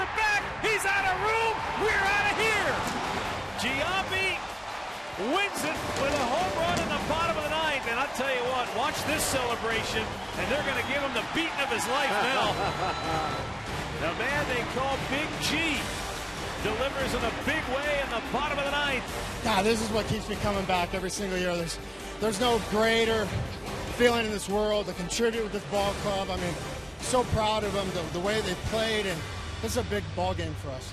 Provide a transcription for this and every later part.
it back. He's out of room. We're out of here. Giambi wins it with a home run in the bottom of the ninth. And I'll tell you what, watch this celebration, and they're going to give him the beating of his life now. The man they call Big G delivers in a big way in the bottom of the ninth. God, this is what keeps me coming back every single year. There's no greater feeling in this world to contribute with this ball club. I mean, so proud of them, the way they played, and this is a big ball game for us.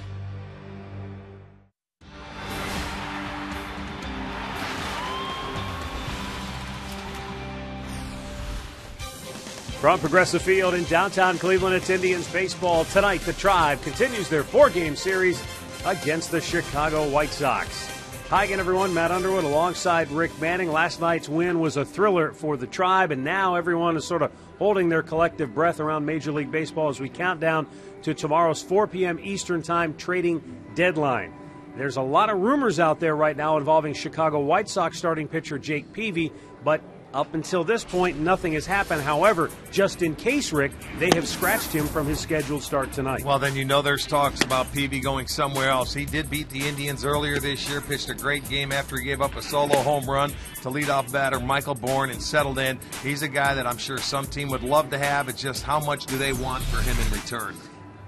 From Progressive Field in downtown Cleveland, it's Indians baseball. Tonight, the Tribe continues their 4-game series against the Chicago White Sox. Hi again, everyone. Matt Underwood alongside Rick Manning. Last night's win was a thriller for the Tribe, and now everyone is sort of holding their collective breath around Major League Baseball as we count down to tomorrow's 4 p.m. Eastern Time trading deadline. There's a lot of rumors out there right now involving Chicago White Sox starting pitcher Jake Peavy, but up until this point, nothing has happened. However, just in case, Rick, they have scratched him from his scheduled start tonight. Well, then you know there's talks about Peavy going somewhere else. He did beat the Indians earlier this year, pitched a great game after he gave up a solo home run to leadoff batter Michael Bourne and settled in. He's a guy that I'm sure some team would love to have. It's just how much do they want for him in return?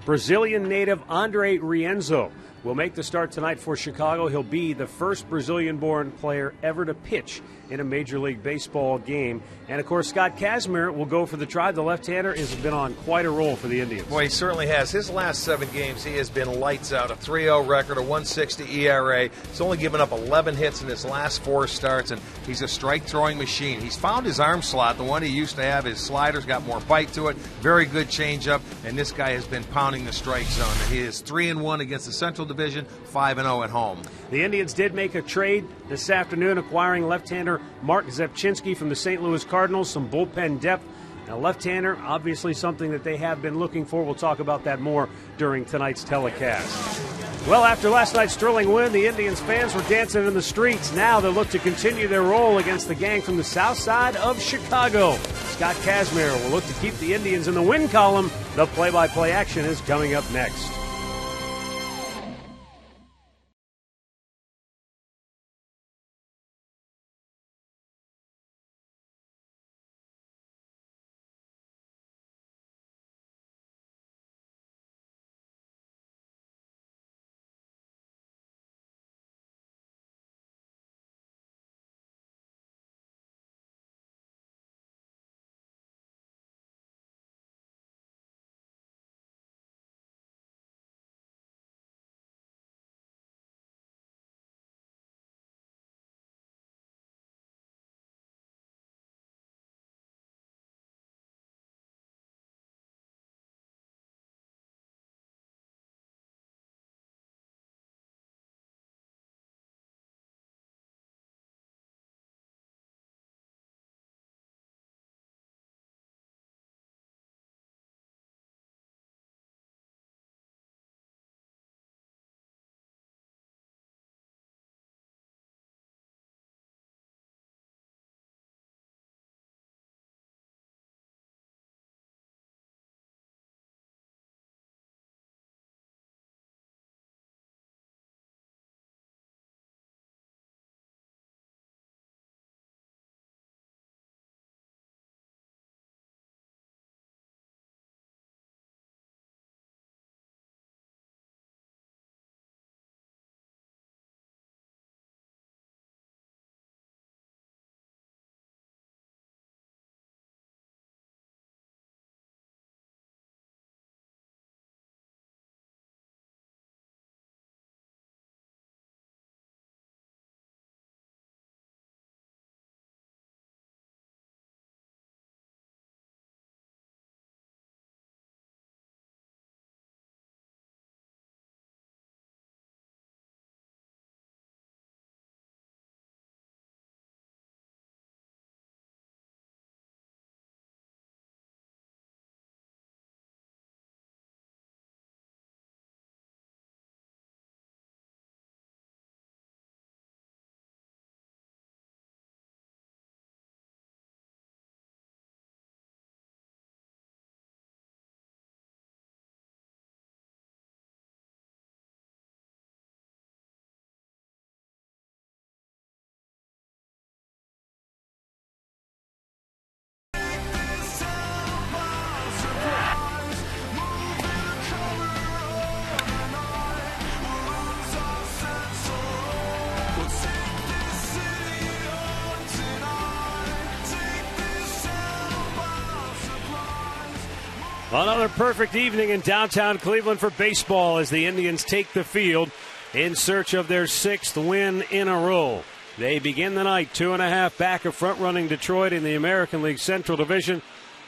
Brazilian native Andre Rienzo will make the start tonight for Chicago. He'll be the first Brazilian-born player ever to pitch in a Major League Baseball game. And, of course, Scott Kazmir will go for the Tribe. The left-hander has been on quite a roll for the Indians. Boy, he certainly has. His last 7 games, he has been lights out. A 3-0 record, a 1.60 ERA. He's only given up 11 hits in his last 4 starts, and he's a strike-throwing machine. He's found his arm slot. The one he used to have, his slider's got more bite to it. Very good changeup, and this guy has been pounding the strike zone. He is 3-1 against the Central Division, 5-0 at home. The Indians did make a trade this afternoon, acquiring left-hander Mark Zepchinski from the St. Louis Cardinals, some bullpen depth. Now, left-hander, obviously something that they have been looking for. We'll talk about that more during tonight's telecast. Well, after last night's thrilling win, the Indians fans were dancing in the streets. Now they look to continue their role against the gang from the south side of Chicago. Scott Kazmir will look to keep the Indians in the win column. The play-by-play action is coming up next. Another perfect evening in downtown Cleveland for baseball as the Indians take the field in search of their 6th win in a row. They begin the night 2.5 back of front-running Detroit in the American League Central Division.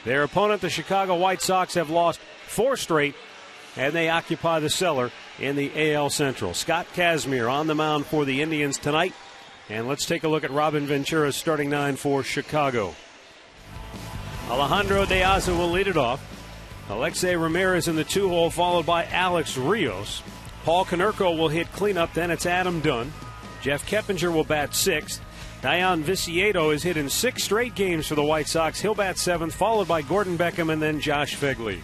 Their opponent, the Chicago White Sox, have lost 4 straight, and they occupy the cellar in the AL Central. Scott Kazmir on the mound for the Indians tonight. And let's take a look at Robin Ventura's starting 9 for Chicago. Alejandro De Aza will lead it off. Alexei Ramirez in the 2-hole, followed by Alex Rios. Paul Konerko will hit cleanup, then it's Adam Dunn. Jeff Keppinger will bat 6th. Dayan Viciedo is hit in 6 straight games for the White Sox. He'll bat 7th, followed by Gordon Beckham and then Josh Fegley.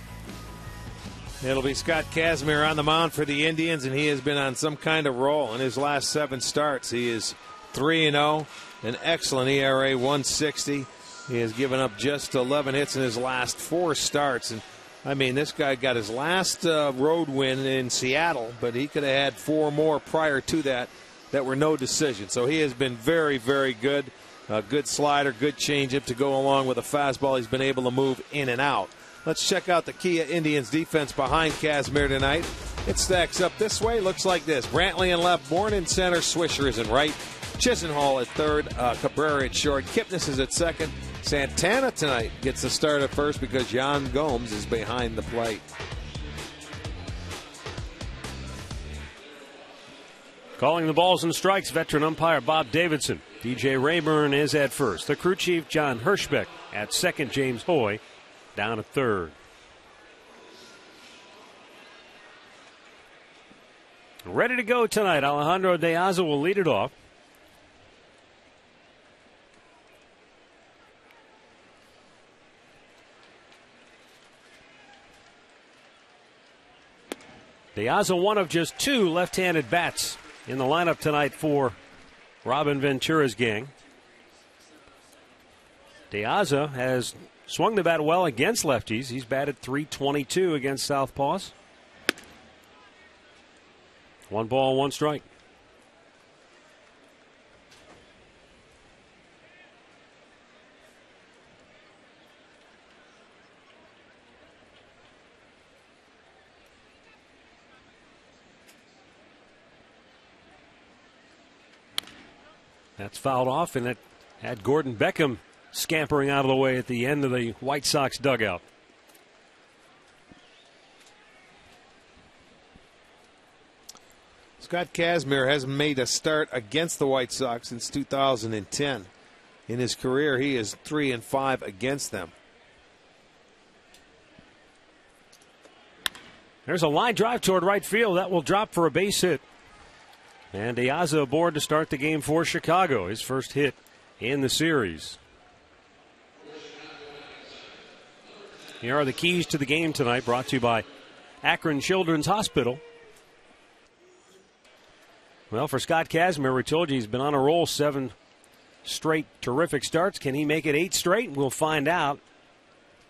It'll be Scott Kazmir on the mound for the Indians, and he has been on some kind of roll in his last 7 starts. He is 3-0, an excellent ERA, 160. He has given up just 11 hits in his last 4 starts. And I mean, this guy got his last road win in Seattle, but he could have had 4 more prior to that were no decision. So he has been very, very good. Good slider, good changeup to go along with a fastball. He's been able to move in and out. Let's check out the Kia Indians defense behind Kazmir tonight. It stacks up this way. Looks like this. Brantley in left, Bourne in center, Swisher is in right, Chisenhall at third, Cabrera at short, Kipnis is at second. Santana tonight gets the start at first because Jan Gomes is behind the plate. Calling the balls and strikes, veteran umpire Bob Davidson. DJ Rayburn is at first. The crew chief, John Hirschbeck, at second. James Hoy down at third. Ready to go tonight. Alejandro De Aza will lead it off. De Aza, one of just 2 left-handed bats in the lineup tonight for Robin Ventura's gang. De Aza has swung the bat well against lefties. He's batted .322 against southpaws. 1 ball, 1 strike. That's fouled off, and it had Gordon Beckham scampering out of the way at the end of the White Sox dugout. Scott Kazmir hasn't made a start against the White Sox since 2010. In his career, he is 3-5 against them. There's a line drive toward right field. That will drop for a base hit. And De Aza aboard to start the game for Chicago. His first hit in the series. Here are the keys to the game tonight, brought to you by Akron Children's Hospital. Well, for Scott Kazmir, we told you he's been on a roll, 7 straight terrific starts. Can he make it 8 straight? We'll find out.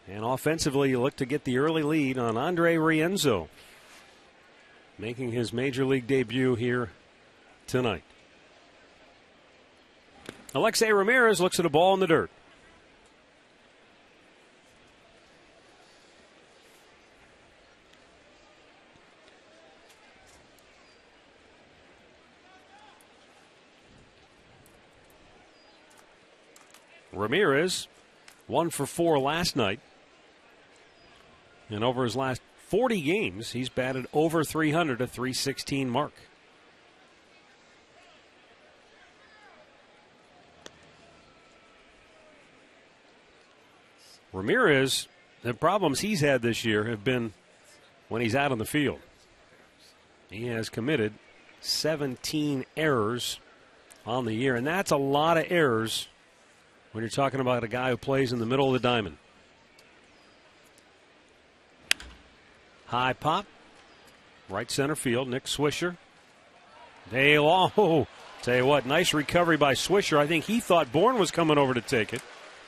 And offensively, you look to get the early lead on Andre Rienzo, making his major league debut here tonight. Alexei Ramirez looks at a ball in the dirt. Ramirez 1 for 4 last night. And over his last 40 games, he's batted over .300, a .316 mark. Ramirez, the problems he's had this year have been when he's out on the field. He has committed 17 errors on the year, and that's a lot of errors when you're talking about a guy who plays in the middle of the diamond. High pop, right center field, Nick Swisher. Tell you what, nice recovery by Swisher. I think he thought Bourne was coming over to take it.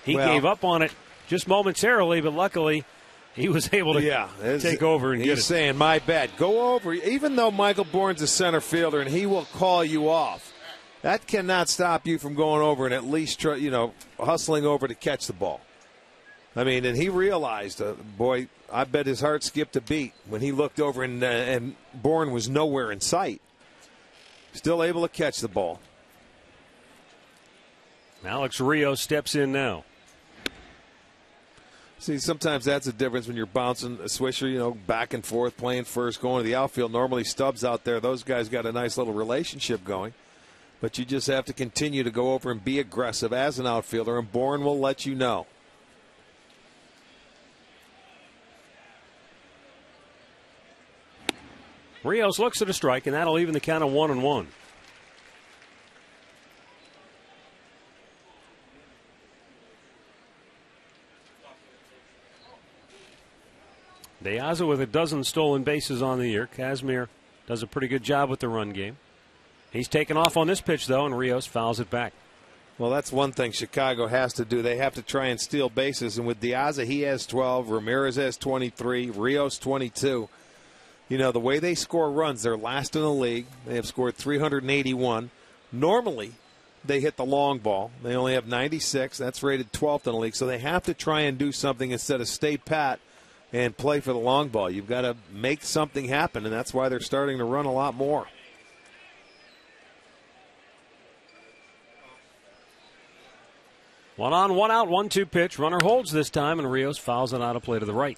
He gave up on it just momentarily, but luckily he was able to take over and get it. He's saying, my bad, go over. Even though Michael Bourne's a center fielder and he will call you off, that cannot stop you from going over and at least hustling over to catch the ball. I mean, and he realized, boy, I bet his heart skipped a beat when he looked over and Bourne was nowhere in sight. Still able to catch the ball. Alex Rios steps in now. See, sometimes that's the difference when you're bouncing a swisher, back and forth, playing first, going to the outfield. Normally Stubbs out there, those guys got a nice little relationship going. But you just have to continue to go over and be aggressive as an outfielder, and Bourne will let you know. Rios looks at a strike, and that'll even the count of 1-1. De Aza with a dozen stolen bases on the year. Kazmir does a pretty good job with the run game. He's taken off on this pitch, though, and Rios fouls it back. Well, that's one thing Chicago has to do. They have to try and steal bases, and with De Aza, he has 12. Ramirez has 23. Rios 22. The way they score runs, they're last in the league. They have scored 381. Normally, they hit the long ball. They only have 96. That's rated 12th in the league. So they have to try and do something instead of stay pat and play for the long ball. You've got to make something happen, and that's why they're starting to run a lot more. One on, one out, 1-2 pitch. Runner holds this time, and Rios fouls it out of play to the right.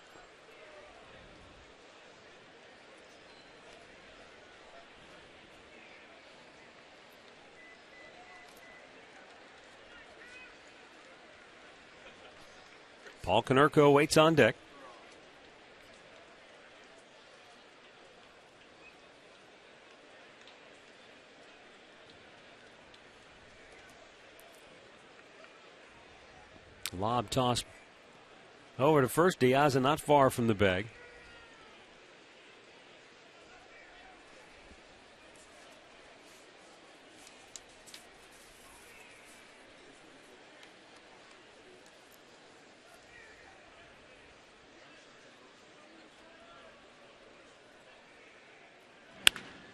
Paul Konerko waits on deck. Lob toss over to first. De Aza not far from the bag.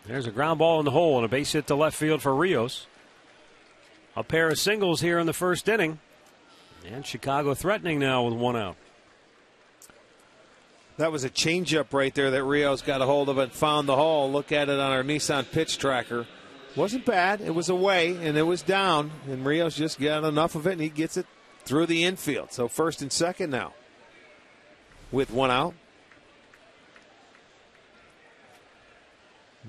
There's a ground ball in the hole and a base hit to left field for Rios. A pair of singles here in the first inning. And Chicago threatening now with one out. That was a changeup right there that Rios got a hold of and found the hole. Look at it on our Nissan pitch tracker. Wasn't bad. It was away and it was down. And Rios just got enough of it and he gets it through the infield. So first and second now with one out.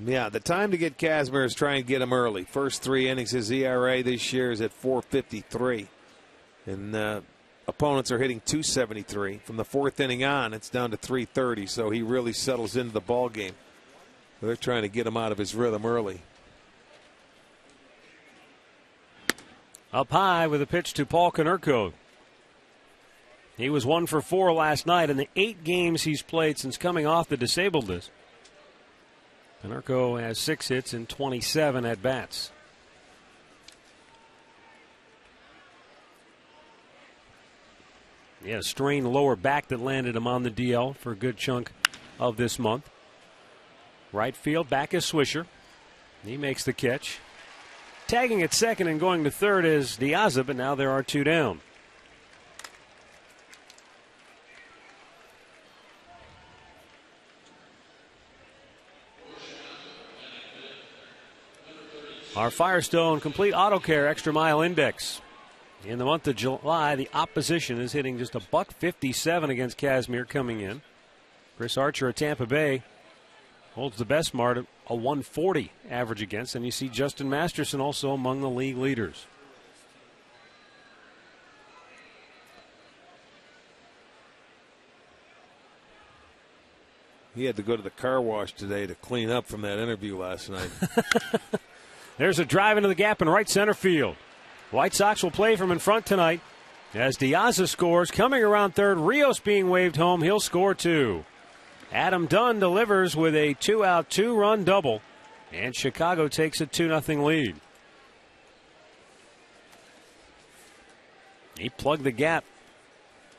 Yeah, the time to get Kazmir is try and get him early. First 3 innings, his ERA this year is at 4.53. And opponents are hitting 273. From the 4th inning on, it's down to 3.30, so he really settles into the ball game. They're trying to get him out of his rhythm early. Up high with a pitch to Paul Konerko. He was 1 for 4 last night in the 8 games he's played since coming off the disabled list. Konerko has 6 hits and 27 at-bats. He had a strained lower back that landed him on the DL for a good chunk of this month. Right field, back is Swisher. He makes the catch. Tagging at second and going to third is De Aza, but now there are 2 down. Our Firestone Complete Auto Care Extra Mile Index. In the month of July, the opposition is hitting just $157 against Kazmir coming in. Chris Archer at Tampa Bay holds the best mark at a 140 average against, and you see Justin Masterson also among the league leaders. He had to go to the car wash today to clean up from that interview last night. There's a drive into the gap in right center field. White Sox will play from in front tonight as De Aza scores. Coming around third, Rios being waved home. He'll score 2. Adam Dunn delivers with a 2-out, 2-run double, and Chicago takes a 2-0 lead. He plugged the gap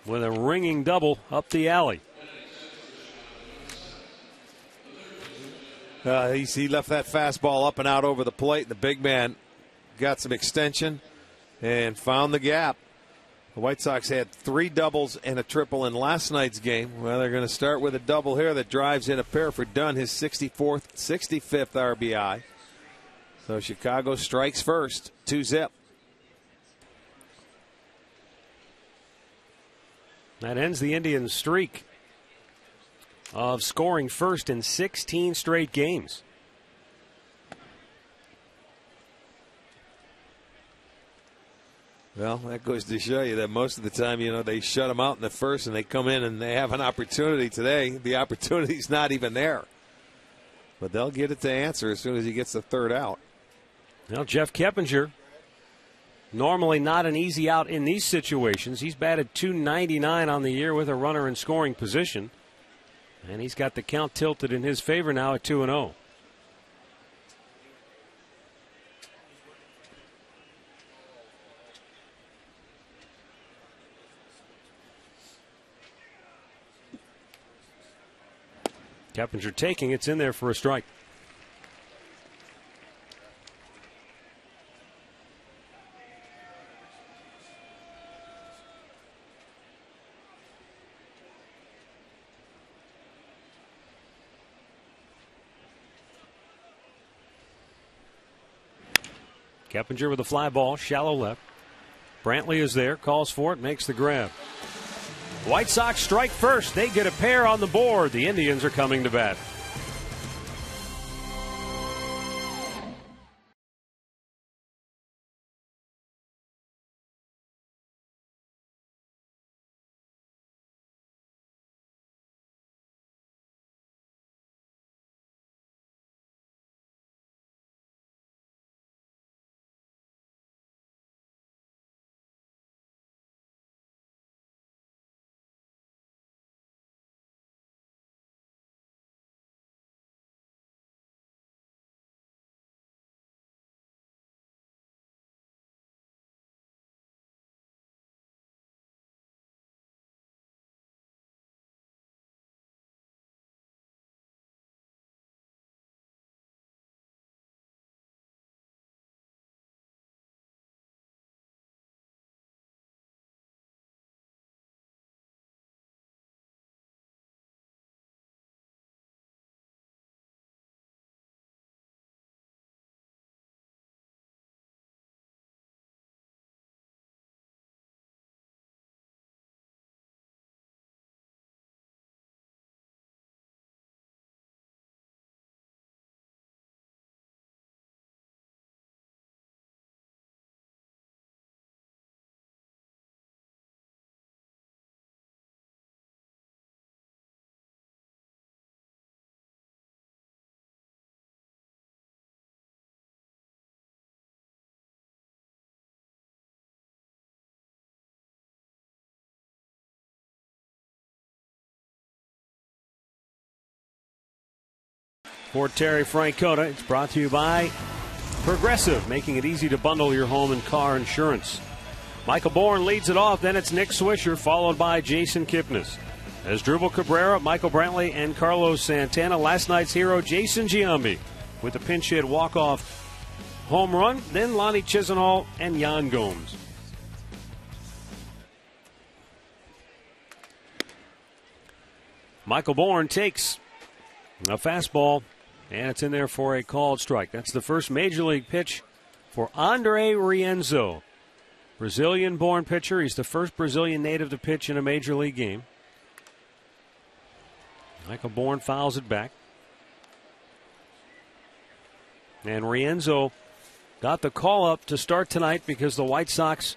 with a ringing double up the alley. He left that fastball up and out over the plate. The big man got some extension and found the gap. The White Sox had 3 doubles and a triple in last night's game. Well, they're going to start with a double here that drives in a pair for Dunn, his 65th RBI. So Chicago strikes first, 2-0. That ends the Indians' streak of scoring first in 16 straight games. Well, that goes to show you that most of the time, they shut them out in the first and they come in and they have an opportunity. Today, the opportunity's not even there. But they'll get it to answer as soon as he gets the third out. Well, Jeff Keppinger, normally not an easy out in these situations. He's batted .299 on the year with a runner in scoring position. And he's got the count tilted in his favor now at 2-0. Keppinger taking, it's in there for a strike. Keppinger with a fly ball, shallow left. Brantley is there, calls for it, makes the grab. White Sox strike first. They get a pair on the board. The Indians are coming to bat. For Terry Francona, it's brought to you by Progressive, making it easy to bundle your home and car insurance. Michael Bourne leads it off, then it's Nick Swisher, followed by Jason Kipnis. As Drupal Cabrera, Michael Brantley, and Carlos Santana, last night's hero, Jason Giambi, with a pinch hit walk-off home run, then Lonnie Chisenhall and Yan Gomes. Michael Bourne takes a fastball, and it's in there for a called strike. That's the first major league pitch for Andre Rienzo. Brazilian-born pitcher. He's the first Brazilian native to pitch in a major league game. Michael Bourne fouls it back. And Rienzo got the call up to start tonight because the White Sox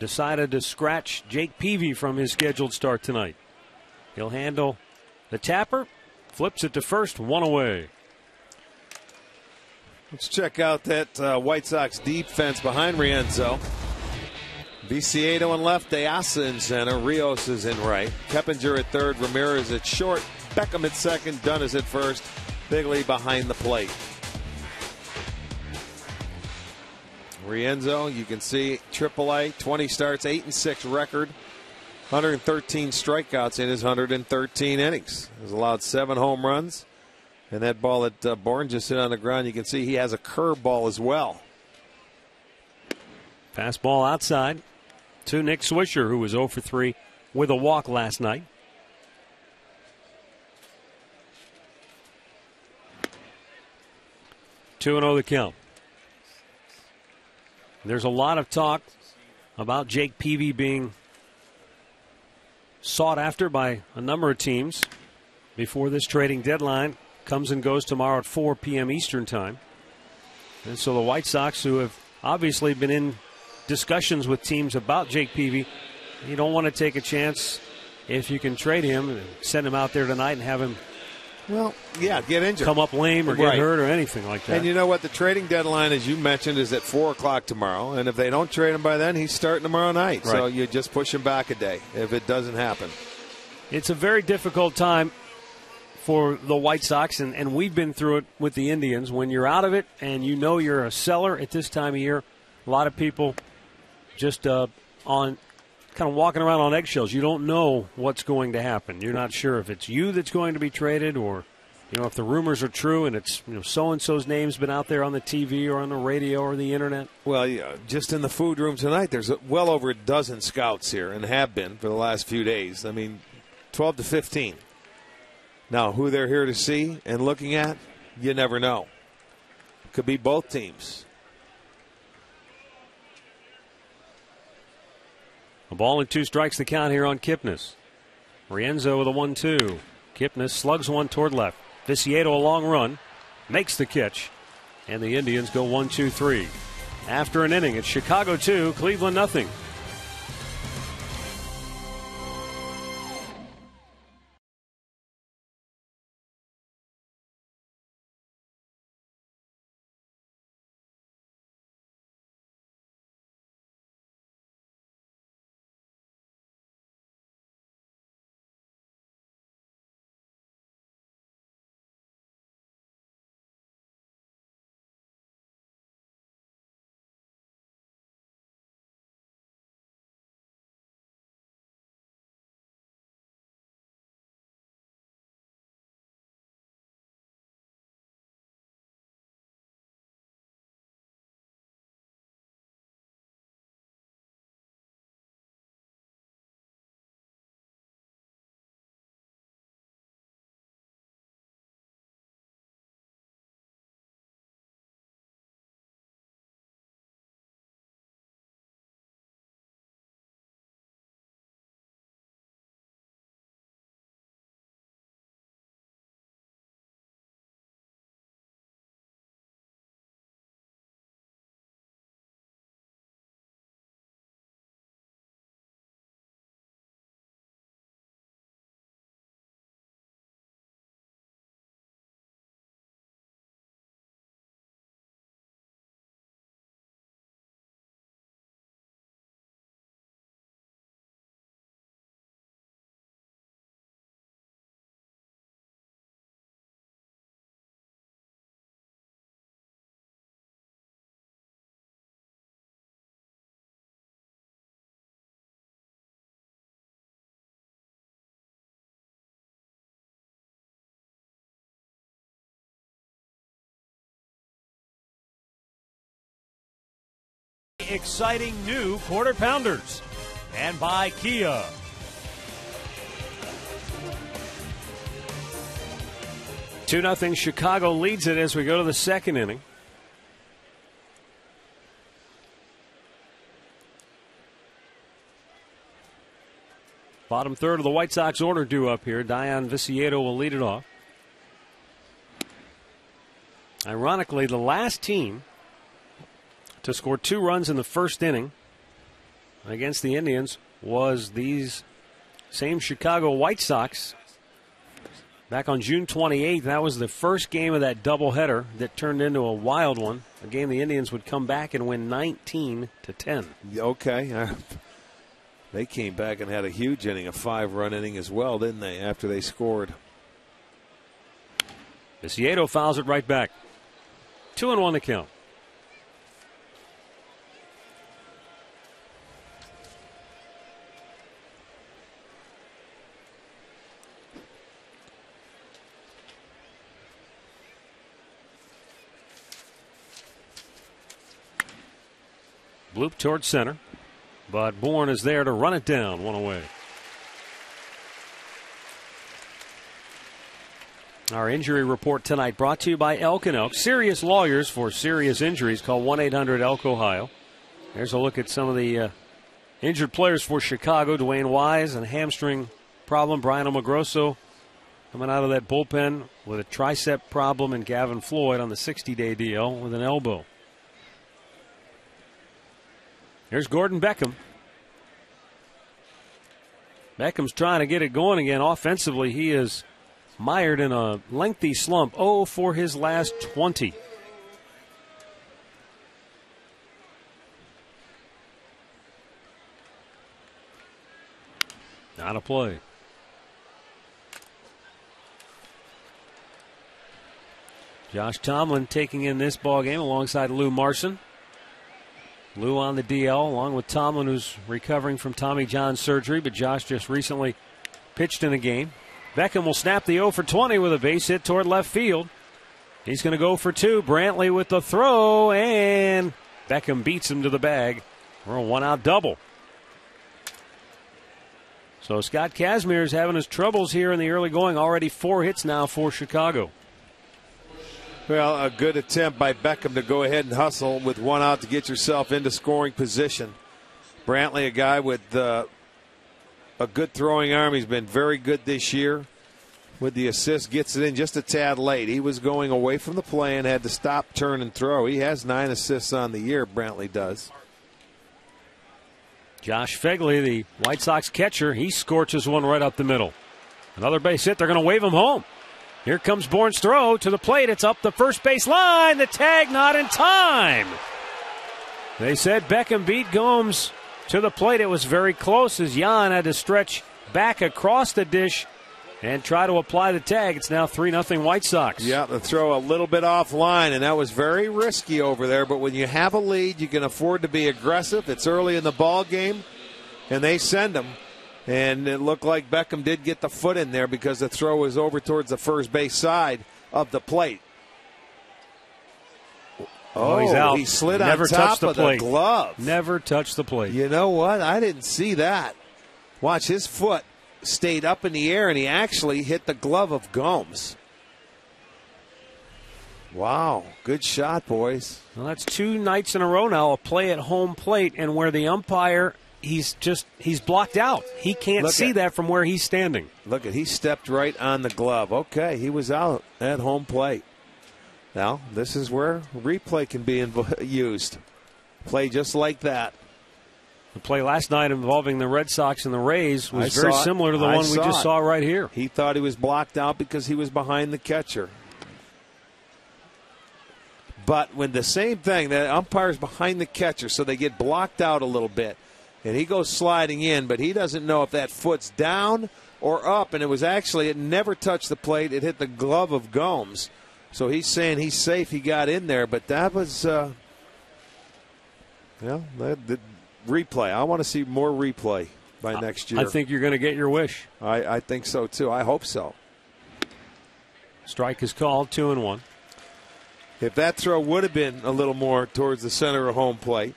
decided to scratch Jake Peavy from his scheduled start tonight. He'll handle the tapper, flips it to first, one away. Let's check out that White Sox defense behind Rienzo. Viciedo in left, Deasa in center, Rios is in right, Keppinger at third, Ramirez at short, Beckham at second, Dunn is at first, Bigley behind the plate. Rienzo, you can see AAA, 20 starts, 8-6 record, 113 strikeouts in his 113 innings. He's allowed 7 home runs. And that ball that Bourne just hit on the ground, you can see he has a curveball as well. Fastball outside. to Nick Swisher, who was 0 for 3 with a walk last night. Two and 0 the count. There's a lot of talk about Jake Peavy being sought after by a number of teams before this trading deadline comes and goes tomorrow at 4 p.m. Eastern time. And so the White Sox, who have obviously been in discussions with teams about Jake Peavy, you don't want to take a chance if you can trade him and send him out there tonight and have him get injured, come up lame or get hurt or anything like that. And you know what? The trading deadline, as you mentioned, is at 4 o'clock tomorrow. And if they don't trade him by then, he's starting tomorrow night. Right. So you just push him back a day if it doesn't happen. It's a very difficult time for the White Sox, and we've been through it with the Indians. When you're out of it and you know you're a seller at this time of year, a lot of people just on kind of walking around on eggshells. You don't know what's going to happen. You're not sure if it's you that's going to be traded, or if the rumors are true and it's so-and-so's name's been out there on the TV or on the radio or the internet. Well, just in the food room tonight, there's well over a dozen scouts here and have been for the last few days. I mean, 12 to 15. Now, who they're here to see and looking at, you never know. Could be both teams. A ball and 2 strikes the count here on Kipnis. Rienzo with a 1-2. Kipnis slugs one toward left. Viciedo a long run. Makes the catch. And the Indians go 1-2-3. After an inning, it's Chicago 2, Cleveland nothing. Exciting new quarter pounders, and by Kia. Two 2-0 Chicago leads it as we go to the second inning. Bottom third of the White Sox order due up here. Dayan Viciedo will lead it off. Ironically, the last team to score 2 runs in the first inning against the Indians was these same Chicago White Sox back on June 28th. That was the first game of that doubleheader that turned into a wild one, a game the Indians would come back and win 19-10. Okay. They came back and had a huge inning, a 5-run inning as well, didn't they, after they scored? Viciedo fouls it right back. 2-1 the count. Bloop towards center. But Bourne is there to run it down, one away. Our injury report tonight brought to you by Elk & Elk. Serious lawyers for serious injuries. Call 1-800-ELK-OHIO. There's a look at some of the injured players for Chicago. Dwayne Wise and a hamstring problem. Brian Omogrosso coming out of that bullpen with a tricep problem, and Gavin Floyd on the 60-day DL with an elbow. Here's Gordon Beckham. Beckham's trying to get it going again. Offensively, he is mired in a lengthy slump. 0 for his last 20. Not a play. Josh Tomlin taking in this ball game alongside Lou Marson. Lou on the DL along with Tomlin, who's recovering from Tommy John surgery, but Josh just recently pitched in a game. Beckham will snap the 0 for 20 with a base hit toward left field. He's going to go for 2. Brantley with the throw, and Beckham beats him to the bag for a 1-out double. So Scott Kazmir is having his troubles here in the early going. Already 4 hits now for Chicago. Well, a good attempt by Beckham to go ahead and hustle with 1 out to get yourself into scoring position. Brantley, a guy with a good throwing arm. He's been very good this year. With the assist, gets it in just a tad late. He was going away from the play and had to stop, turn, and throw. He has 9 assists on the year, Brantley does. Josh Fegley, the White Sox catcher, he scorches one right up the middle. Another base hit. They're going to wave him home. Here comes Bourne's throw to the plate. It's up the first base line. The tag not in time. They said Beckham beat Gomes to the plate. It was very close as Jan had to stretch back across the dish and try to apply the tag. It's now 3-0 White Sox. Yeah, the throw a little bit offline, and that was very risky over there. But when you have a lead, you can afford to be aggressive. It's early in the ball game, and they send him. And it looked like Beckham did get the foot in there because the throw was over towards the first base side of the plate. Oh, he's out. He slid Never on top touched the of plate. the glove. Never touched the plate. You know what? I didn't see that. Watch, his foot stayed up in the air, and he actually hit the glove of Gomes. Wow, good shot, boys. Well, that's 2 nights in a row now, a play at home plate, and where the umpire, he's blocked out. He can't see that from where he's standing. Look he stepped right on the glove. Okay, he was out at home plate. Now, this is where replay can be used. Play just like that. The play last night involving the Red Sox and the Rays was very similar to the one we just saw right here. He thought he was blocked out because he was behind the catcher. But when the same thing, the umpire's behind the catcher, so they get blocked out a little bit. And he goes sliding in, but he doesn't know if that foot's down or up. And it never touched the plate. It hit the glove of Gomes. So he's saying he's safe. He got in there. But that was, the replay. I want to see more replay by next year. I think you're going to get your wish. I think so, too. I hope so. Strike is called, 2-1. If that throw would have been a little more towards the center of home plate,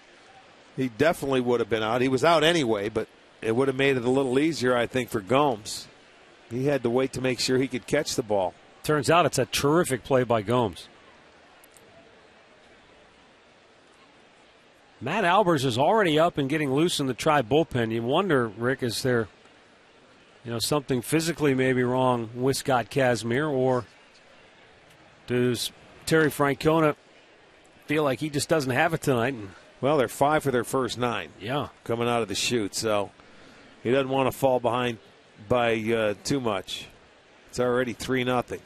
he definitely would have been out. He was out anyway, but it would have made it a little easier, I think, for Gomes. He had to wait to make sure he could catch the ball. Turns out it's a terrific play by Gomes. Matt Albers is already up and getting loose in the Tribe bullpen. You wonder, Rick, is there something physically maybe wrong with Scott Kazmir, or does Terry Francona feel like he just doesn't have it tonight? Well, they're 5 for their first 9. Yeah. Coming out of the chute, so he doesn't want to fall behind by too much. It's already 3-0.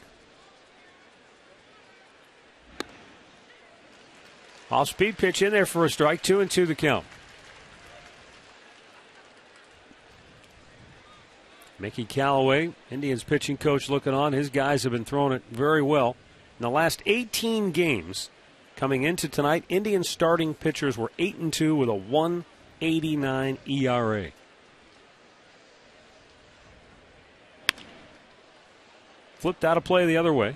Off-speed pitch in there for a strike. 2-2 the count. Mickey Callaway, Indians pitching coach, looking on. His guys have been throwing it very well. In the last 18 games coming into tonight, Indians starting pitchers were 8-2 with a 1.89 ERA. Flipped out of play the other way.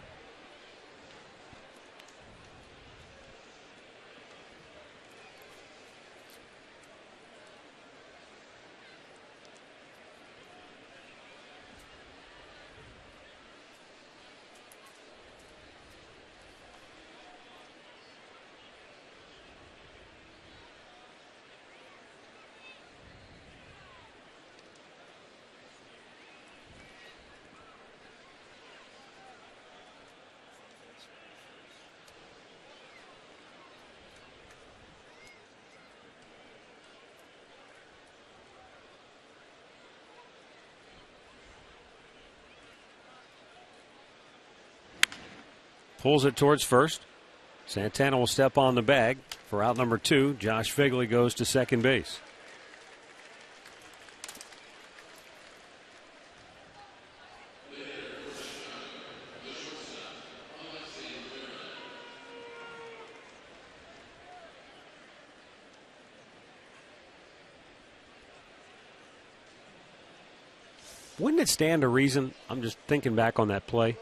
Pulls it towards first. Santana will step on the bag for out number 2. Josh Figley goes to second base. Wouldn't it stand to reason? I'm just thinking back on that play.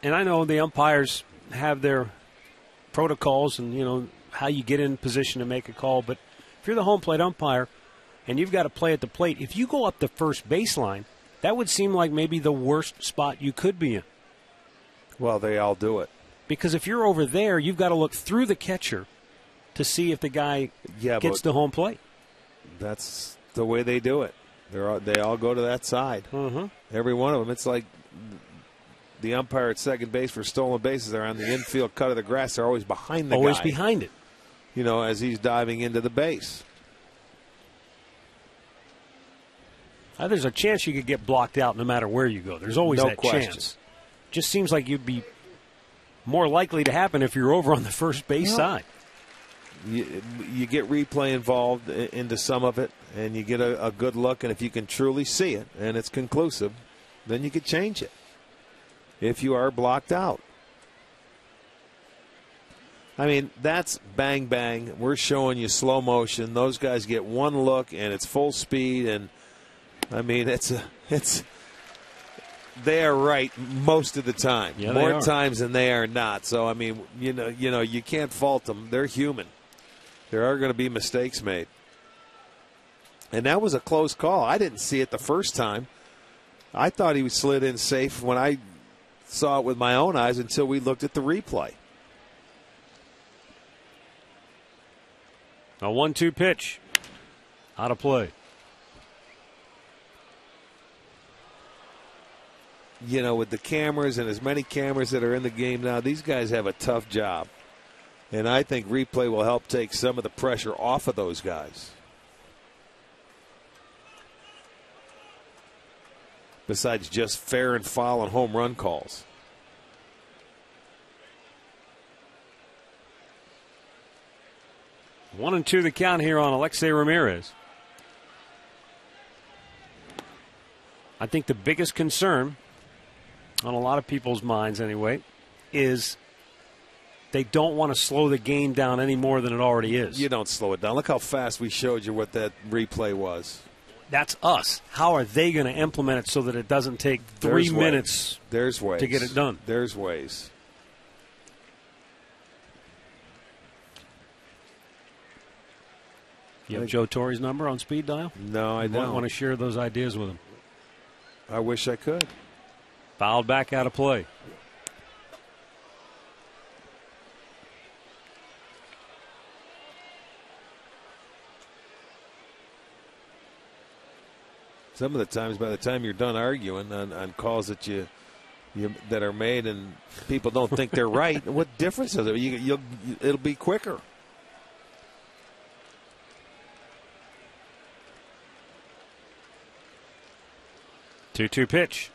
And I know the umpires have their protocols and, you know, how you get in position to make a call. But if you're the home plate umpire and you've got to play at the plate, if you go up the first baseline, that would seem like maybe the worst spot you could be in. Well, they all do it. Because if you're over there, you've got to look through the catcher to see if the guy gets to home plate. That's the way they do it. They all go to that side. Mm-hmm. Every one of them. It's like the umpire at second base for stolen bases. They're on the infield cut of the grass. They're always behind the guy. Always behind it. You know, as he's diving into the base. There's a chance you could get blocked out no matter where you go. There's always No that question. chance. Just seems like you'd be more likely to happen if you're over on the first base side. You get replay involved into some of it, and you get a good look, and if you can truly see it, and it's conclusive, then you could change it if you are blocked out. I mean, that's bang, bang. We're showing you slow motion. Those guys get one look, and it's full speed, and, I mean, they are right most of the time. Yeah, More times than they are not. So, I mean, you know, you can't fault them. They're human. There are going to be mistakes made. And that was a close call. I didn't see it the first time. I thought he slid in safe when I saw it with my own eyes until we looked at the replay. A 1-2 pitch. Out of play. You know, with the cameras and as many cameras that are in the game now, these guys have a tough job. And I think replay will help take some of the pressure off of those guys. Besides just fair and foul and home run calls. 1-2 the count here on Alexei Ramirez. I think the biggest concern on a lot of people's minds anyway is they don't want to slow the game down any more than it already is. You don't slow it down. Look how fast we showed you what that replay was. That's us. How are they going to implement it so that it doesn't take 3 minutes to get it done? There's ways. You have Joe Torre's number on speed dial? No, I don't. I want to share those ideas with him. I wish I could. Fouled back out of play. Some of the times, by the time you're done arguing on calls that you that are made and people don't think they're right, what difference is it? It'll be quicker. Two pitch.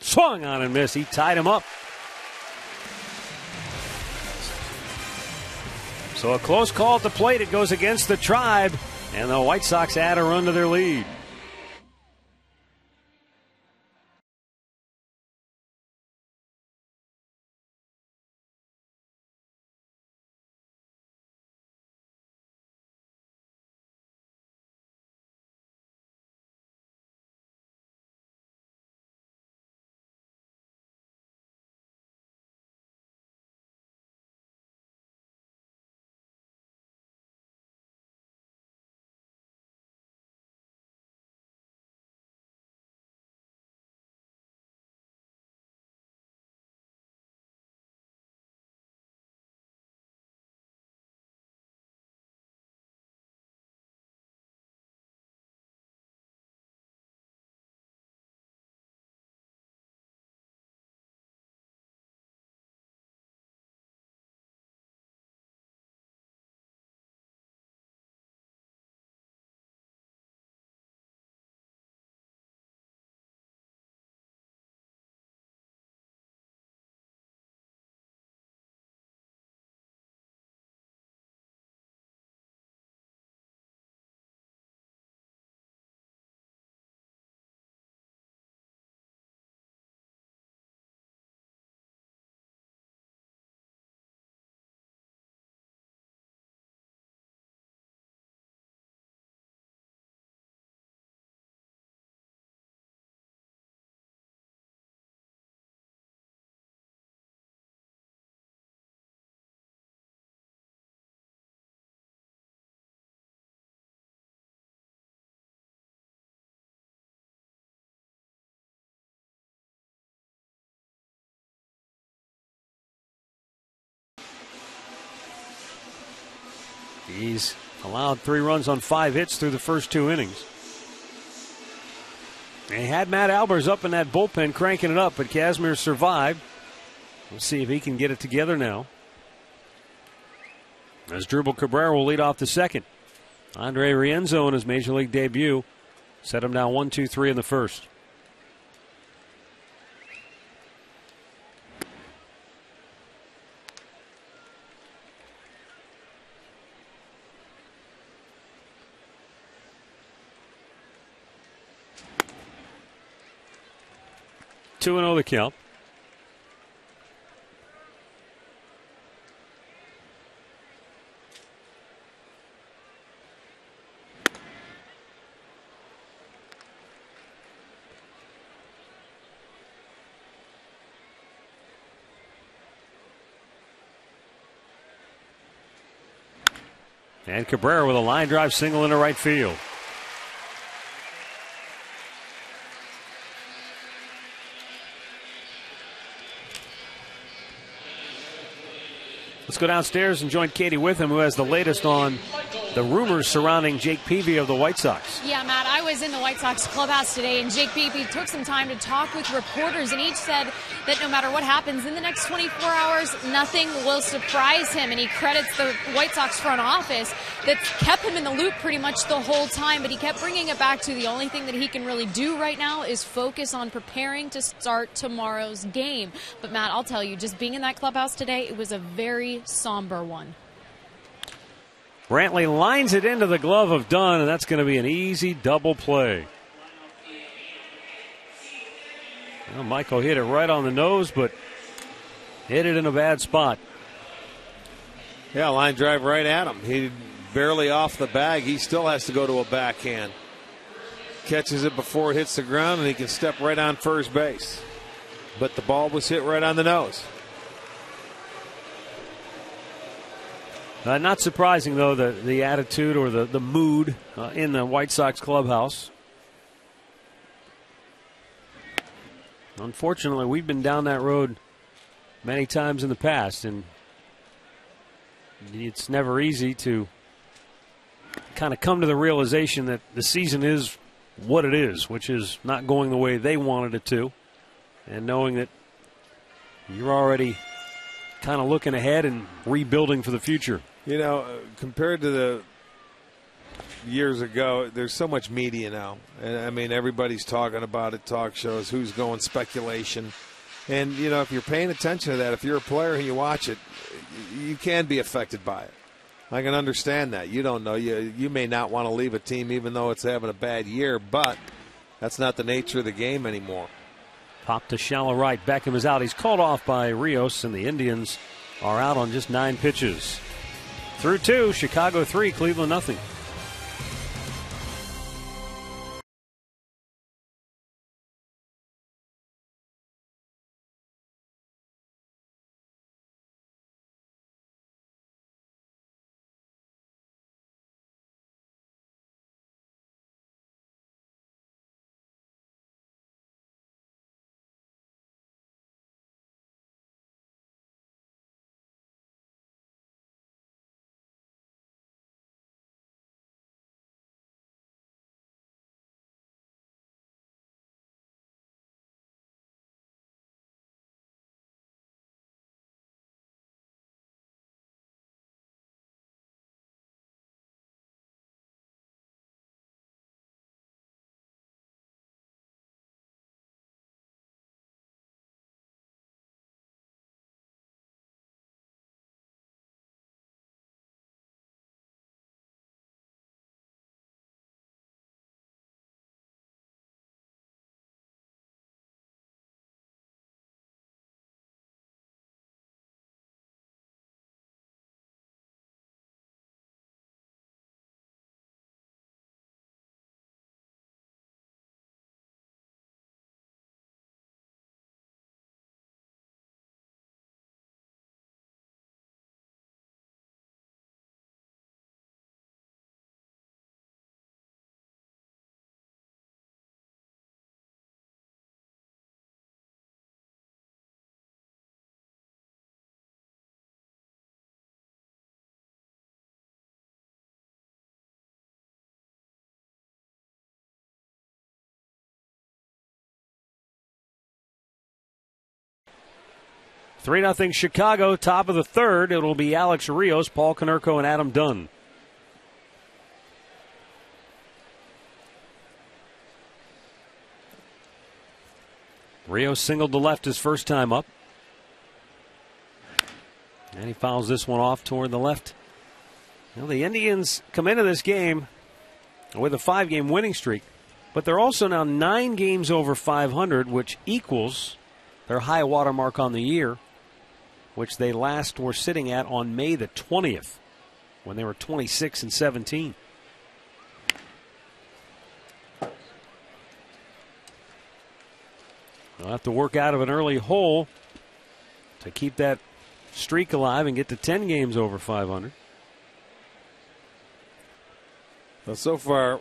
Swung on and missed. He tied him up. So a close call at the plate. It goes against the Tribe, and the White Sox add a run to their lead. He's allowed 3 runs on 5 hits through the first 2 innings. They had Matt Albers up in that bullpen cranking it up, but Kazmir survived. We'll see if he can get it together now. As Drupal Cabrera will lead off the second. Andre Rienzo in his major league debut set him down 1-2-3 in the first. Two and 0 the count. And Cabrera with a line drive single into right field. Let's go downstairs and join Katie Witham, who has the latest on the rumors surrounding Jake Peavy of the White Sox. Yeah, Matt, I was in the White Sox clubhouse today, and Jake Peavy took some time to talk with reporters, and each said that no matter what happens in the next 24 hours, nothing will surprise him. And he credits the White Sox front office that's kept him in the loop pretty much the whole time, but he kept bringing it back to the only thing that he can really do right now is focus on preparing to start tomorrow's game. But, Matt, I'll tell you, just being in that clubhouse today, it was a very somber one. Brantley lines it into the glove of Dunn, and that's going to be an easy double play. Well, Michael hit it right on the nose, but hit it in a bad spot. Yeah, line drive right at him. He barely off the bag. He still has to go to a backhand. Catches it before it hits the ground, and he can step right on first base. But the ball was hit right on the nose. Not surprising, though, the attitude or the mood in the White Sox clubhouse. Unfortunately, we've been down that road many times in the past, and it's never easy to kind of come to the realization that the season is what it is, which is not going the way they wanted it to, and knowing that you're already kind of looking ahead and rebuilding for the future. You know, compared to the years ago, there's so much media now. And I mean, everybody's talking about it, talk shows, who's going speculation. And, you know, if you're paying attention to that, if you're a player and you watch it, you can be affected by it. I can understand that. You don't know. You may not want to leave a team even though it's having a bad year, but that's not the nature of the game anymore. Pop to shallow right. Beckham is out. He's called off by Rios, and the Indians are out on just 9 pitches. Through 2, Chicago 3, Cleveland nothing. 3-0 Chicago, top of the third. It'll be Alex Rios, Paul Konerko, and Adam Dunn. Rios singled to left his first time up. And he fouls this one off toward the left. Well, the Indians come into this game with a 5-game winning streak, but they're also now 9 games over 500, which equals their high water mark on the year, which they last were sitting at on May the 20th, when they were 26-17. They'll have to work out of an early hole to keep that streak alive and get to 10 games over 500. Well, so far,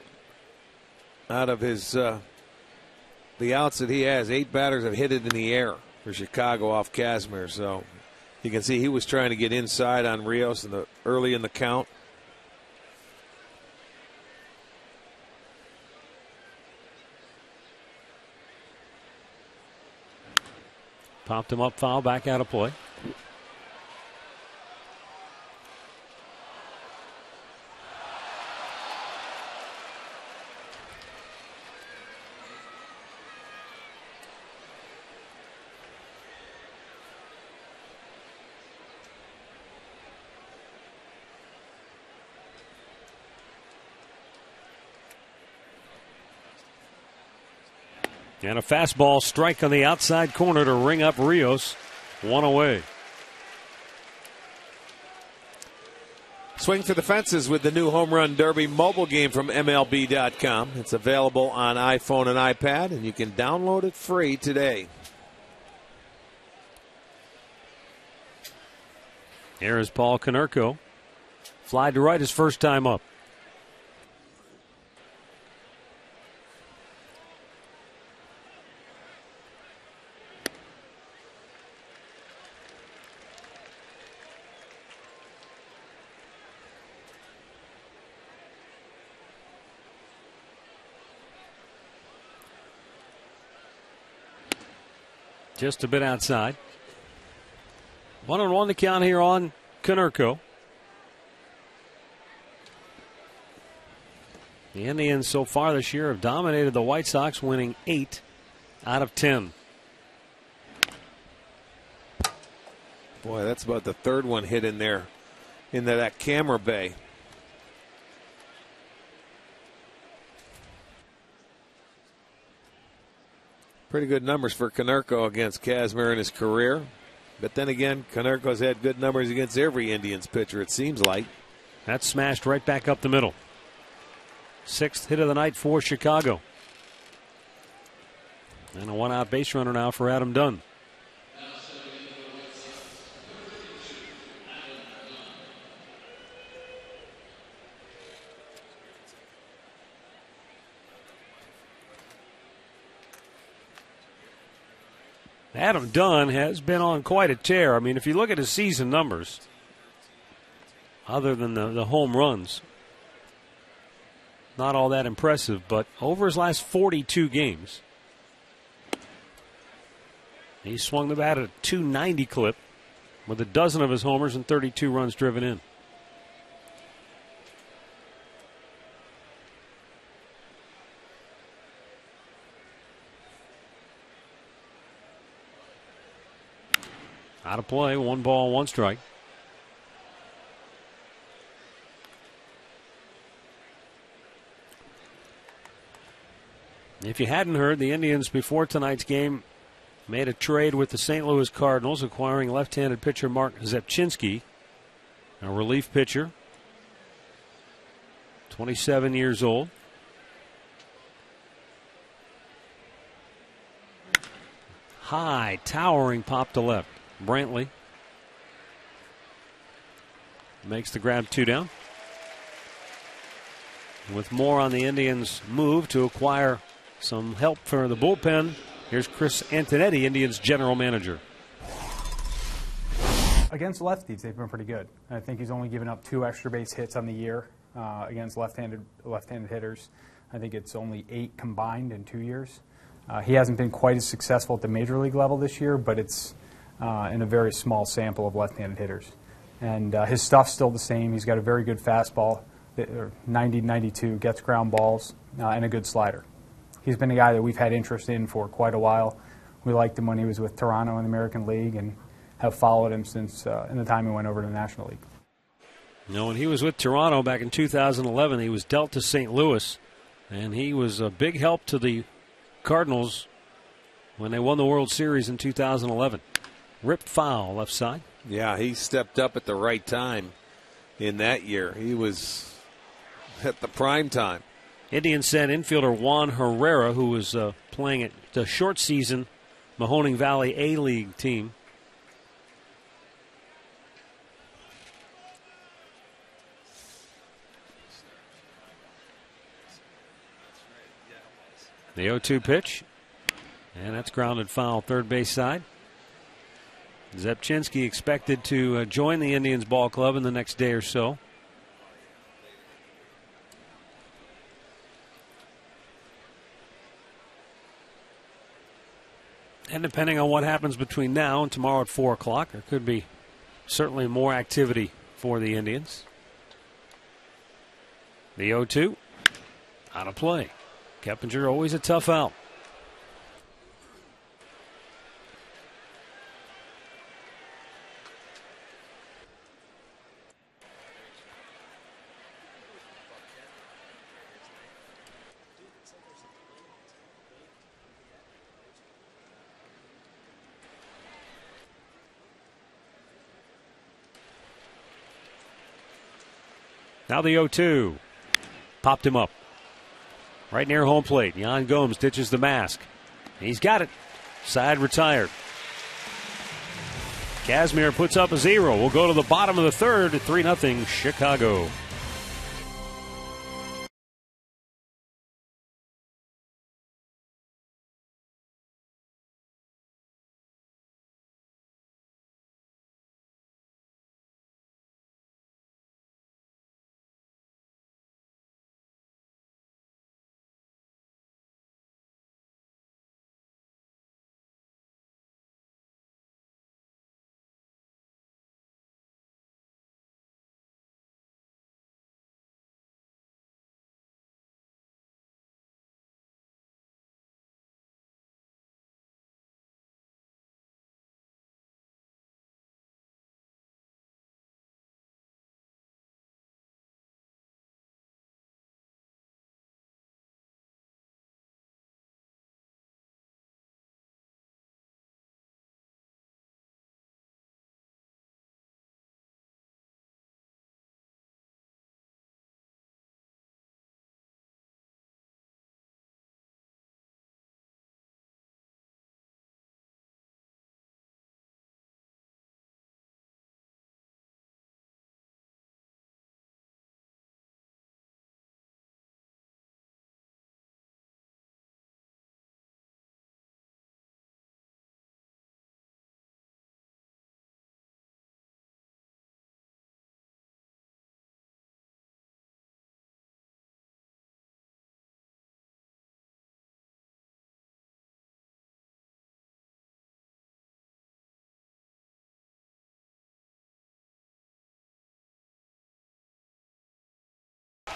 out of his the outs that he has, 8 batters have hit it in the air for Chicago off Kazmir. So you can see he was trying to get inside on Rios early in the count. Popped him up, foul, back out of play. And a fastball strike on the outside corner to ring up Rios. 1 away. Swing for the fences with the new Home Run Derby mobile game from MLB.com. It's available on iPhone and iPad, and you can download it free today. Here is Paul Konerko. Fly to right his first time up. Just a bit outside. 1-1 to count here on Konerko. The Indians so far this year have dominated the White Sox, winning 8 out of 10. Boy, that's about the third one hit in there, into that camera bay. Pretty good numbers for Konerko against Kazmir in his career. But then again, Konerko's had good numbers against every Indians pitcher, it seems like. That's smashed right back up the middle. 6th hit of the night for Chicago. And a 1-out base runner now for Adam Dunn. Adam Dunn has been on quite a tear. I mean, if you look at his season numbers, other than the home runs, not all that impressive, but over his last 42 games, he swung the bat at a .290 clip with a dozen of his homers and 32 runs driven in. Out of play, 1 ball, 1 strike. If you hadn't heard, the Indians before tonight's game made a trade with the St. Louis Cardinals, acquiring left-handed pitcher Mark Zepchinski, a relief pitcher, 27 years old. High, towering pop to left. Brantley makes the grab, 2 down. With more on the Indians' move to acquire some help for the bullpen, here's Chris Antonetti, Indians general manager. Against lefties, they've been pretty good. I think he's only given up 2 extra base hits on the year against left-handed hitters. I think it's only 8 combined in 2 years. He hasn't been quite as successful at the major league level this year, but it's in a very small sample of left-handed hitters. And his stuff's still the same. He's got a very good fastball, 90-92, gets ground balls, and a good slider. He's been a guy that we've had interest in for quite a while. We liked him when he was with Toronto in the American League and have followed him since in the time he went over to the National League. You know, when he was with Toronto back in 2011, he was dealt to St. Louis, and he was a big help to the Cardinals when they won the World Series in 2011. Ripped foul left side. Yeah, he stepped up at the right time in that year. He was at the prime time. Indians sent infielder Juan Herrera, who was playing at the short season Mahoning Valley A-League team. The 0-2 pitch, and that's grounded foul third base side. Zepchinski expected to join the Indians ball club in the next day or so. And depending on what happens between now and tomorrow at 4 o'clock, there could be certainly more activity for the Indians. The 0-2, out of play. Keppinger always a tough out. Now the 0-2. Popped him up. Right near home plate. Yan Gomes ditches the mask. He's got it. Side retired. Kazmir puts up a 0. We'll go to the bottom of the third at 3-0 Chicago.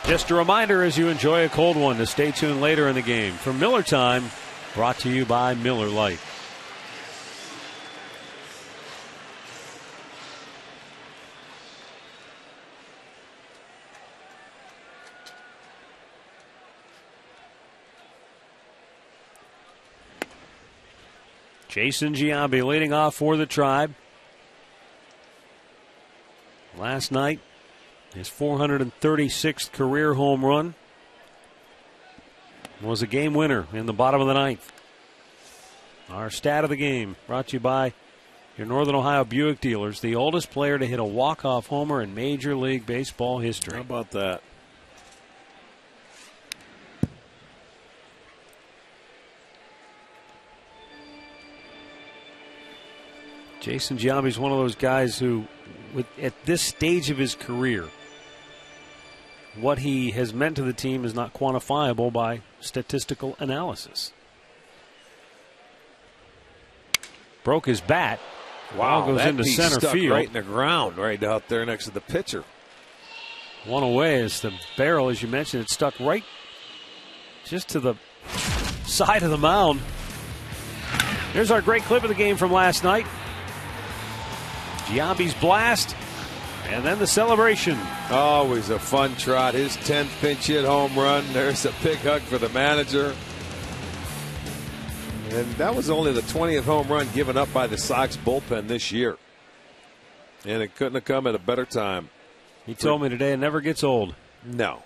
Just a reminder as you enjoy a cold one to stay tuned later in the game for Miller Time, brought to you by Miller Lite. Jason Giambi leading off for the Tribe. Last night, his 436th career home run was a game winner in the bottom of the ninth. Our stat of the game brought to you by your Northern Ohio Buick dealers, the oldest player to hit a walk-off homer in Major League Baseball history. How about that? Jason Giambi is one of those guys who, at this stage of his career, what he has meant to the team is not quantifiable by statistical analysis. Broke his bat, Wow, goes that into piece center stuck field. right in the ground, right out there next to the pitcher. One away as the barrel, as you mentioned, it stuck right just to the side of the mound. Here's our great clip of the game from last night. Giambi's blast, and then the celebration. Always a fun trot. His 10th pinch hit home run. There's a big hug for the manager. And that was only the 20th home run given up by the Sox bullpen this year. And it couldn't have come at a better time. He told me today it never gets old. No.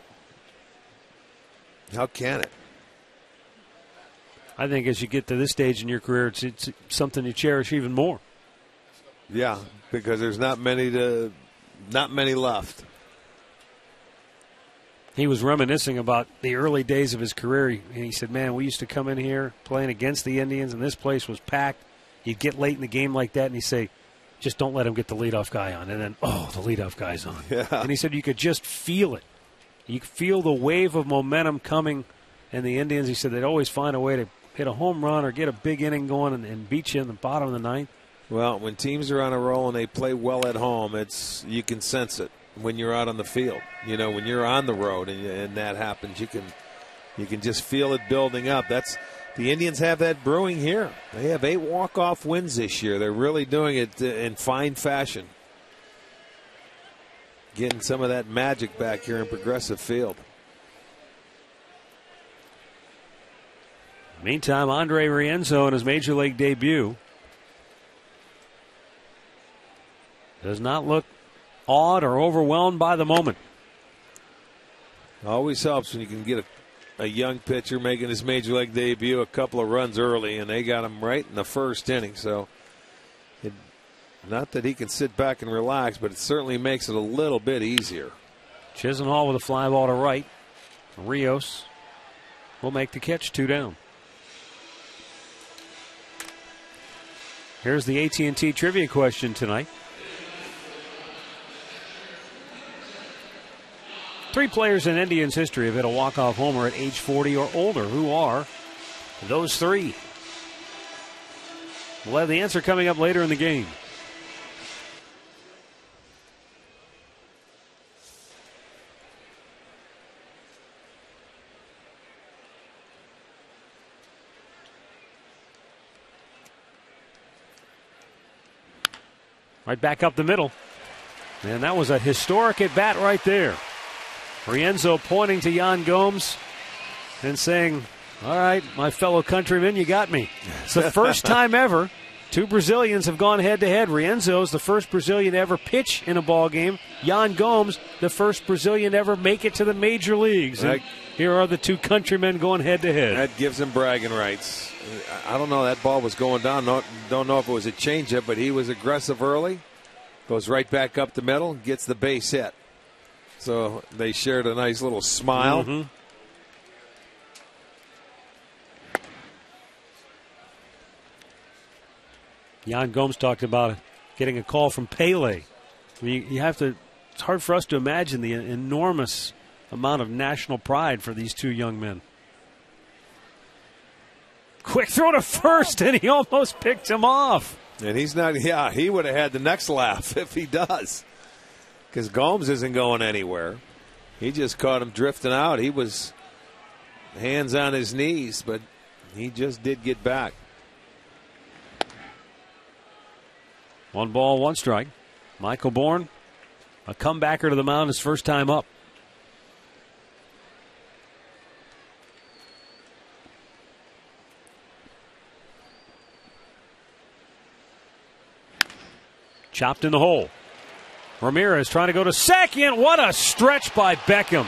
How can it? I think as you get to this stage in your career, it's something you cherish even more. Yeah, because there's not many left. He was reminiscing about the early days of his career, and he said, man, we used to come in here playing against the Indians, and this place was packed. He'd get late in the game like that, and he'd say, just don't let him get the leadoff guy on. And then, the leadoff guy's on. Yeah. And he said you could just feel it. You could feel the wave of momentum coming, and the Indians, he said, they'd always find a way to hit a home run or get a big inning going and beat you in the bottom of the ninth. Well, when teams are on a roll and they play well at home, you can sense it when you're out on the field. You know, when you're on the road and that happens, you can just feel it building up. The Indians have that brewing here. They have 8 walk-off wins this year. They're really doing it in fine fashion. Getting some of that magic back here in Progressive Field. Meantime, Andre Rienzo in his Major League debut does not look awed or overwhelmed by the moment. Always helps when you can get a young pitcher making his Major League debut a couple of runs early, and they got him right in the first inning. So, not that he can sit back and relax, but it certainly makes it a little bit easier. Chisenhall with a fly ball to right. Rios will make the catch, 2 down. Here's the AT&T trivia question tonight. 3 players in Indians history have hit a walk-off homer at age 40 or older. Who are those 3? We'll have the answer coming up later in the game. Right back up the middle. And that was a historic at-bat right there. Rienzo pointing to Yan Gomes and saying, all right, my fellow countrymen, you got me. It's the first time ever 2 Brazilians have gone head-to-head. Rienzo's the first Brazilian to ever pitch in a ball game. Yan Gomes, the first Brazilian to ever make it to the major leagues. And here are the 2 countrymen going head-to-head. That gives him bragging rights. I don't know. That ball was going down. Don't know if it was a changeup, but he was aggressive early. Goes right back up the middle, gets the base hit. So they shared a nice little smile. Mm-hmm. Yan Gomes talked about getting a call from Pele. I mean, you have to. It's hard for us to imagine the enormous amount of national pride for these 2 young men. Quick throw to first, and he almost picked him off. And he's not. Yeah, he would have had the next laugh if he does. Because Gomes isn't going anywhere. He just caught him drifting out. He was hands on his knees, but he just did get back. 1 ball, 1 strike. Michael Bourne, a comebacker to the mound his first time up. Chopped in the hole. Ramirez trying to go to second. What a stretch by Beckham.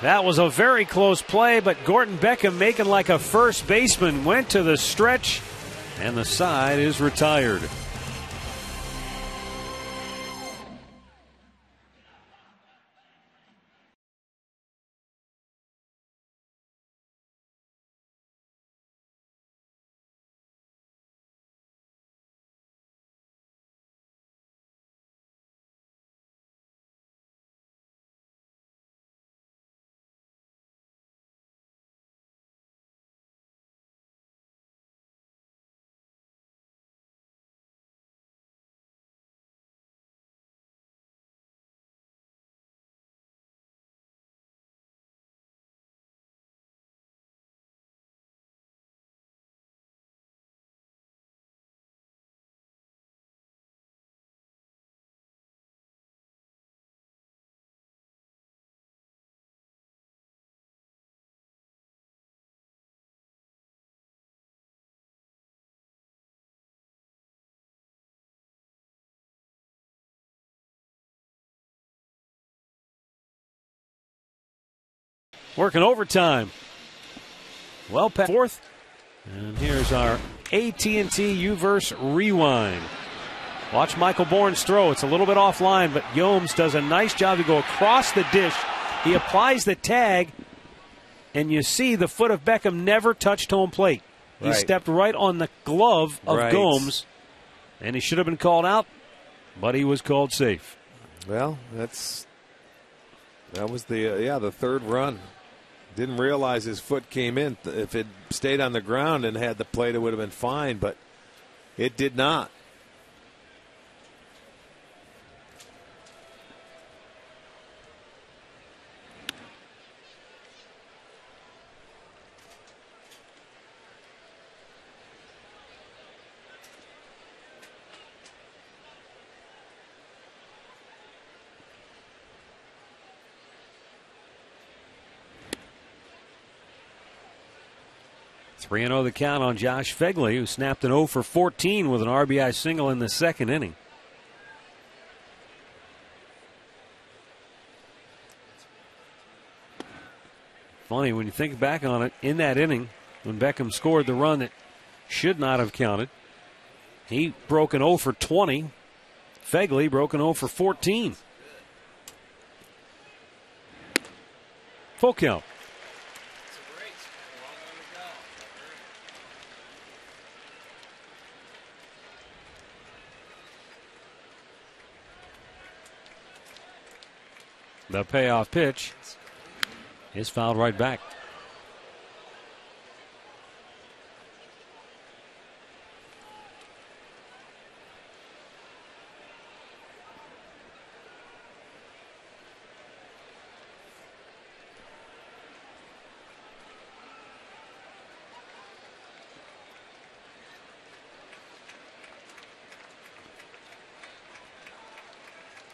That was a very close play, but Gordon Beckham, making like a first baseman, went to the stretch, and the side is retired. working overtime. Well past fourth. And here's our AT&T U-verse rewind. Watch Michael Bourne's throw. It's a little bit offline, but Gomes does a nice job to go across the dish. He applies the tag, and you see the foot of Beckham never touched home plate. He stepped right on the glove of Gomes, and he should have been called out, but he was called safe. Well, that was the third run. Didn't realize his foot came in. If it stayed on the ground and had the plate, it would have been fine, but it did not. Three 3-0 the count on Josh Fegley, who snapped an 0 for 14 with an RBI single in the second inning. Funny, when you think back on it, in that inning, when Beckham scored the run that should not have counted, he broke an 0 for 20. Fegley broke an 0 for 14. Full count. The payoff pitch is fouled right back.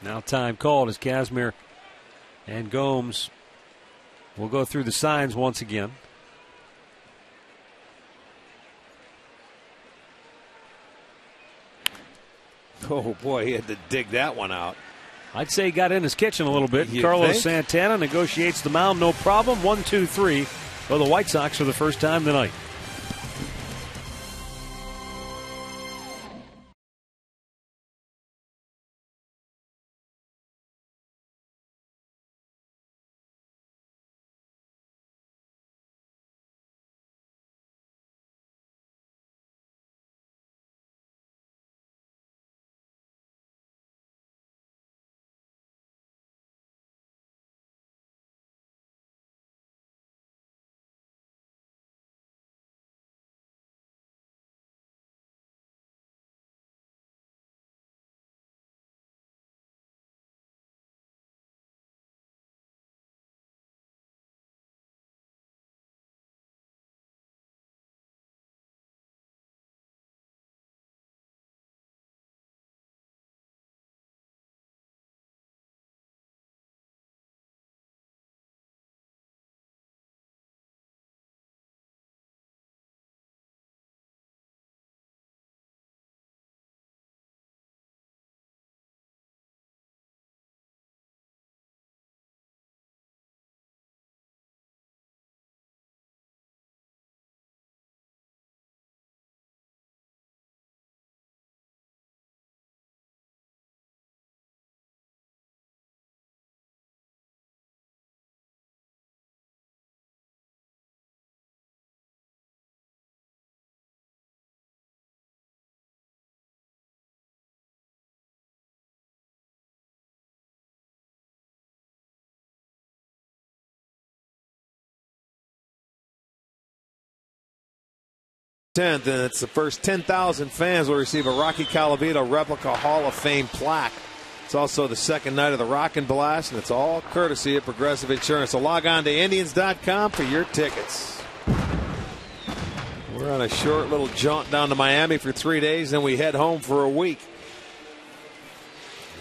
Now time called as Kazmir and Gomes will go through the signs once again. Oh, boy, he had to dig that one out. I'd say he got in his kitchen a little bit. You Carlos think? Santana negotiates the mound, no problem. 1-2-3 for the White Sox for the first time tonight. And it's the first 10,000 fans will receive a Rocky Colavito replica Hall of Fame plaque. It's also the second night of the Rockin' Blast, and it's all courtesy of Progressive Insurance. So log on to Indians.com for your tickets. We're on a short little jaunt down to Miami for 3 days, then we head home for a week.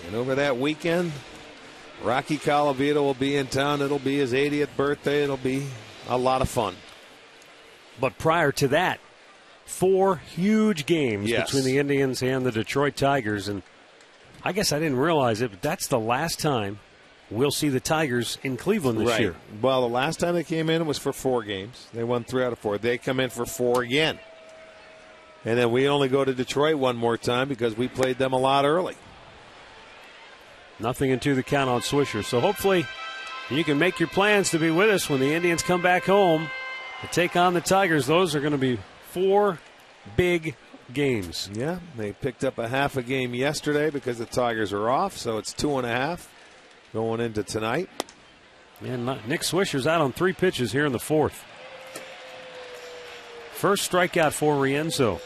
And over that weekend, Rocky Colavito will be in town. It'll be his 80th birthday. It'll be a lot of fun. But prior to that, 4 huge games between the Indians and the Detroit Tigers. And I guess I didn't realize it, but that's the last time we'll see the Tigers in Cleveland this year. Well, the last time they came in was for 4 games. They won 3 out of 4. They come in for 4 again. And then we only go to Detroit one more time because we played them a lot early. Nothing into the count on Swisher. So hopefully you can make your plans to be with us when the Indians come back home to take on the Tigers. Those are going to be 4 big games. Yeah, they picked up a half a game yesterday because the Tigers are off, so it's 2.5 going into tonight. Man, Nick Swisher's out on 3 pitches here in the 4th. First strikeout for Rienzo.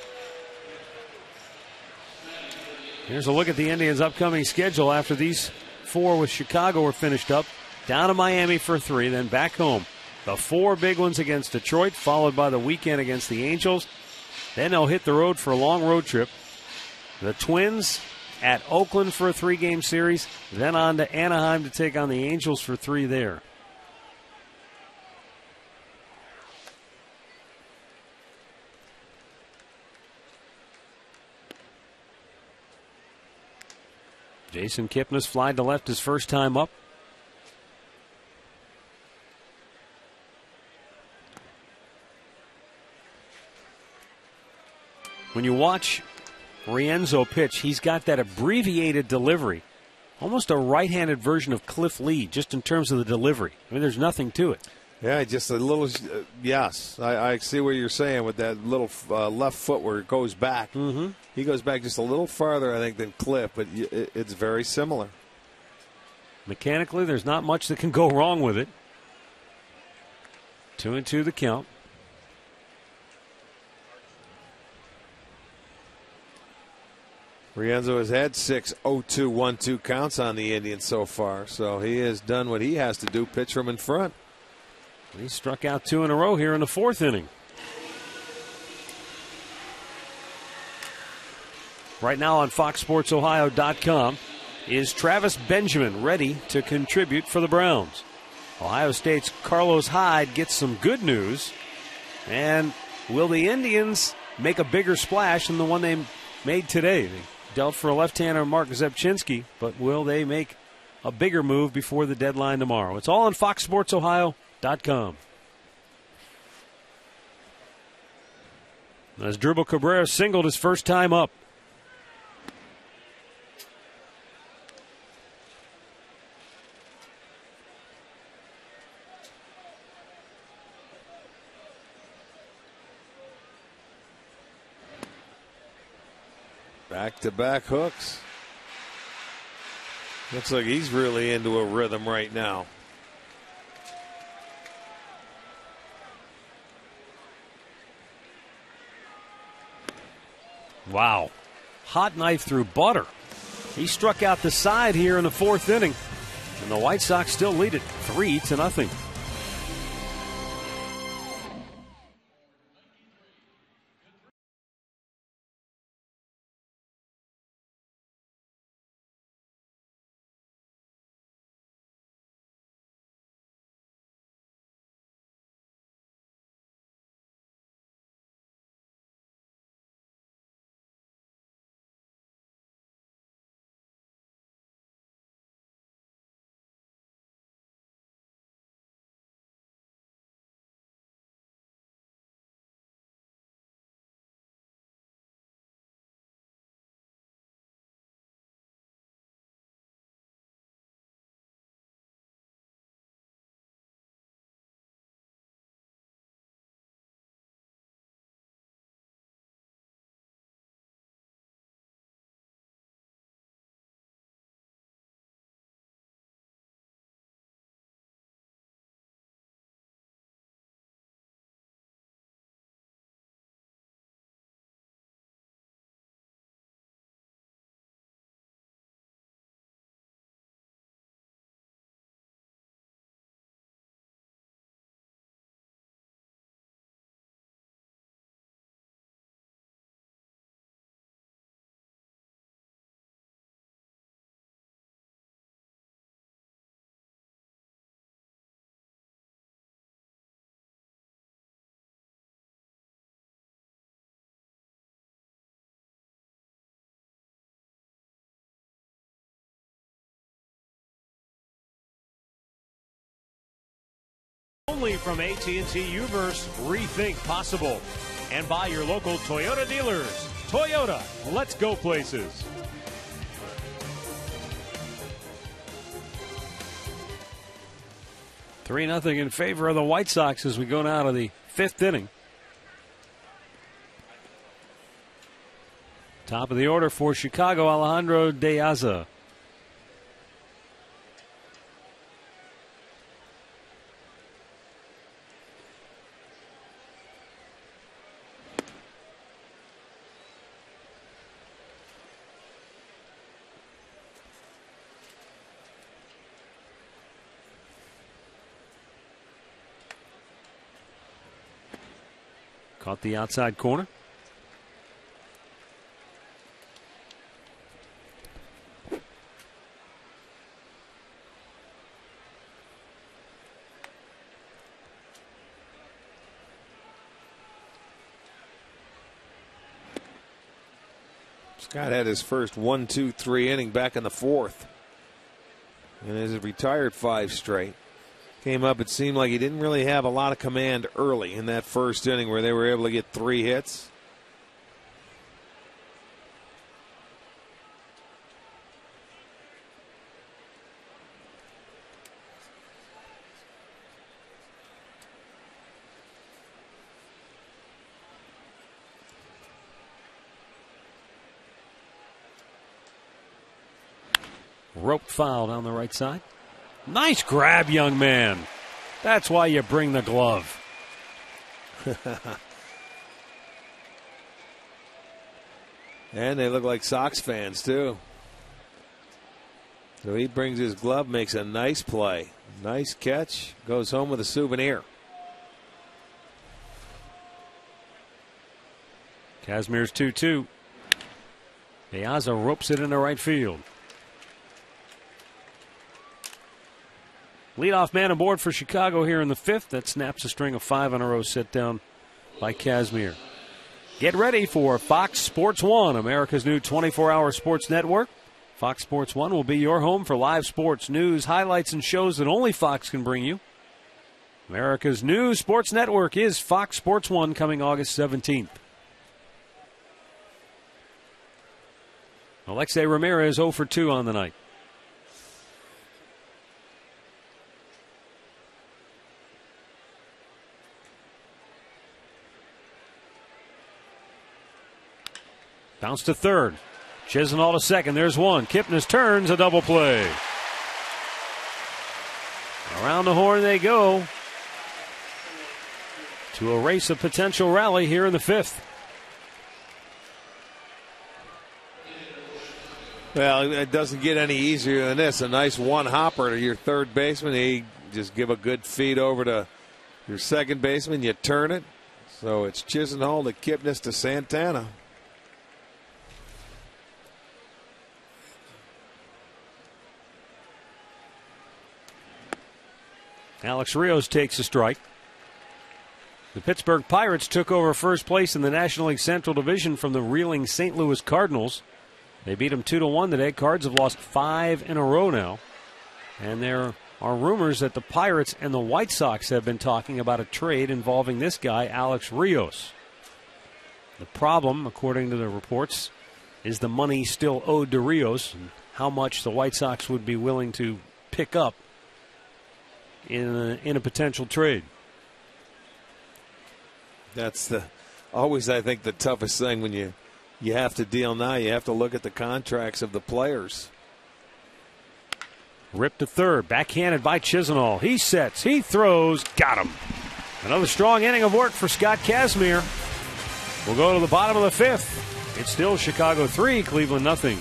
Here's a look at the Indians' upcoming schedule after these 4 with Chicago are finished up. Down to Miami for 3, then back home. The 4 big ones against Detroit, followed by the weekend against the Angels. Then they'll hit the road for a long road trip. The Twins at Oakland for a 3-game series, then on to Anaheim to take on the Angels for 3 there. Jason Kipnis flied to left his first time up. When you watch Rienzo pitch, he's got that abbreviated delivery. Almost a right-handed version of Cliff Lee, just in terms of the delivery. I mean, there's nothing to it. Yeah, just a little, yes. I see what you're saying with that little left foot where it goes back. Mm-hmm. He goes back just a little farther, I think, than Cliff, but it's very similar. Mechanically, there's not much that can go wrong with it. 2-2 the count. Rienzo has had 6 0-2 1-2 counts on the Indians so far, so he has done what he has to do, pitch from in front. He struck out 2 in a row here in the 4th inning. Right now on FoxSportsOhio.com is Travis Benjamin ready to contribute for the Browns. Ohio State's Carlos Hyde gets some good news. And will the Indians make a bigger splash than the one they made today? They dealt for a left-hander, Mark Zepchinski, but will they make a bigger move before the deadline tomorrow? It's all on FoxSportsOhio.com. As Dribble Cabrera singled his first time up. Back-to-back hooks. Looks like he's really into a rhythm right now. Wow. Hot knife through butter. He struck out the side here in the 4th inning. And the White Sox still lead it 3-0. Only from AT&T Uverse, rethink possible. And by your local Toyota dealers. Toyota, let's go places. 3-0 in favor of the White Sox as we go now to the 5th inning. Top of the order for Chicago, Alejandro De Aza. Caught the outside corner. Scott had his first 1-2-3 inning back in the 4th. And has retired 5 straight. Came up, it seemed like he didn't really have a lot of command early in that first inning where they were able to get 3 hits. Rope foul down the right side. Nice grab, young man. That's why you bring the glove. And they look like Sox fans, too. So he brings his glove, makes a nice play. Nice catch, goes home with a souvenir. Kazmir's 2-2. Piazza ropes it into right field. Leadoff man aboard for Chicago here in the 5th. That snaps a string of 5 in a row set down by Kazmir. Get ready for Fox Sports 1, America's new 24-hour sports network. Fox Sports 1 will be your home for live sports, news, highlights, and shows that only Fox can bring you. America's new sports network is Fox Sports 1 coming August 17th. Alexei Ramirez 0 for 2 on the night. Bounce to third. Chisenhall to second. There's one. Kipnis turns, a double play. Around the horn they go to erase a potential rally here in the 5th. Well, it doesn't get any easier than this. A nice one hopper to your third baseman. He just give a good feed over to your second baseman. You turn it. So it's Chisenhall to Kipnis to Santana. Alex Rios takes a strike. The Pittsburgh Pirates took over first place in the National League Central Division from the reeling St. Louis Cardinals. They beat them 2-1 today. Cards have lost 5 in a row now. And there are rumors that the Pirates and the White Sox have been talking about a trade involving this guy, Alex Rios. The problem, according to the reports, is the money still owed to Rios and how much the White Sox would be willing to pick up in a potential trade. That's always, I think, the toughest thing when you have to deal now. You have to look at the contracts of the players. Ripped to third, backhanded by Chisenhall. He sets, he throws, got him. Another strong inning of work for Scott Kazmir. We'll go to the bottom of the 5th. It's still Chicago 3, Cleveland nothing.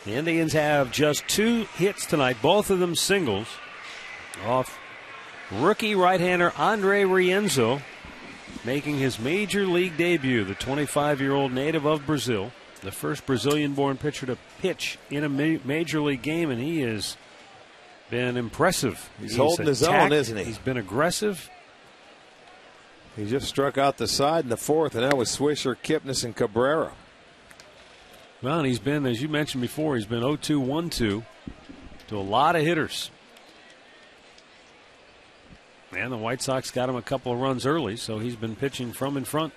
The Indians have just 2 hits tonight, both of them singles, off rookie right-hander Andre Rienzo, making his major league debut, the 25-year-old native of Brazil, the first Brazilian-born pitcher to pitch in a major league game, and he has been impressive. He's holding his own, isn't he? He's been aggressive. He just struck out the side in the 4th, and that was Swisher, Kipnis, and Cabrera. Well, and he's been, as you mentioned before, he's been 0-2, 1-2 to a lot of hitters. And the White Sox got him a couple of runs early, so he's been pitching from in front.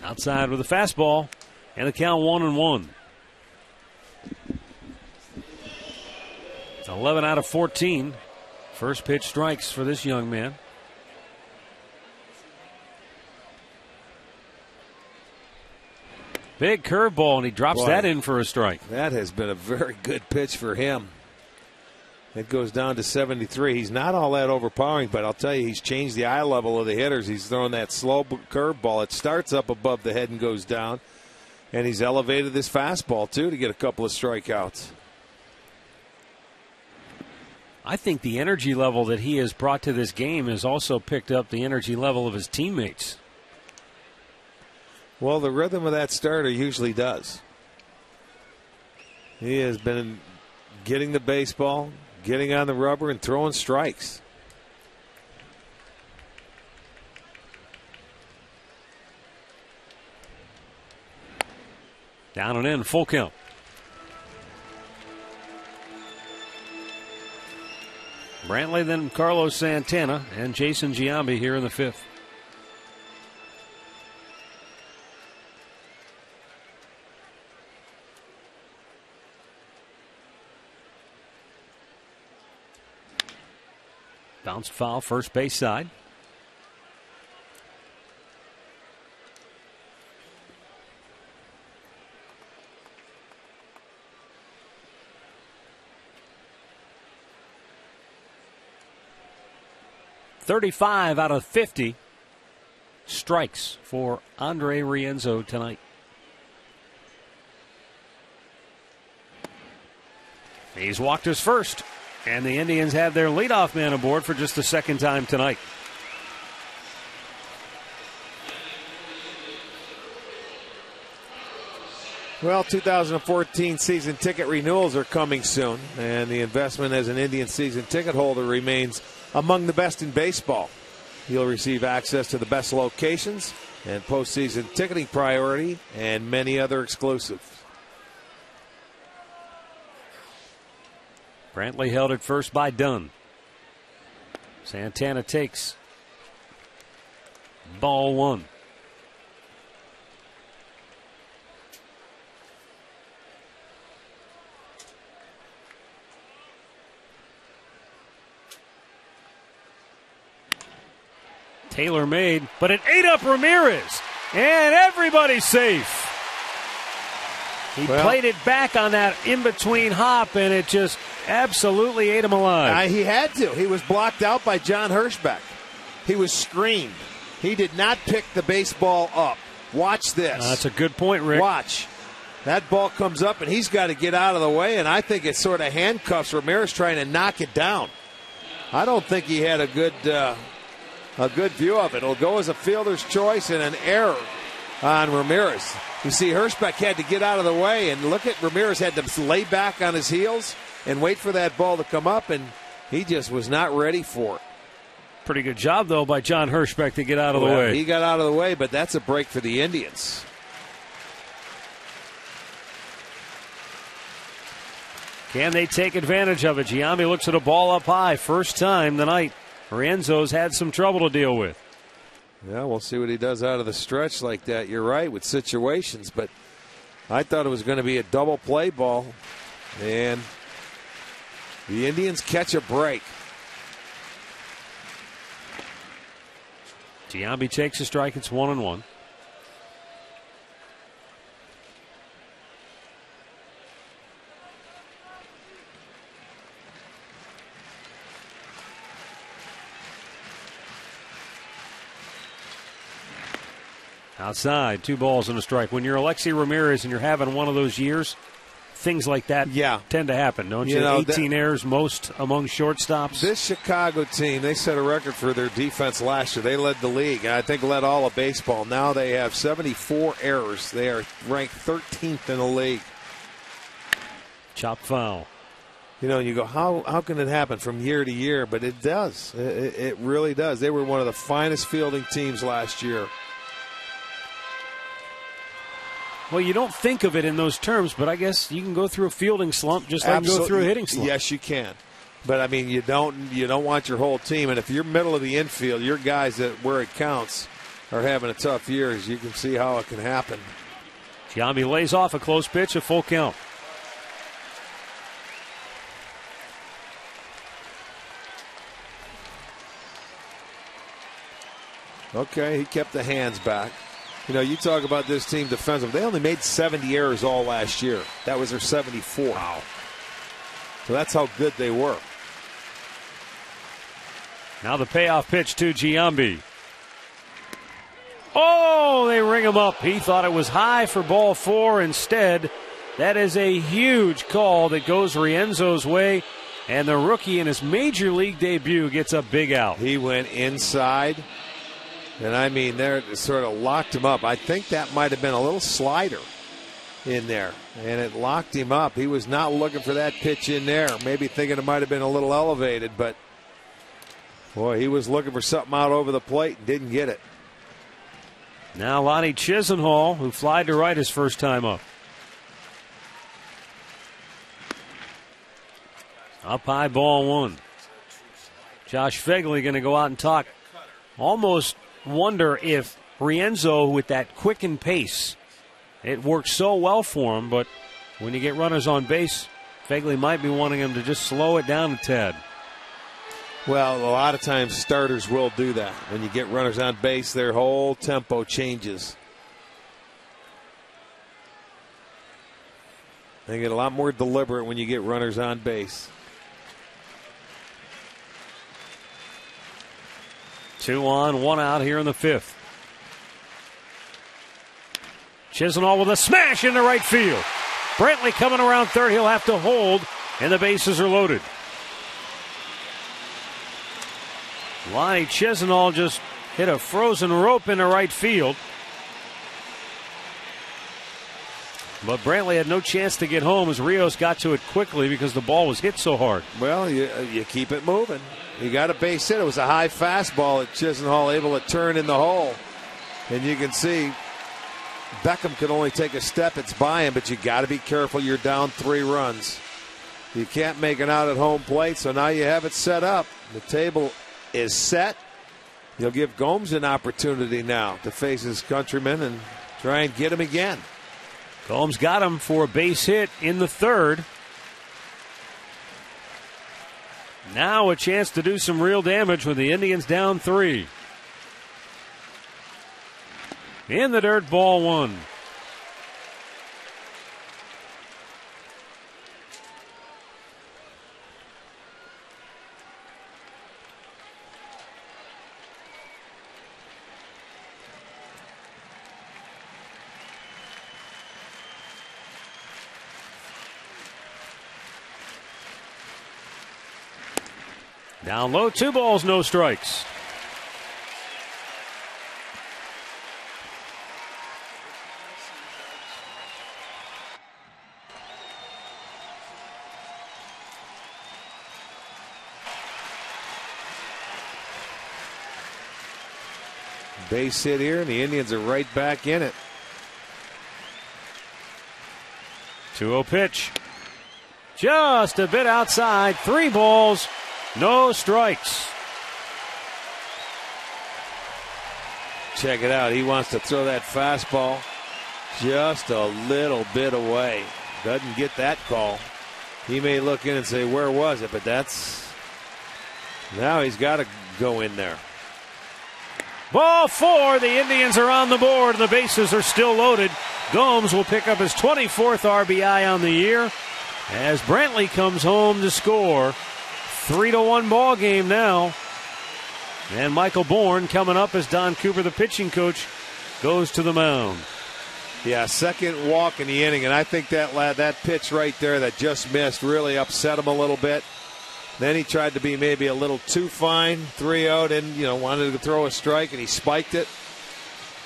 Outside with a fastball, and the count 1-1. 11 out of 14. First pitch strikes for this young man. Big curveball, and he drops that in for a strike. That has been a very good pitch for him. It goes down to 73. He's not all that overpowering, but I'll tell you, he's changed the eye level of the hitters. He's throwing that slow curveball. It starts up above the head and goes down. And he's elevated this fastball, too, to get a couple of strikeouts. I think the energy level that he has brought to this game has also picked up the energy level of his teammates. Well, the rhythm of that starter usually does. He has been getting the baseball, getting on the rubber, and throwing strikes. Down and in, full count. Brantley, then Carlos Santana, and Jason Giambi here in the 5th. Bounced foul, first base side. .35 out of 50 strikes for Andre Rienzo tonight. He's walked his first, and the Indians have their leadoff man aboard for just the second time tonight. Well, 2014 season ticket renewals are coming soon, and the investment as an Indian season ticket holder remains among the best in baseball. You'll receive access to the best locations and postseason ticketing priority and many other exclusives. Brantley held at first by Dunn. Santana takes ball 1. Taylor made, but it ate up Ramirez, and everybody's safe. He played it back on that in-between hop, and it just absolutely ate him alive. He had to. He was blocked out by John Hirschbeck. He was screened. He did not pick the baseball up. Watch this. That's a good point, Rick. Watch. That ball comes up, and he's got to get out of the way, and I think it sort of handcuffs Ramirez trying to knock it down. I don't think he had a good view of it. It'll go as a fielder's choice and an error on Ramirez. You see, Hirschbeck had to get out of the way, and look at Ramirez had to lay back on his heels and wait for that ball to come up, and he just was not ready for it. Pretty good job, though, by John Hirschbeck to get out of the way. He got out of the way, but that's a break for the Indians. Can they take advantage of it? Giambi looks at a ball up high. First time tonight. Rienzo's had some trouble to deal with. Yeah, we'll see what he does out of the stretch like that. You're right with situations, but I thought it was going to be a double play ball. And the Indians catch a break. Giambi takes a strike. It's 1-1. Outside, 2 balls and a strike. When you're Alexi Ramirez and you're having one of those years, things like that tend to happen, don't you? 18 errors, most among shortstops. This Chicago team, they set a record for their defense last year. They led the league, and I think led all of baseball. Now they have 74 errors. They are ranked 13th in the league. Chop foul. You go, how can it happen from year to year? But it does. It really does. They were one of the finest fielding teams last year. Well, you don't think of it in those terms, but I guess you can go through a fielding slump just like you go through a hitting slump. Yes, you can. But, I mean, you don't want your whole team. And if you're middle of the infield, your guys that where it counts are having a tough year. As you can see how it can happen. Giambi lays off a close pitch, a full count. Okay, he kept the hands back. You talk about this team defensive. They only made 70 errors all last year. That was their 74. Wow. So that's how good they were. Now the payoff pitch to Giambi. Oh, they ring him up. He thought it was high for ball 4. Instead, that is a huge call that goes Rienzo's way. And the rookie in his major league debut gets a big out. He went inside. And, I mean, they sort of locked him up. I think that might have been a little slider in there, and it locked him up. He was not looking for that pitch in there, maybe thinking it might have been a little elevated, but, boy, he was looking for something out over the plate and didn't get it. Now Lonnie Chisenhall, who flied to right his first time up. Up high, ball 1. Josh Fegley going to go out and talk. Almost wonder if Rienzo, with that quickened pace, it works so well for him, but when you get runners on base, Fegley might be wanting him to just slow it down a tad. Well, a lot of times starters will do that. When you get runners on base, their whole tempo changes. They get a lot more deliberate when you get runners on base. 2 on, 1 out here in the 5th. Chisenhall with a smash into right field. Brantley coming around third. He'll have to hold, and the bases are loaded. Lonnie Chisenhall just hit a frozen rope into right field. But Brantley had no chance to get home as Rios got to it quickly because the ball was hit so hard. Well, you keep it moving. You got a base hit. It was a high fastball that Chisenhall able to turn in the hole. And you can see Beckham could only take a step. It's by him, but you got to be careful. You're down 3 runs. You can't make it out at home plate, so now you have it set up. The table is set. You'll give Gomes an opportunity now to face his countryman and try and get him again. Gomes got him for a base hit in the 3rd. Now a chance to do some real damage with the Indians down 3. In the dirt, ball 1. Down low, 2 balls, no strikes. Base hit here, and the Indians are right back in it. 2-0 pitch. Just a bit outside. 3 balls. No strikes. Check it out. He wants to throw that fastball just a little bit away. Doesn't get that call. He may look in and say, where was it? But now he's got to go in there. Ball 4. The Indians are on the board, and the bases are still loaded. Gomes will pick up his 24th RBI on the year as Brantley comes home to score. 3-1 ball game now. And Michael Bourne coming up as Don Cooper, the pitching coach, goes to the mound. Yeah, second walk in the inning, and I think that pitch right there that just missed really upset him a little bit. Then he tried to be maybe a little too fine, 3-0, and wanted to throw a strike, and he spiked it.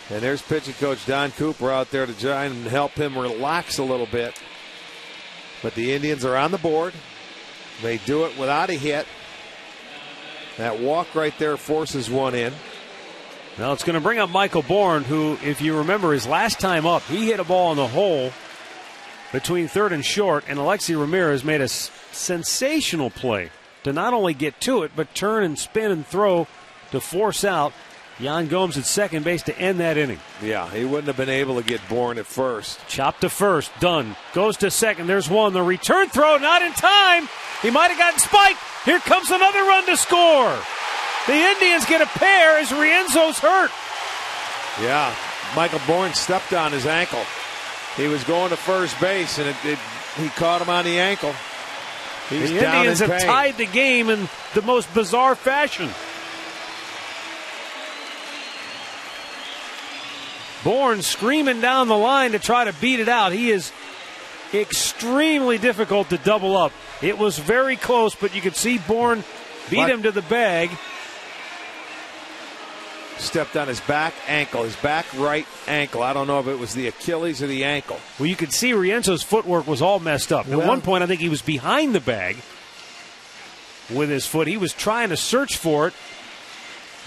And there's pitching coach Don Cooper out there to try and help him relax a little bit. But the Indians are on the board. They do it without a hit. That walk right there forces one in. Now it's going to bring up Michael Bourne, who, if you remember, his last time up, he hit a ball in the hole between third and short, and Alexi Ramirez made a sensational play to not only get to it, but turn and spin and throw to force out Yan Gomes at second base to end that inning. Yeah, he wouldn't have been able to get Bourne at first. Chopped to first, done. Goes to second, there's one. The return throw, not in time. He might have gotten spiked. Here comes another run to score. The Indians get a pair as Rienzo's hurt. Yeah, Michael Bourne stepped on his ankle. He was going to first base, and he caught him on the ankle. He's the down Indians in have pain. tied the game in the most bizarre fashion. Bourne screaming down the line to try to beat it out. He is extremely difficult to double up. It was very close, but you could see Bourne beat him to the bag. Stepped on his back ankle, his back right ankle. I don't know if it was the Achilles or the ankle. Well, you could see Rienzo's footwork was all messed up. At one point, I think he was behind the bag with his foot. He was trying to search for it,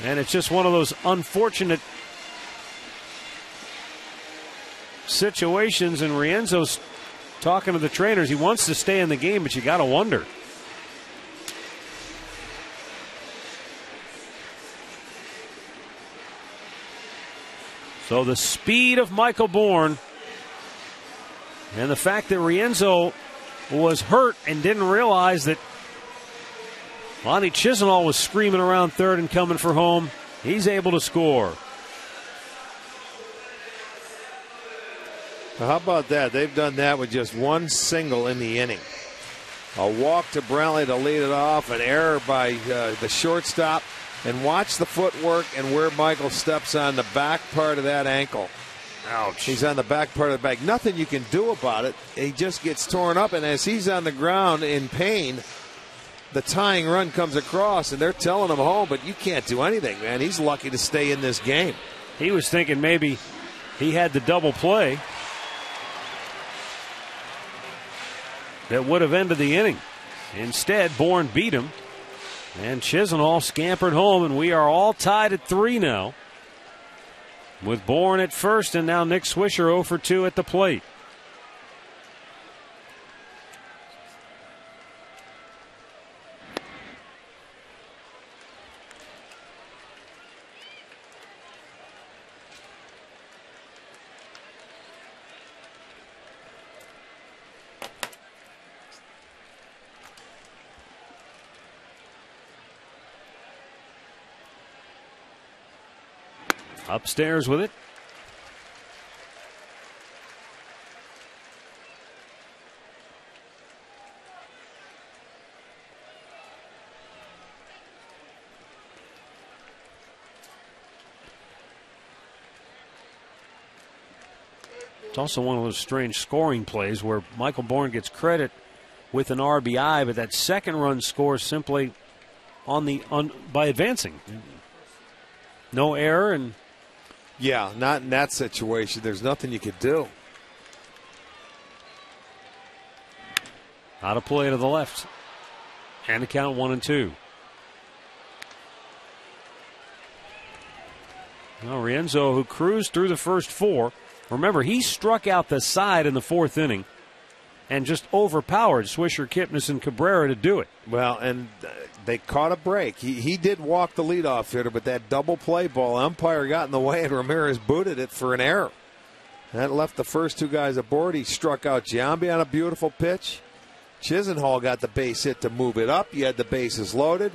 and it's just one of those unfortunate situations. And Rienzo's talking to the trainers. He wants to stay in the game, but you got to wonder. So the speed of Michael Bourne and the fact that Rienzo was hurt and didn't realize that Lonnie Chisenhall was screaming around third and coming for home, he's able to score. How about that? They've done that with just one single in the inning. A walk to Brantley to lead it off, an error by the shortstop. And watch the footwork and where Michael steps on the back part of that ankle. Ouch. He's on the back part of the back. Nothing you can do about it. He just gets torn up, and as he's on the ground in pain, the tying run comes across, and they're telling him home, but you can't do anything, man. He's lucky to stay in this game. He was thinking maybe he had the double play that would have ended the inning. Instead, Bourne beat him. And Chisenhall scampered home, and we are all tied at 3 now. With Bourne at first, and now Nick Swisher 0 for 2 at the plate. Upstairs with it. It's also one of those strange scoring plays where Michael Bourne gets credit with an RBI, but that second run scores simply by advancing. No error, and yeah, not in that situation. There's nothing you could do. Out of play to the left. And a count 1-2. Well, Rienzo, who cruised through the first 4. Remember, he struck out the side in the 4th inning and just overpowered Swisher, Kipnis, and Cabrera to do it. Well, and they caught a break. He did walk the leadoff hitter, but that double play ball, umpire got in the way, and Ramirez booted it for an error. That left the first 2 guys aboard. He struck out Giambi on a beautiful pitch. Chisenhall got the base hit to move it up. You had the bases loaded.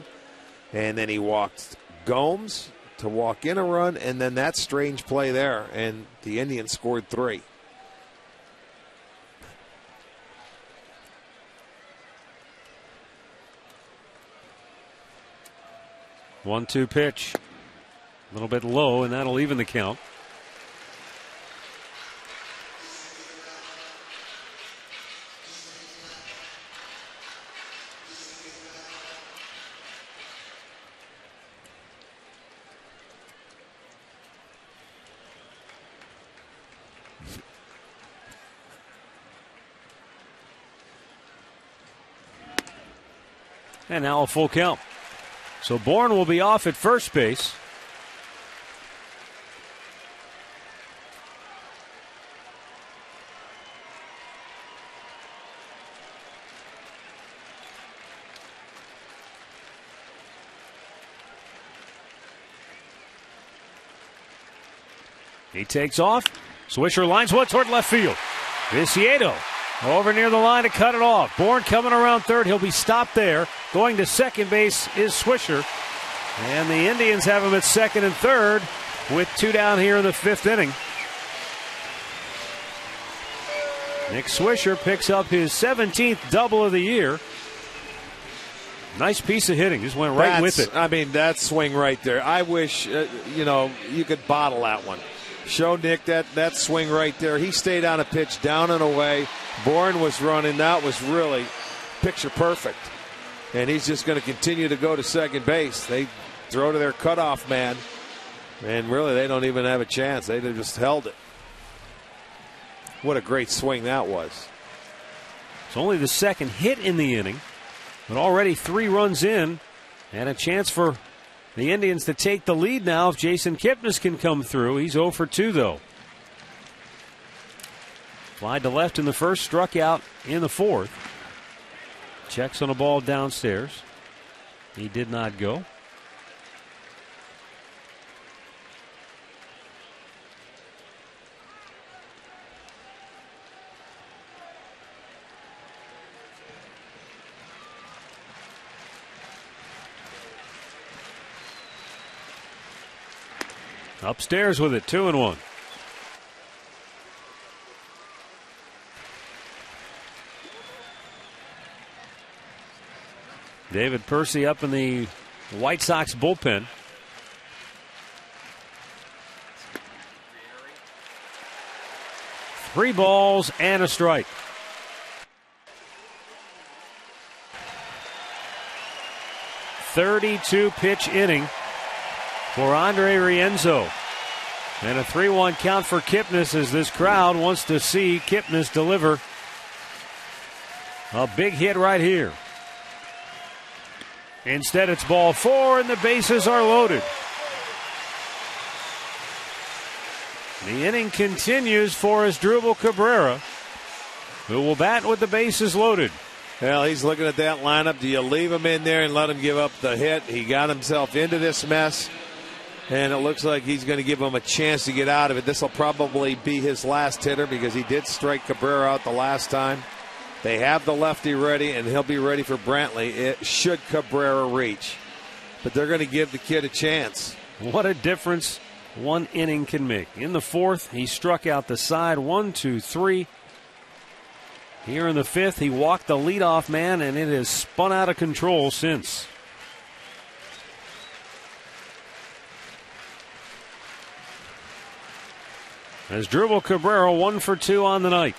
And then he walked Gomes to walk in a run, and then that strange play there, and the Indians scored 3. One-two pitch. A little bit low, and that'll even the count. And now a full count. So Bourne will be off at first base. He takes off. Swisher lines one toward left field. Viciedo over near the line to cut it off. Bourne coming around third. He'll be stopped there. Going to second base is Swisher. And the Indians have him at second and third with 2 down here in the 5th inning. Nick Swisher picks up his 17th double of the year. Nice piece of hitting. Just went right with it. I mean, that swing right there. I wish, you could bottle that one. Show Nick that swing right there. He stayed on a pitch, down and away. Bourne was running. That was really picture perfect. And he's just going to continue to go to second base. They throw to their cutoff man. And really, they don't even have a chance. They just held it. What a great swing that was. It's only the second hit in the inning, but already 3 runs in, and a chance for the Indians to take the lead now if Jason Kipnis can come through. He's 0 for 2, though. Fly to left in the first, struck out in the 4th. Checks on a ball downstairs. He did not go. Upstairs with it, 2-1. David Percy up in the White Sox bullpen. Three balls and a strike. .32 pitch inning for Andre Rienzo. And a 3-1 count for Kipnis as this crowd wants to see Kipnis deliver a big hit right here. Instead, it's ball 4 and the bases are loaded. The inning continues for Asdrubal Cabrera, who will bat with the bases loaded. Well, he's looking at that lineup. Do you leave him in there and let him give up the hit? He got himself into this mess, and it looks like he's going to give him a chance to get out of it. This will probably be his last hitter because he did strike Cabrera out the last time. They have the lefty ready, and he'll be ready for Brantley should Cabrera reach. But they're going to give the kid a chance. What a difference one inning can make. In the 4th, he struck out the side 1, 2, 3. Here in the 5th, he walked the leadoff man, and it has spun out of control since. Asdrubal Cabrera 1 for 2 on the night.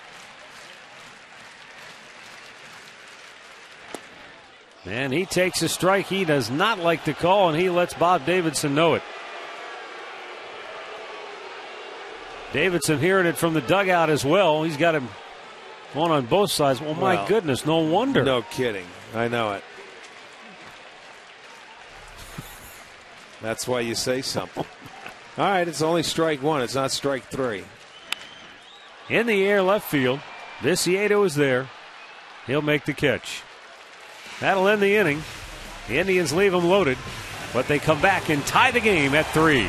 And he takes a strike he does not like to call, and he lets Bob Davidson know it. Davidson hearing it from the dugout as well. He's got him on both sides. Well, my goodness, no wonder. No kidding. I know it. That's why you say something. All right, it's only strike 1. It's not strike 3. In the air left field. Viciedo is there. He'll make the catch. That'll end the inning. The Indians leave them loaded, but they come back and tie the game at 3.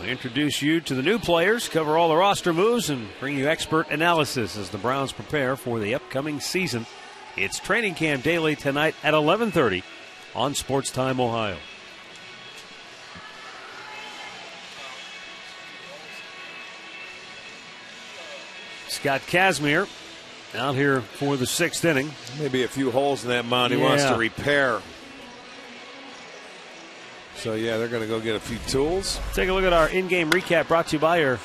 We introduce you to the new players, cover all the roster moves, and bring you expert analysis as the Browns prepare for the upcoming season. It's Training Camp Daily tonight at 11:30 on Sports Time Ohio. Scott Kazmir out here for the 6th inning. Maybe a few holes in that mound he wants to repair. So, yeah, they're going to go get a few tools. Take a look at our in-game recap brought to you by your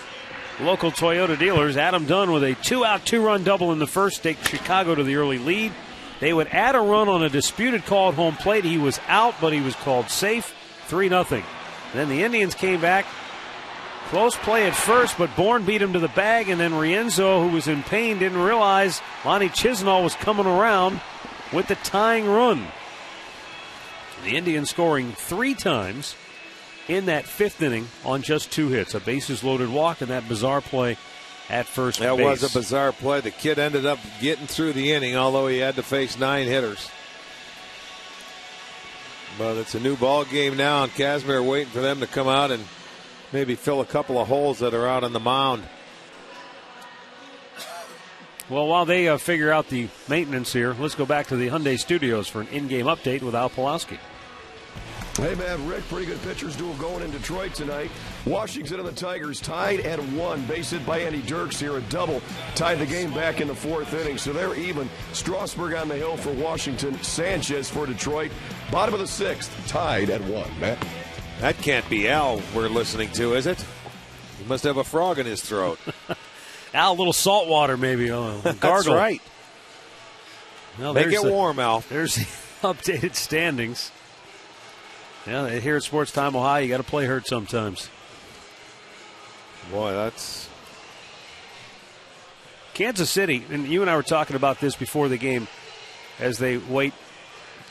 local Toyota dealers. Adam Dunn with a 2-out, 2-run double in the first take Chicago to the early lead. They would add a run on a disputed call at home plate. He was out, but he was called safe, 3-0. Then the Indians came back. Close play at first, but Bourne beat him to the bag, and then Rienzo, who was in pain, didn't realize Lonnie Chisenhall was coming around with the tying run. The Indians scoring 3 times in that 5th inning on just 2 hits. A bases-loaded walk and that bizarre play at first base. That was a bizarre play. The kid ended up getting through the inning, although he had to face 9 hitters. But it's a new ball game now, and Kazmir waiting for them to come out and maybe fill a couple of holes that are out on the mound. Well, while they figure out the maintenance here, let's go back to the Hyundai Studios for an in-game update with Al Pawlowski. Hey, man, Rick, pretty good pitchers duel going in Detroit tonight. Washington and the Tigers tied at 1. Base hit by Andy Dirks here, a double. Tied the game back in the 4th inning, so they're even. Strasburg on the hill for Washington. Sanchez for Detroit. Bottom of the 6th, tied at 1. Matt? That can't be Al we're listening to, is it? He must have a frog in his throat. Al, a little salt water maybe. Gargle. That's right. Well, Make it warm, Al. There's the updated standings. Yeah, here at Sports Time Ohio, you got to play hurt sometimes. Boy, that's... Kansas City, and you and I were talking about this before the game, as they wait.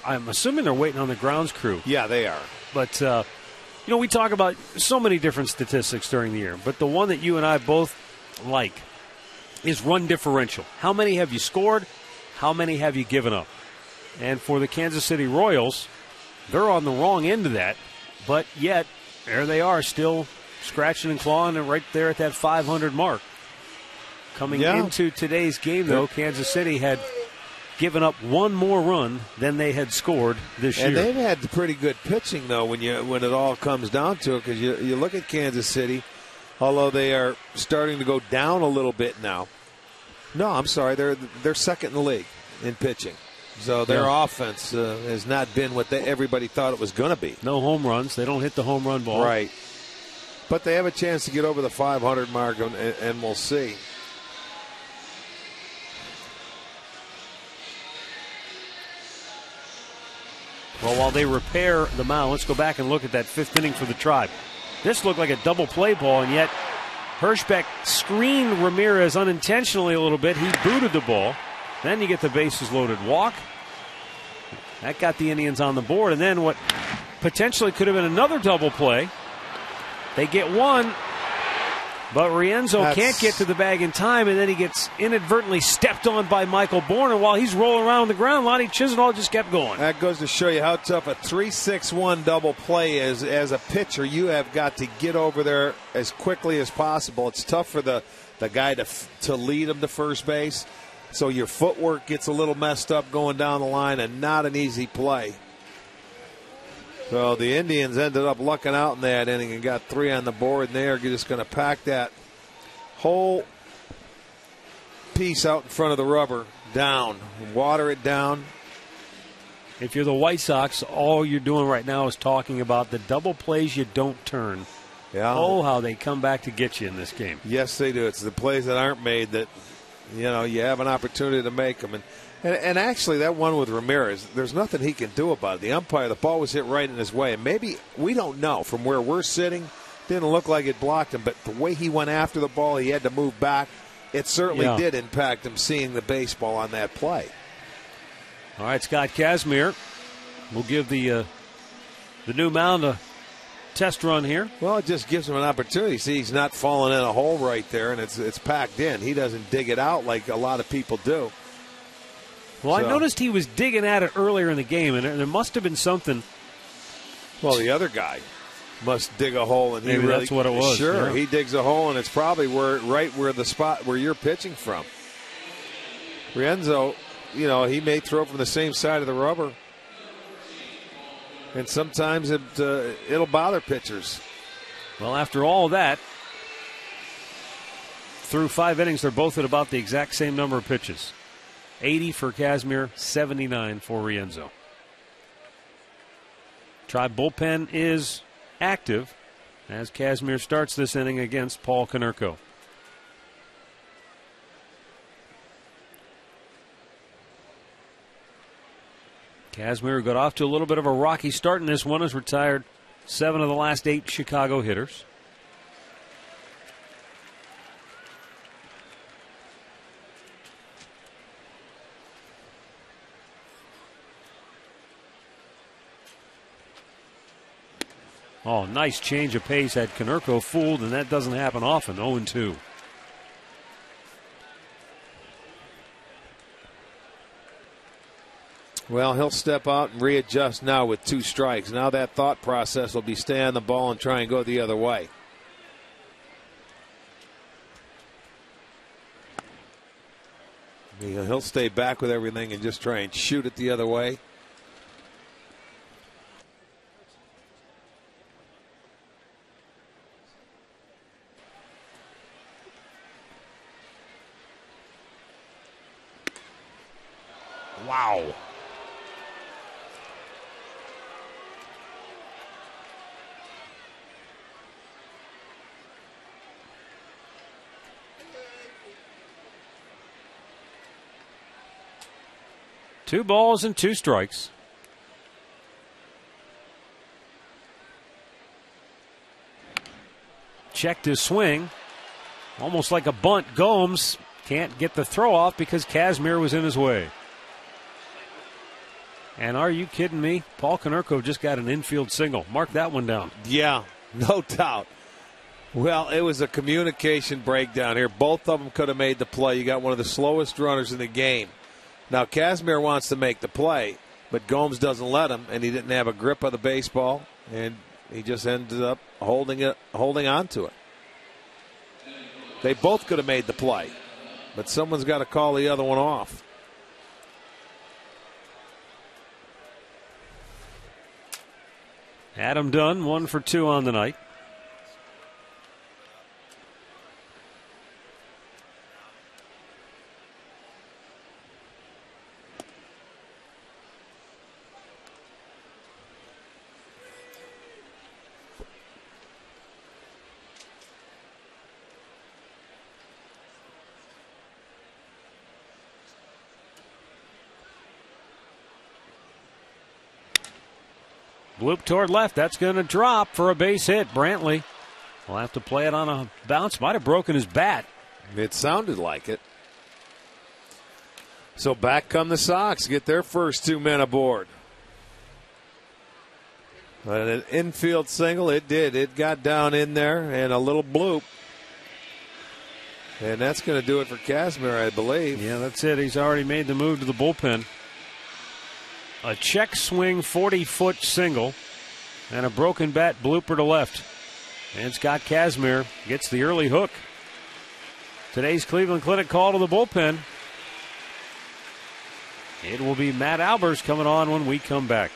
I'm assuming they're waiting on the grounds crew. Yeah, they are. But, we talk about so many different statistics during the year, but the one that you and I both like is run differential. How many have you scored? How many have you given up? And for the Kansas City Royals, they're on the wrong end of that, but yet there they are still scratching and clawing right there at that 500 mark. Coming into today's game, though, Kansas City had given up one more run than they had scored this year. And they've had pretty good pitching, though, when it all comes down to it, because you look at Kansas City, although they are starting to go down a little bit now. No, I'm sorry, they're second in the league in pitching. So their offense has not been what everybody thought it was going to be. No home runs. They don't hit the home run ball. Right. But they have a chance to get over the 500 mark, and we'll see. Well, while they repair the mound, let's go back and look at that 5th inning for the Tribe. This looked like a double play ball, and yet Hirschbeck screened Ramirez unintentionally a little bit. He booted the ball. Then you get the bases loaded walk. That got the Indians on the board. And then what potentially could have been another double play. They get one, but Rienzo can't get to the bag in time, and then he gets inadvertently stepped on by Michael Bourne. And while he's rolling around on the ground, Lonnie Chisenhall just kept going. That goes to show you how tough a 3-6-1 double play is. As a pitcher, you have got to get over there as quickly as possible. It's tough for the guy to lead him to first base. So your footwork gets a little messed up going down the line, and not an easy play. So the Indians ended up lucking out in that inning and got 3 on the board, and they are just going to pack that whole piece out in front of the rubber down, water it down. If you're the White Sox, all you're doing right now is talking about the double plays you don't turn. Yeah. Oh, how they come back to get you in this game. Yes, they do. It's the plays that aren't made that you have an opportunity to make them. And actually, that one with Ramirez, there's nothing he can do about it. The umpire, the ball was hit right in his way. And maybe, we don't know. From where we're sitting, didn't look like it blocked him. But the way he went after the ball, he had to move back. It certainly did impact him seeing the baseball on that play. All right, Scott Kazmir will give the new mound a test run here. Well, it just gives him an opportunity. See, he's not falling in a hole right there, and it's packed in. He doesn't dig it out like a lot of people do. Well, I noticed he was digging at it earlier in the game, and there must have been something. Well, the other guy must dig a hole, and Maybe that's what it was. Sure, yeah. he digs a hole, and it's probably right where the spot where you're pitching from. Rienzo, he may throw from the same side of the rubber, and sometimes it'll bother pitchers. Well, after all that, through 5 innings, they're both at about the exact same number of pitches. 80 for Kazmir, 79 for Rienzo. Tribe bullpen is active as Kazmir starts this inning against Paul Konerko. Kazmir got off to a little bit of a rocky start in this one, has retired 7 of the last 8 Chicago hitters. Oh, nice change of pace. Had Konerko fooled, and that doesn't happen often. 0-2. Well, he'll step out and readjust now with 2 strikes. Now that thought process will be stay on the ball and try and go the other way. He'll stay back with everything and just try and shoot it the other way. Wow. Two balls and 2 strikes. Checked his swing. Almost like a bunt. Gomes can't get the throw off because Kazmir was in his way. And are you kidding me? Paul Konerko just got an infield single. Mark that one down. Yeah, no doubt. Well, it was a communication breakdown here. Both of them could have made the play. You got one of the slowest runners in the game. Now, Kazmir wants to make the play, but Gomes doesn't let him, and he didn't have a grip of the baseball, and he just ended up holding on to it. They both could have made the play, but someone's got to call the other one off. Adam Dunn, 1 for 2 on the night. Bloop toward left. That's going to drop for a base hit. Brantley will have to play it on a bounce. Might have broken his bat. It sounded like it. So back come the Sox. Get their first 2 men aboard. But an infield single, it did. It got down in there and a little bloop. And that's going to do it for Kazmir, I believe. Yeah, that's it. He's already made the move to the bullpen. A check swing 40-foot single and a broken bat blooper to left. And Scott Kazmir gets the early hook. Today's Cleveland Clinic call to the bullpen. It will be Matt Albers coming on when we come back.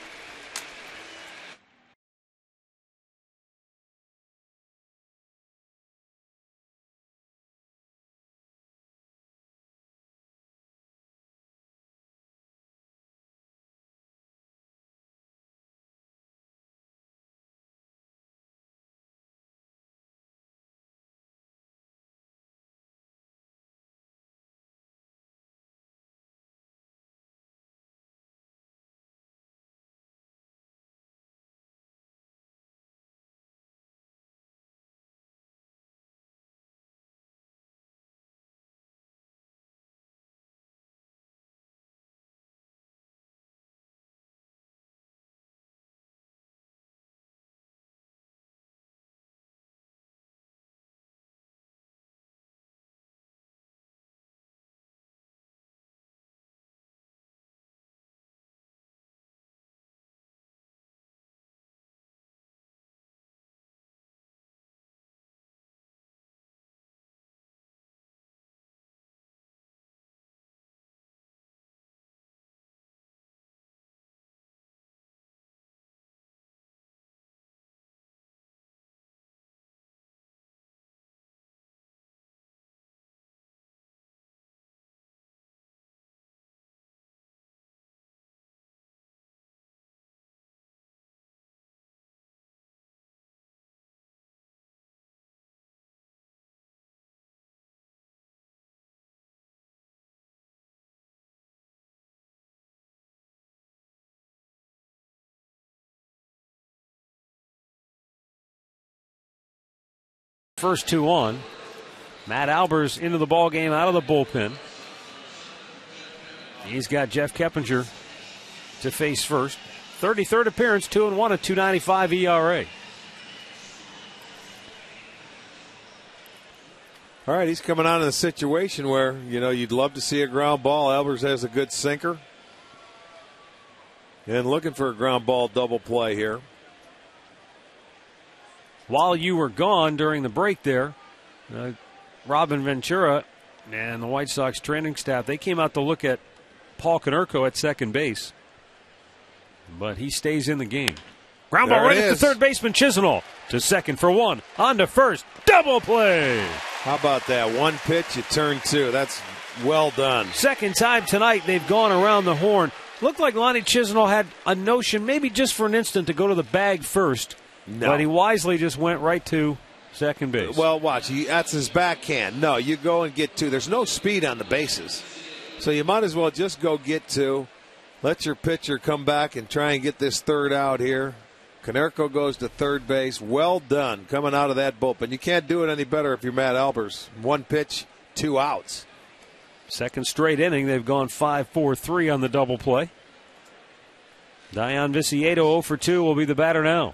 first two on. Matt Albers into the ball game out of the bullpen. He's got Jeff Keppinger to face first. 33rd appearance, 2-1, a 2.95 ERA. All right, he's coming out in a situation where, you'd love to see a ground ball. Albers has a good sinker. And looking for a ground ball double play here. While you were gone during the break there, Robin Ventura and the White Sox training staff, they came out to look at Paul Konerko at second base. But he stays in the game. Ground ball right at the third baseman, Chisenhall. To second for one. On to first. Double play. How about that? One pitch, you turn two. That's well done. Second time tonight they've gone around the horn. Looked like Lonnie Chisenhall had a notion, maybe just for an instant, to go to the bag first. No. But he wisely just went right to second base. Well, watch. That's his backhand. No, you go and get two. There's no speed on the bases. So you might as well just go get two. Let your pitcher come back and try and get this third out here. Konerko goes to third base. Well done coming out of that bullpen. You can't do it any better if you're Matt Albers. One pitch, 2 outs. Second straight inning, they've gone 5-4-3 on the double play. Dayan Viciedo 0 for 2 will be the batter now.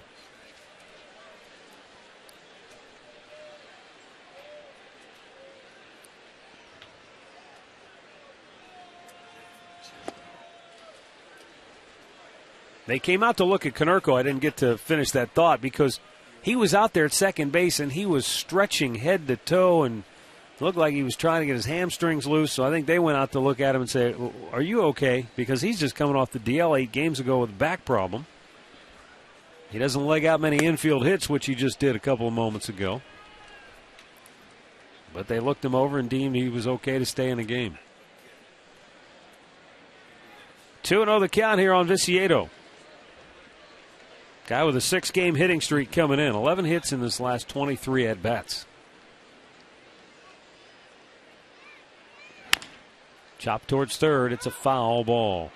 They came out to look at Konerko. I didn't get to finish that thought because he was out there at second base and he was stretching head to toe and looked like he was trying to get his hamstrings loose. So I think they went out to look at him and say, "Are you okay?" Because he's just coming off the DL 8 games ago with a back problem. He doesn't leg out many infield hits, which he just did a couple of moments ago. But they looked him over and deemed he was okay to stay in the game. 2-0 the count here on Viciedo. Guy with a 6-game hitting streak coming in. 11 hits in this last 23 at-bats. Chop towards third. It's a foul ball.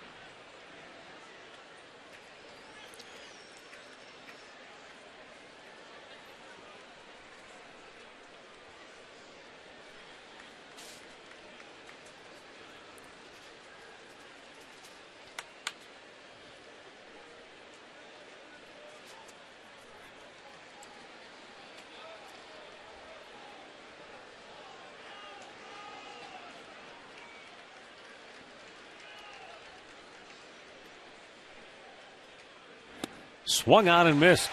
Swung on and missed.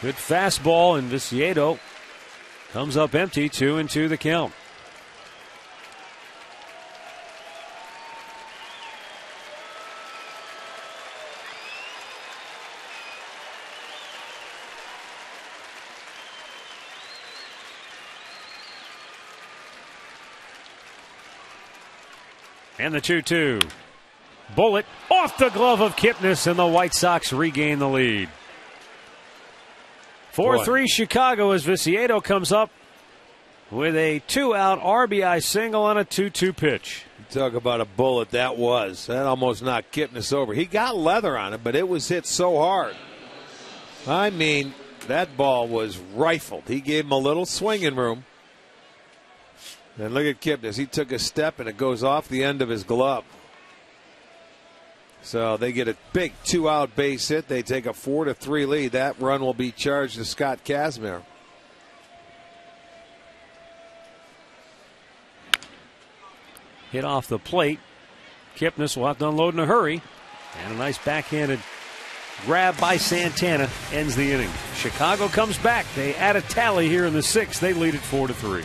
Good fastball, and Viciedo comes up empty. 2-2 the count. And the 2-2. Bullet off the glove of Kipnis, and the White Sox regain the lead. 4-3 Chicago as Viciedo comes up with a 2-out RBI single on a 2-2 pitch. Talk about a bullet that was. That almost knocked Kipnis over. He got leather on it, but it was hit so hard. I mean, that ball was rifled. He gave him a little swinging room. And look at Kipnis. He took a step, and it goes off the end of his glove. So they get a big 2-out base hit. They take a 4-3 lead. That run will be charged to Scott Kazmir. Hit off the plate. Kipnis will have to unload in a hurry. And a nice backhanded grab by Santana ends the inning. Chicago comes back. They add a tally here in the 6th. They lead it 4-3.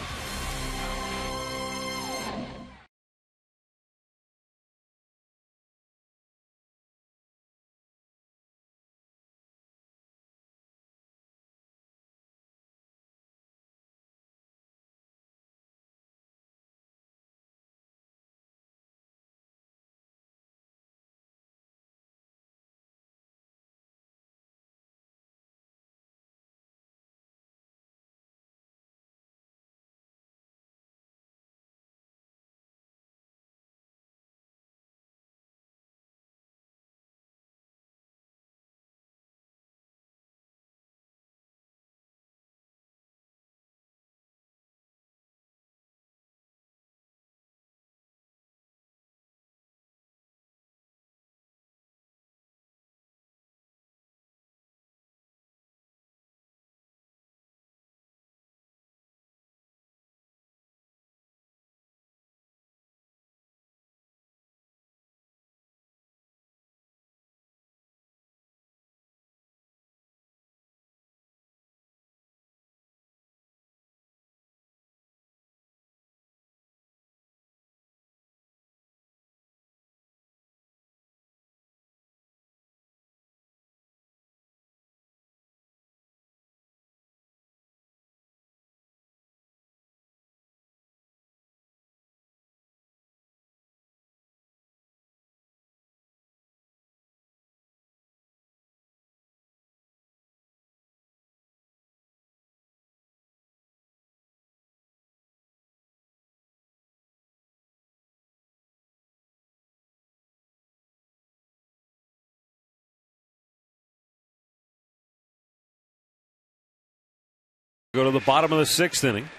Go to the bottom of the 6th inning.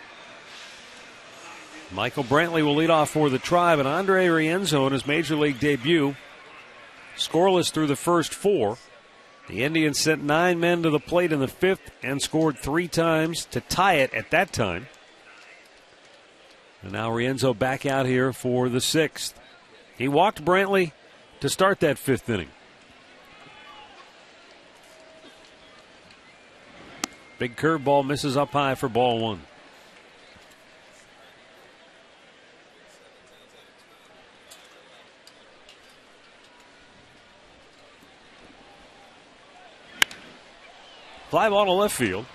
Michael Brantley will lead off for the Tribe, and Andre Rienzo in his Major League debut. Scoreless through the first 4. The Indians sent 9 men to the plate in the 5th and scored 3 times to tie it at that time. And now Rienzo back out here for the 6th. He walked Brantley to start that 5th inning. Big curveball misses up high for ball 1. Fly ball to left field.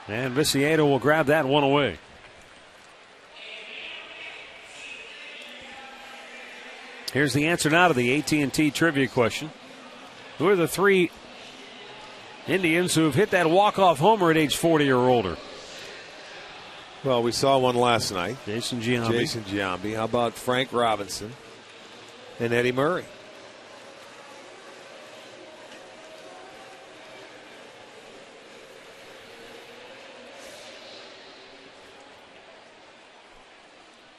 And Viciedo will grab that one away. Here's the answer now to the AT&T trivia question. Who are the 3 Indians who have hit that walk-off homer at age 40 or older? Well, we saw one last night. Jason Giambi. How about Frank Robinson and Eddie Murray?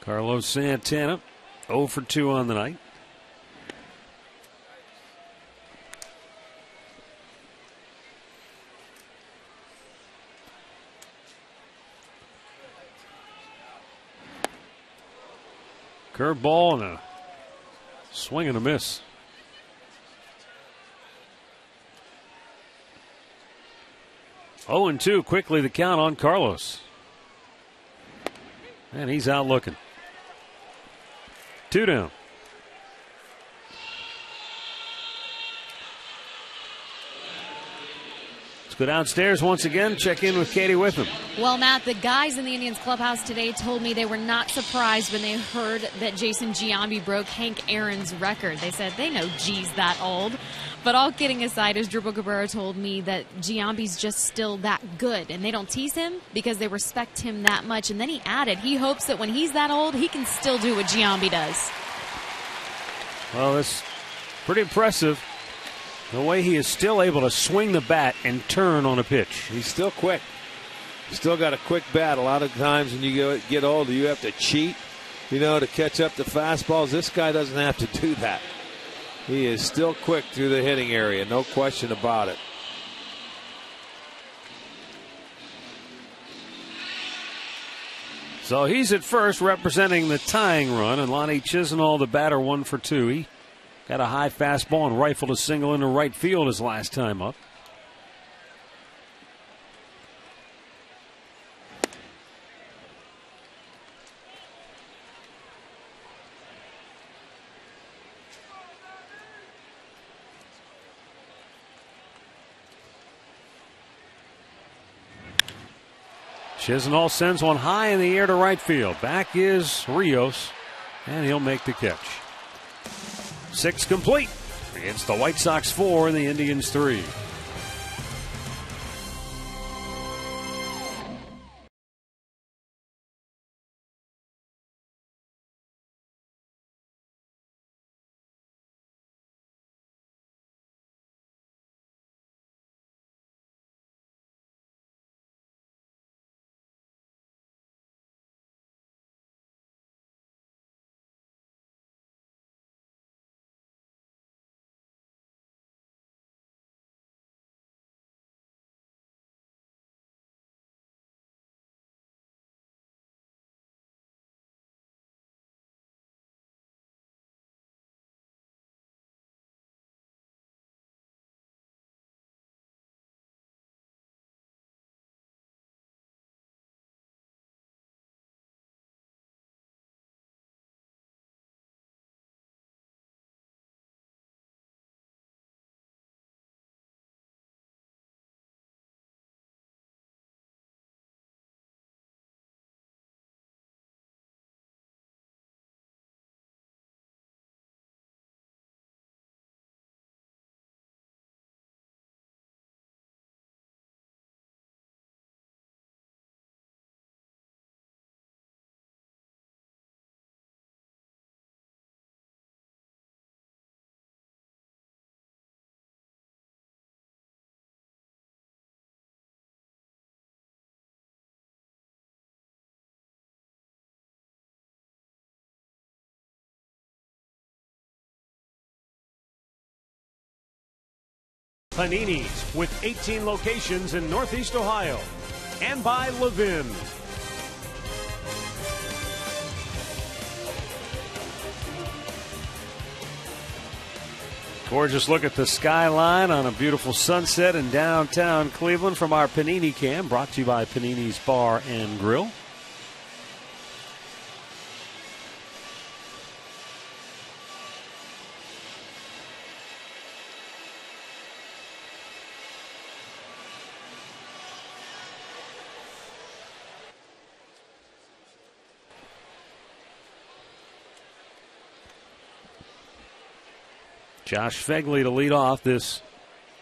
Carlos Santana, 0 for 2 on the night. Curveball and a swing and a miss. Oh, and 2 quickly the count on Carlos. And he's out looking. 2 down. Let's go downstairs once again, check in with Katie Witham. Well, Matt, the guys in the Indians clubhouse today told me they were not surprised when they heard that Jason Giambi broke Hank Aaron's record. They said they know G's that old. But all kidding aside, as Drupal Cabrera told me that Giambi's just still that good, and they don't tease him because they respect him that much. And then he added he hopes that when he's that old, he can still do what Giambi does. Well, that's pretty impressive. The way he is still able to swing the bat and turn on a pitch. He's still quick. Still got a quick bat. A lot of times when you get older, you have to cheat, to catch up the fastballs. This guy doesn't have to do that. He is still quick through the hitting area, no question about it. So he's at first representing the tying run, and Lonnie Chisenhall, the batter, 1 for 2. He got a high fastball and rifled a single into right field his last time up. Chisenhall sends one high in the air to right field. Back is Rios, and he'll make the catch. 6 complete against the White Sox 4 and the Indians 3. Panini's with 18 locations in Northeast Ohio. And by Levin. Gorgeous look at the skyline on a beautiful sunset in downtown Cleveland from our Panini Cam, brought to you by Panini's Bar and Grill. Josh Fegley to lead off this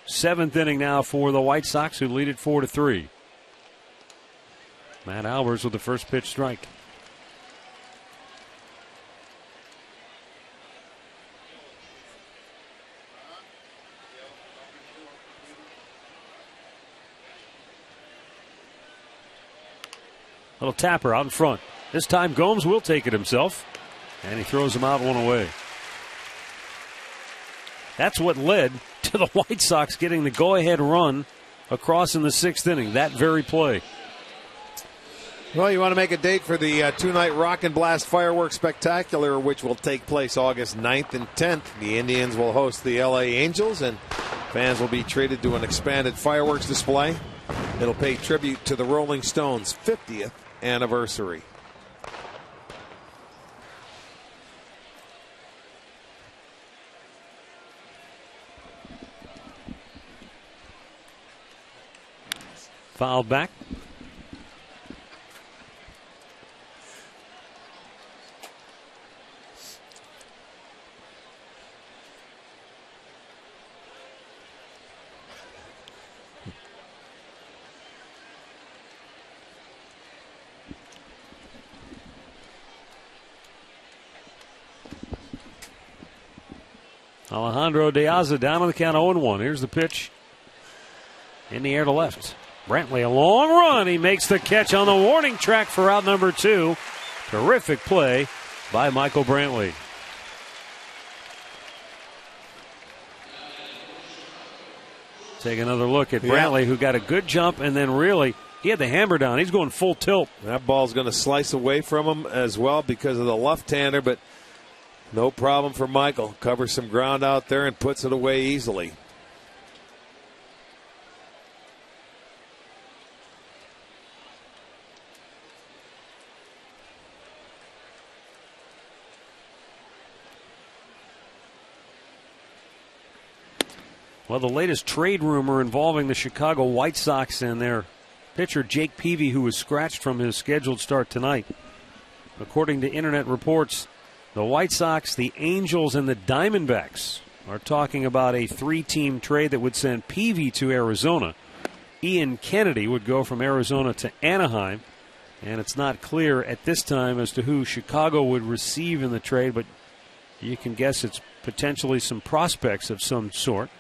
7th inning now for the White Sox, who lead it 4-3. Matt Albers with the first pitch strike. Little tapper out in front. This time Gomes will take it himself, and he throws him out one away. That's what led to the White Sox getting the go-ahead run across in the 6th inning, that very play. Well, you want to make a date for the two-night Rock and Blast Fireworks Spectacular, which will take place August 9th and 10th. The Indians will host the LA Angels, and fans will be treated to an expanded fireworks display. It'll pay tribute to the Rolling Stones' 50th anniversary. Fouled back. Alejandro De Aza down on the count 0-1. Here's the pitch. In the air to left. Brantley, a long run. He makes the catch on the warning track for out number 2. Terrific play by Michael Brantley. Take another look at Brantley, who got a good jump, and then really, he had the hammer down. He's going full tilt. That ball's going to slice away from him as well because of the left-hander, but no problem for Michael. Covers some ground out there and puts it away easily. Well, the latest trade rumor involving the Chicago White Sox and their pitcher Jake Peavy, who was scratched from his scheduled start tonight. According to internet reports, the White Sox, the Angels, and the Diamondbacks are talking about a 3-team trade that would send Peavy to Arizona. Ian Kennedy would go from Arizona to Anaheim, and it's not clear at this time as to who Chicago would receive in the trade, but you can guess it's potentially some prospects of some sort.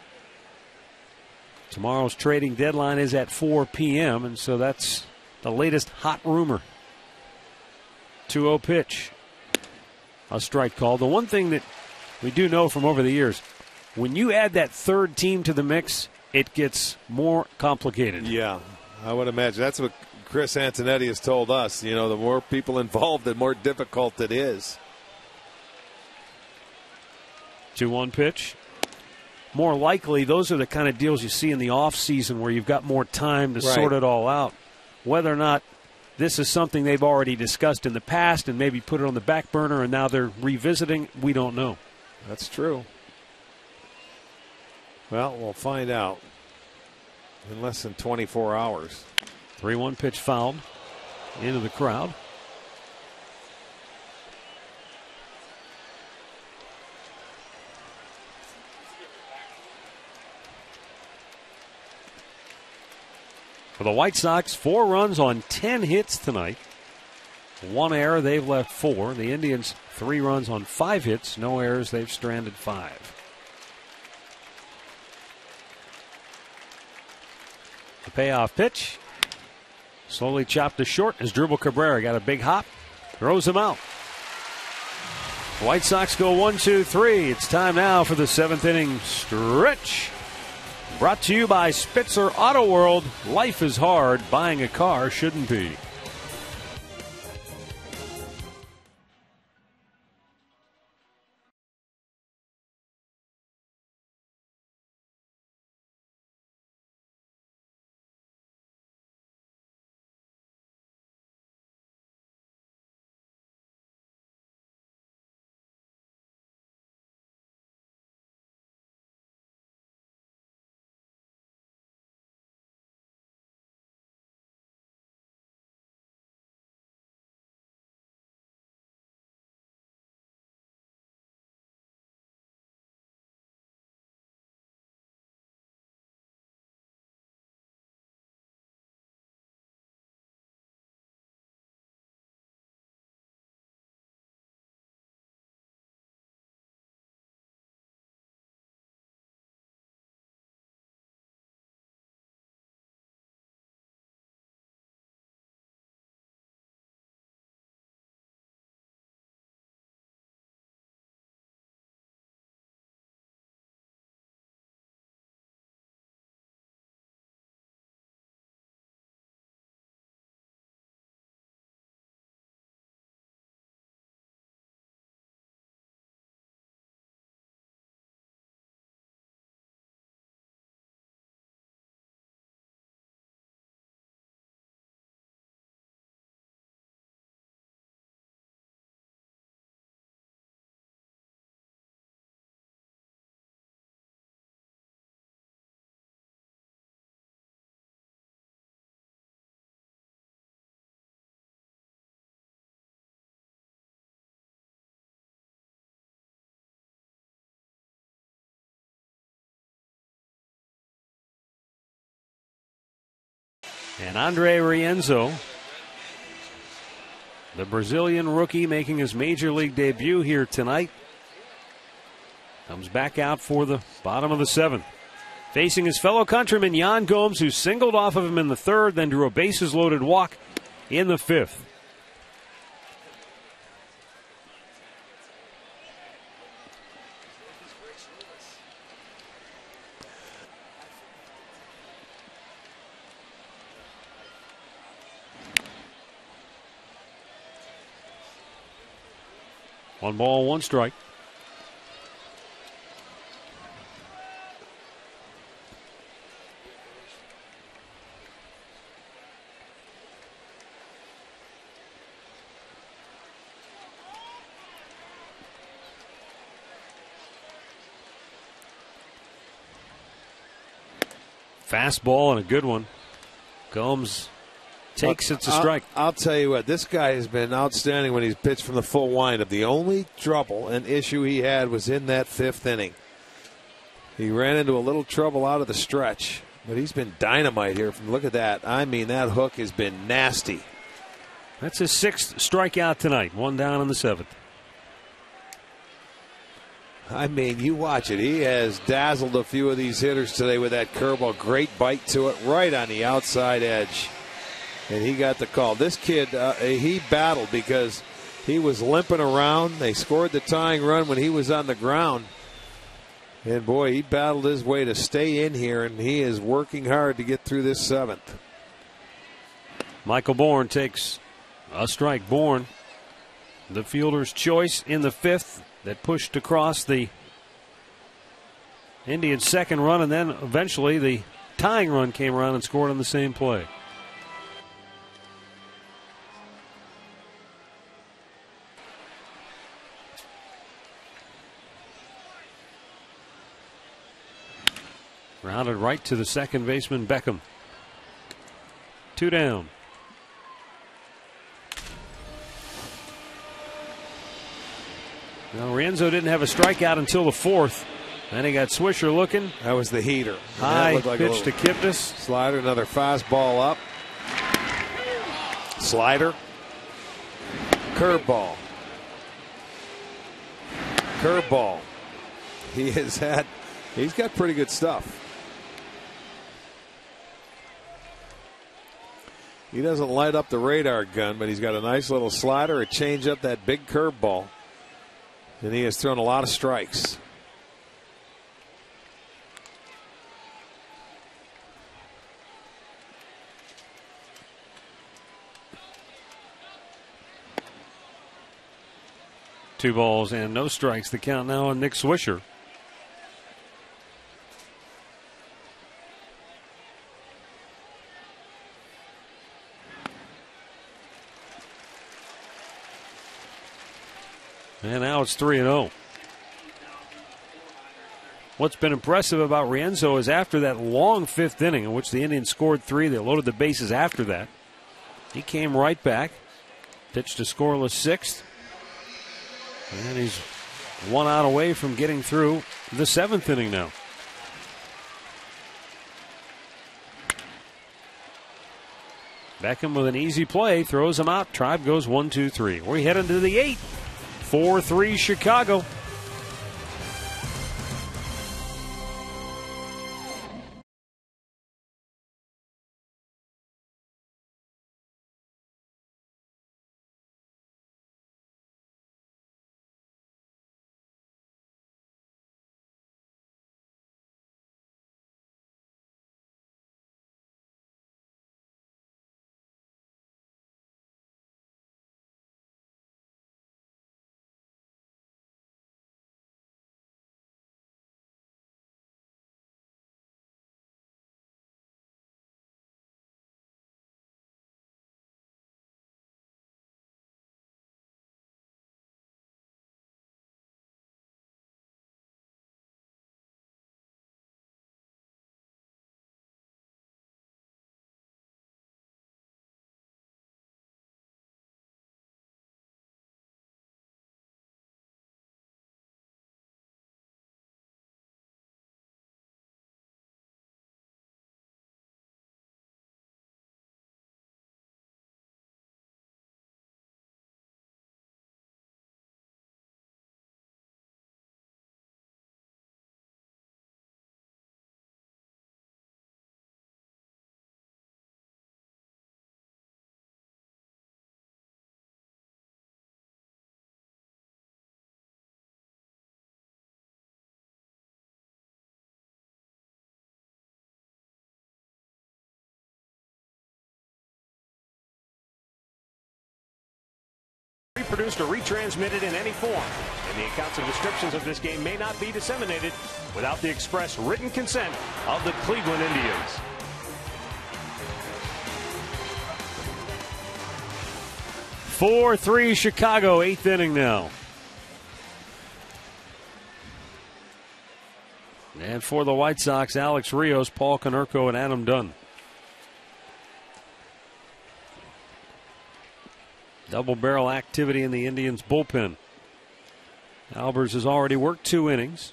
Tomorrow's trading deadline is at 4 p.m., and so that's the latest hot rumor. 2-0 pitch. A strike call. The one thing that we do know from over the years, when you add that third team to the mix, it gets more complicated. Yeah, I would imagine. That's what Chris Antonetti has told us. You know, the more people involved, the more difficult it is. 2-1 pitch. More likely, those are the kind of deals you see in the offseason where you've got more time to sort it all out. Whether or not this is something they've already discussed in the past and maybe put it on the back burner and now they're revisiting, we don't know. That's true. Well, we'll find out in less than 24 hours. 3-1 pitch fouled into the crowd. For the White Sox, 4 runs on 10 hits tonight. 1 error, they've left 4. The Indians, 3 runs on 5 hits. No errors, they've stranded 5. The payoff pitch. Slowly chopped to short as Dribble Cabrera got a big hop. Throws him out. The White Sox go 1-2-3. It's time now for the 7th inning stretch. Brought to you by Spitzer Auto World. Life is hard. Buying a car shouldn't be. And Andre Rienzo, the Brazilian rookie making his major league debut here tonight, comes back out for the bottom of the 7th. Facing his fellow countryman Yan Gomes, who singled off of him in the 3rd, then drew a bases-loaded walk in the 5th. One ball, one strike. Fastball and a good one. Gomes takes it to strike. I'll tell you what, this guy has been outstanding when he's pitched from the full windup. The only trouble and issue he had was in that 5th inning. He ran into a little trouble out of the stretch, but he's been dynamite here. Look at that. I mean, that hook has been nasty. That's his 6th strikeout tonight. One down in the 7th. I mean, you watch it. He has dazzled a few of these hitters today with that curveball. Great bite to it right on the outside edge. And he got the call. This kid, he battled because he was limping around. They scored the tying run when he was on the ground. And, boy, he battled his way to stay in here, and he is working hard to get through this 7th. Michael Bourne takes a strike. Bourne, the fielder's choice in the 5th that pushed across the Indians' 2nd run, and then eventually the tying run came around and scored on the same play. Rounded right to the second baseman, Beckham. 2 down. Now, Rienzo didn't have a strikeout until the 4th. Then he got Swisher looking. That was the heater. High pitch to Kipnis. Slider, another fastball up. Slider. Curveball. Curveball. He's got pretty good stuff. He doesn't light up the radar gun, but he's got a nice little slider, a changeup, that big curveball. And he has thrown a lot of strikes. 2 balls and no strikes. The count now on Nick Swisher. And now it's 3-0. What's been impressive about Rienzo is after that long 5th inning in which the Indians scored 3, they loaded the bases after that. He came right back, pitched a scoreless 6th, and he's 1 out away from getting through the 7th inning now. Beckham with an easy play, throws him out. Tribe goes 1-2-3. We head into the 8th. 4-3 Chicago. Reproduced or retransmitted in any form, and the accounts and descriptions of this game may not be disseminated without the express written consent of the Cleveland Indians. "4-3 Chicago," 8th inning now. And for the White Sox, Alex Rios, Paul Konerko, and Adam Dunn. Double barrel activity in the Indians' bullpen. Albers has already worked 2 innings.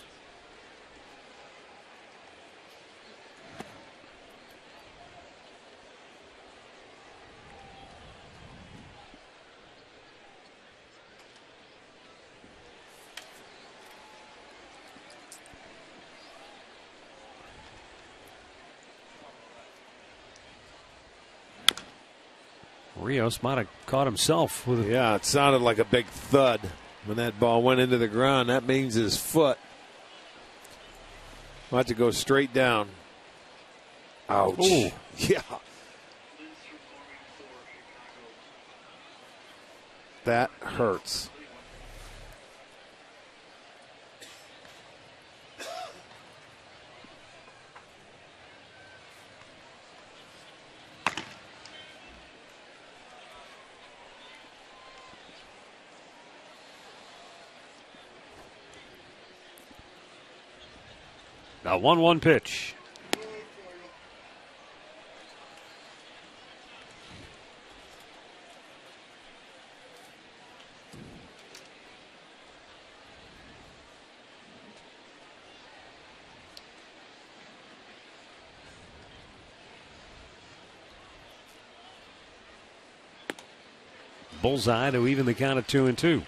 Rios might have caught himself with a... Yeah, it sounded like a big thud when that ball went into the ground. That means his foot might have to go straight down. Ouch. Ooh. Yeah. That hurts. Now 1-1 pitch. Bullseye to even the count at 2-2.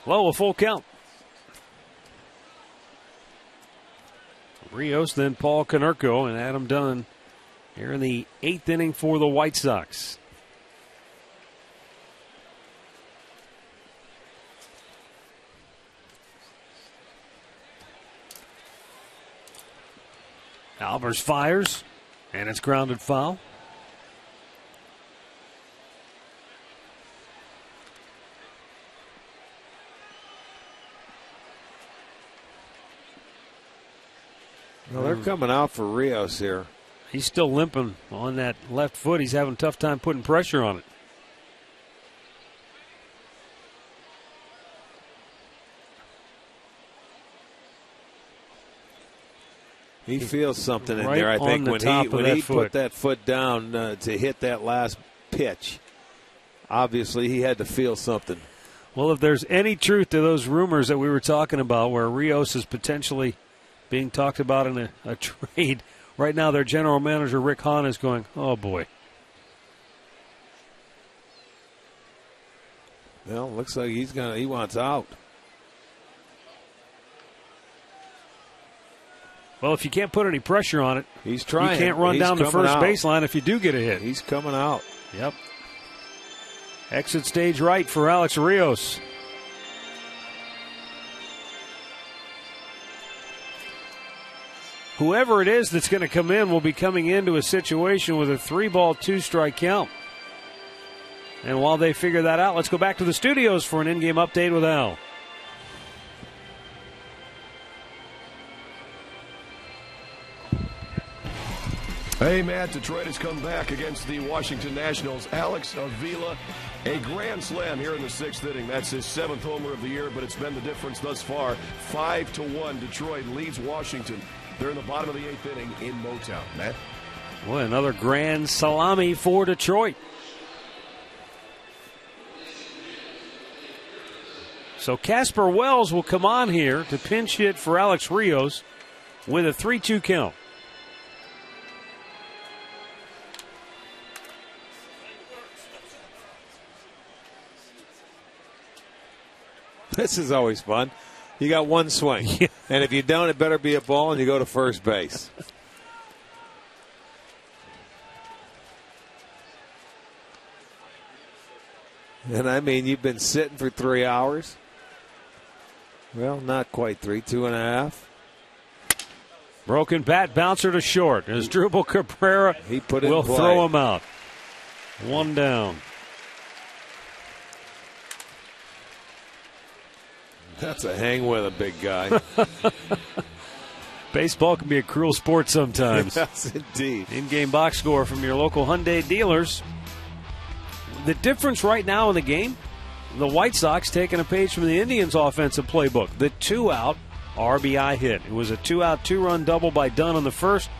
Well, a full count. Rios, then Paul Konerko, and Adam Dunn here in the 8th inning for the White Sox. Albers fires, and it's grounded foul. Well, they're coming out for Rios here. He's still limping on that left foot. He's having a tough time putting pressure on it. He feels something in right there, I think, the when he put that foot down to hit that last pitch. Obviously, he had to feel something. Well, if there's any truth to those rumors that we were talking about where Rios is potentially being talked about in a trade, right now their general manager, Rick Hahn, is going, oh, boy. Well, looks like he wants out. Well, if you can't put any pressure on it, he's trying. You can't run down the first baseline if you do get a hit. He's coming out. Yep. Exit stage right for Alex Rios. Whoever it is that's going to come in will be coming into a situation with a 3-ball, 2-strike count. And while they figure that out, let's go back to the studios for an in-game update with Al. Hey, Matt, Detroit has come back against the Washington Nationals. Alex Avila, a grand slam here in the 6th inning. That's his 7th homer of the year, but it's been the difference thus far. 5-1, Detroit leads Washington. They're in the bottom of the 8th inning in Motown. Matt? Boy, another grand salami for Detroit. So Casper Wells will come on here to pinch hit for Alex Rios with a 3-2 count. This is always fun. You got one swing. Yeah. And if you don't, it better be a ball and you go to first base. And I mean, you've been sitting for 3 hours. Well, not quite 3, 2.5. Broken bat, bouncer to short. As Drupal Cabrera will throw him out. 1 down. That's a hang with a big guy. Baseball can be a cruel sport sometimes. Yes, indeed. In-game box score from your local Hyundai dealers. The difference right now in the game, the White Sox taking a page from the Indians' offensive playbook. The 2-out RBI hit. It was a 2-out, 2-run double by Dunn on the first,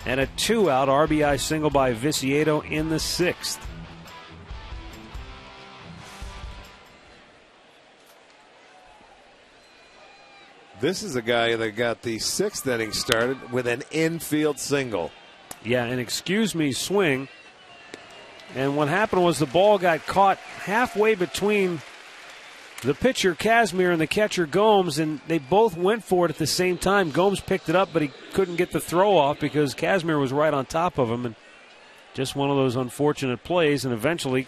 and a 2-out RBI single by Viciedo in the 6th. This is a guy that got the 6th inning started with an infield single. Yeah, an excuse me swing. And what happened was the ball got caught halfway between the pitcher, Casimir, and the catcher, Gomes, and they both went for it at the same time. Gomes picked it up, but he couldn't get the throw off because Casimir was right on top of him. And just one of those unfortunate plays, and eventually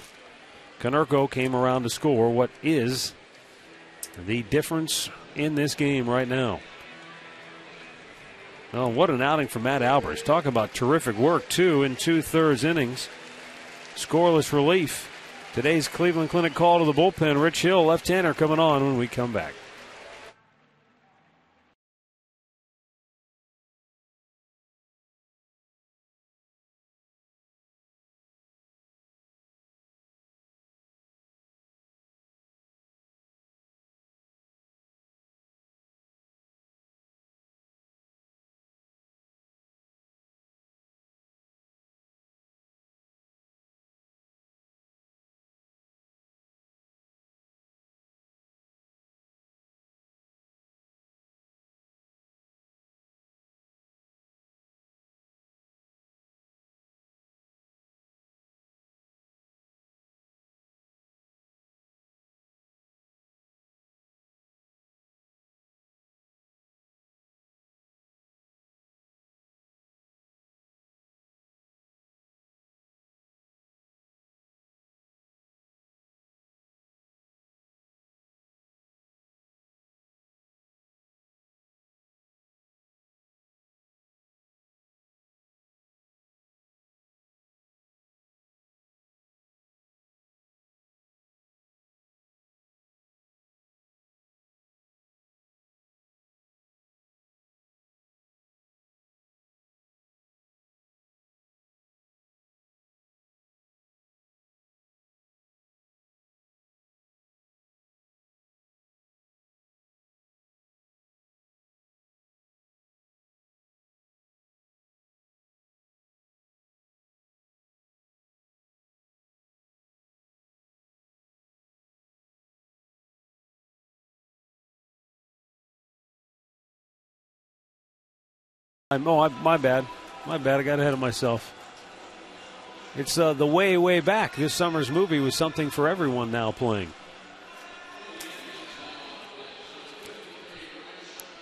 Konerko came around to score what is the difference in this game right now. Oh, what an outing for Matt Albers. Talk about terrific work, 2 2/3 innings. Scoreless relief. Today's Cleveland Clinic call to the bullpen. Rich Hill, left-hander, coming on when we come back. My bad. My bad. I got ahead of myself. It's the way, way back. This summer's movie was something for everyone now playing.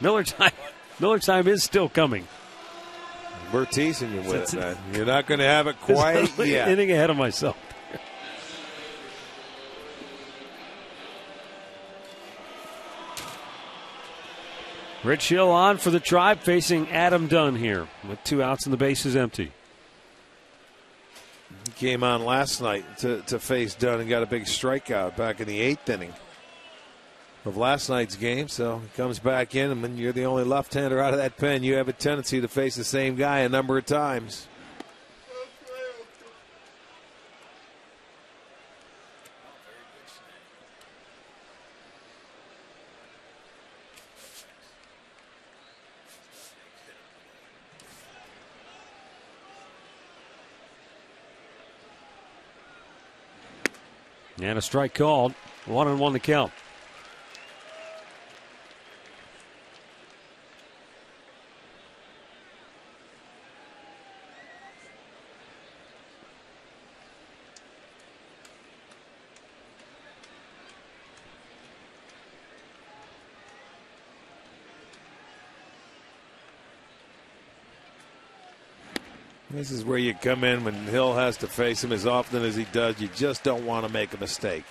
Miller time is still coming. We're teasing you with it, man. You're not going to have it quite yet. Getting ahead of myself. Rich Hill on for the Tribe, facing Adam Dunn here with 2 outs and the bases empty. He came on last night to face Dunn and got a big strikeout back in the 8th inning of last night's game. So he comes back in, and when you're the only left-hander out of that pen, you have a tendency to face the same guy a number of times. And a strike called. 1-1 the count. This is where you come in when Hill has to face him as often as he does. You just don't want to make a mistake,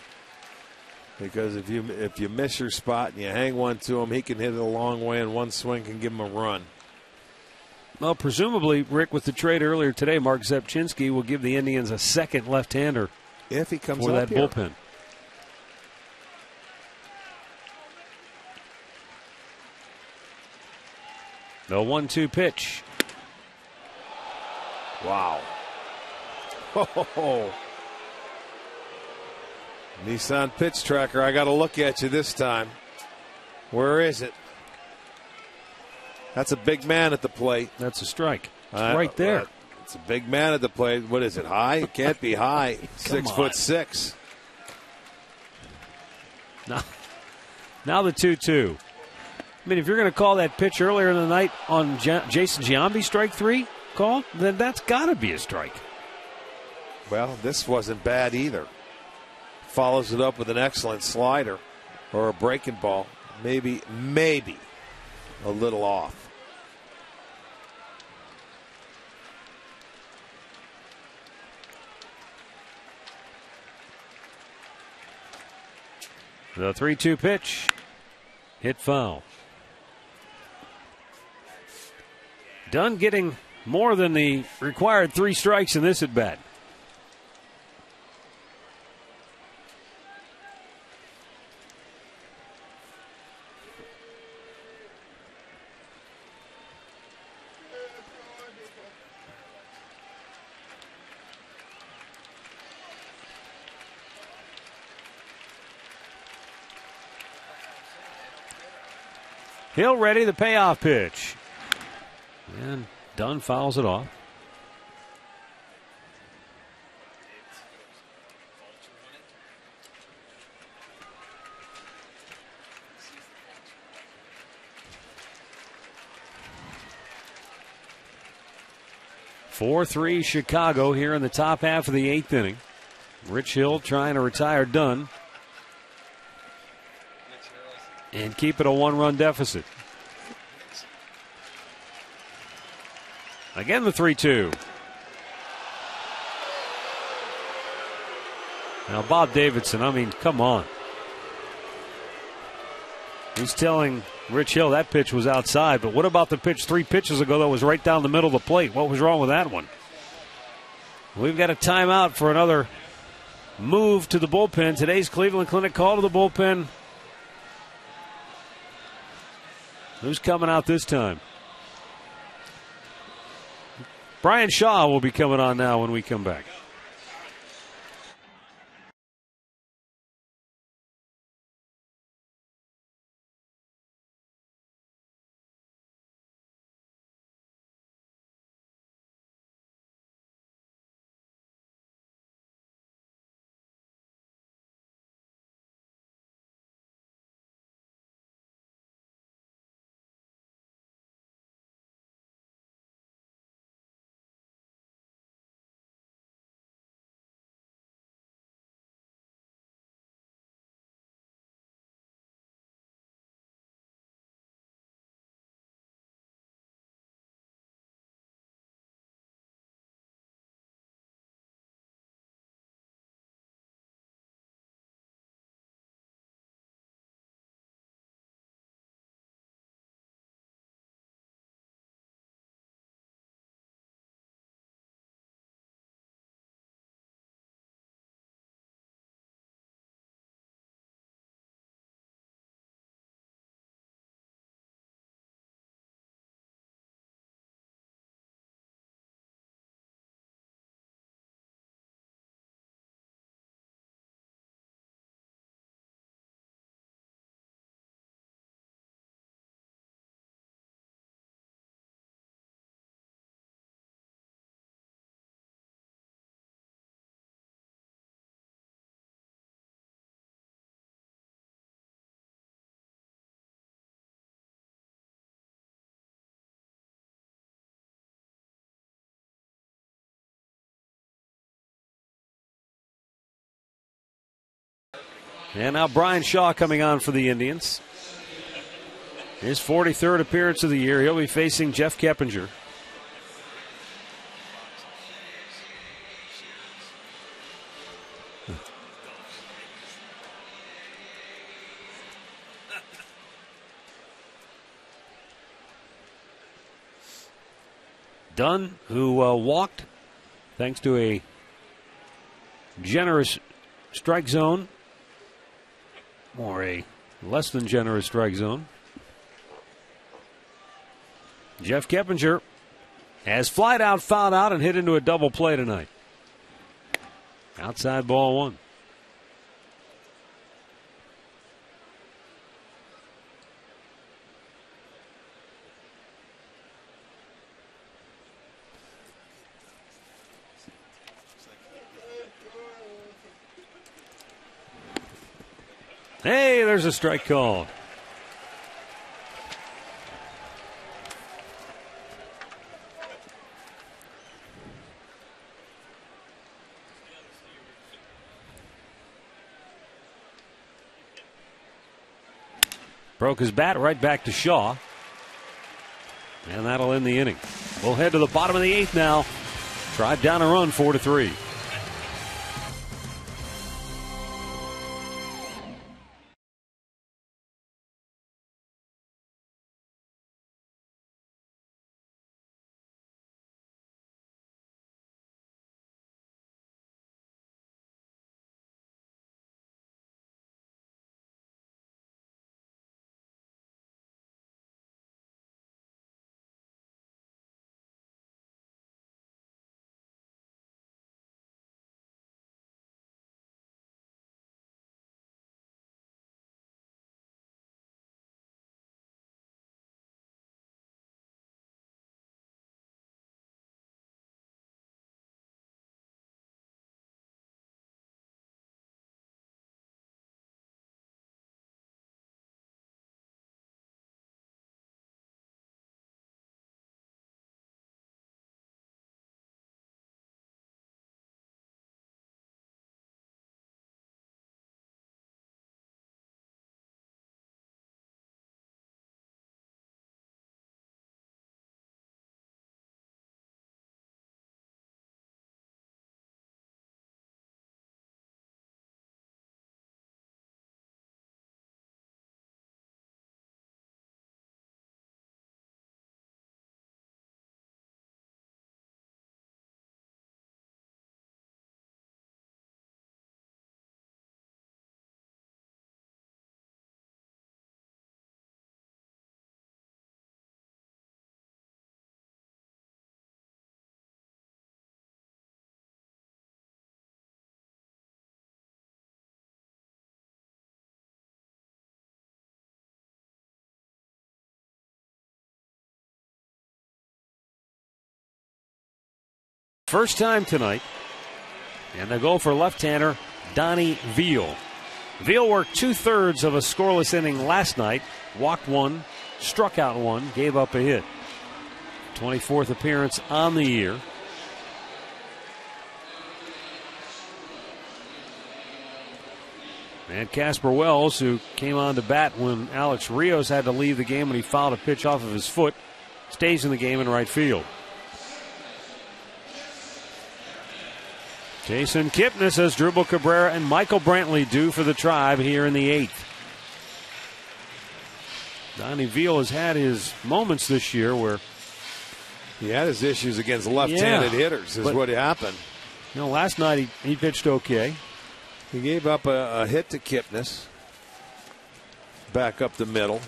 because if you miss your spot and you hang one to him, he can hit it a long way, and one swing can give him a run. Well, presumably, Rick, with the trade earlier today, Mark Zepchinski will give the Indians a second left-hander if he comes for up that here. bullpen. The 1-2 pitch. Wow. Oh. Nissan pitch tracker, I got to look at you this time. Where is it? That's a big man at the plate. That's a strike. It's right there. It's a big man at the plate. What is it, high? It can't be high. 6'6". Now the 2-2. I mean, if you're going to call that pitch earlier in the night on Jason Giambi strike 3 call, then that's got to be a strike. Well, this wasn't bad either. Follows it up with an excellent slider or a breaking ball. Maybe a little off. The 3-2 pitch. Hit foul. Dunn getting more than the required 3 strikes in this at bat. Hill ready, the payoff pitch. And Dunn fouls it off. (4-3) Chicago here in the top half of the 8th inning. Rich Hill trying to retire Dunn and keep it a 1-run deficit. Again, the 3-2. Now, Bob Davidson, I mean, come on. He's telling Rich Hill that pitch was outside, but what about the pitch 3 pitches ago that was right down the middle of the plate? What was wrong with that one? We've got a timeout for another move to the bullpen. Today's Cleveland Clinic call to the bullpen. Who's coming out this time? Brian Shaw will be coming on now when we come back. And now Brian Shaw coming on for the Indians. His 43rd appearance of the year. He'll be facing Jeff Keppinger. Dunn, who walked thanks to a generous strike zone, or a less than generous strike zone. Jeff Keppinger has flied out, fouled out, and hit into a double play tonight. Outside ball one. Hey, there's a strike called. Broke his bat, right back to Shaw. And that'll end the inning. We'll head to the bottom of the 8th now. Tribe down a run, 4-3. First time tonight, and they go for left-hander Donnie Veal. Veal worked 2/3 of a scoreless inning last night, walked one, struck out one, gave up a hit. 24th appearance on the year. And Casper Wells, who came on to bat when Alex Rios had to leave the game when he fouled a pitch off of his foot, stays in the game in right field. Jason Kipnis has Drupal Cabrera and Michael Brantley due for the Tribe here in the 8th. Donnie Veal has had his moments this year where he had his issues against left-handed hitters is what happened. You know, last night he pitched okay. He gave up a hit to Kipnis. Back up the middle.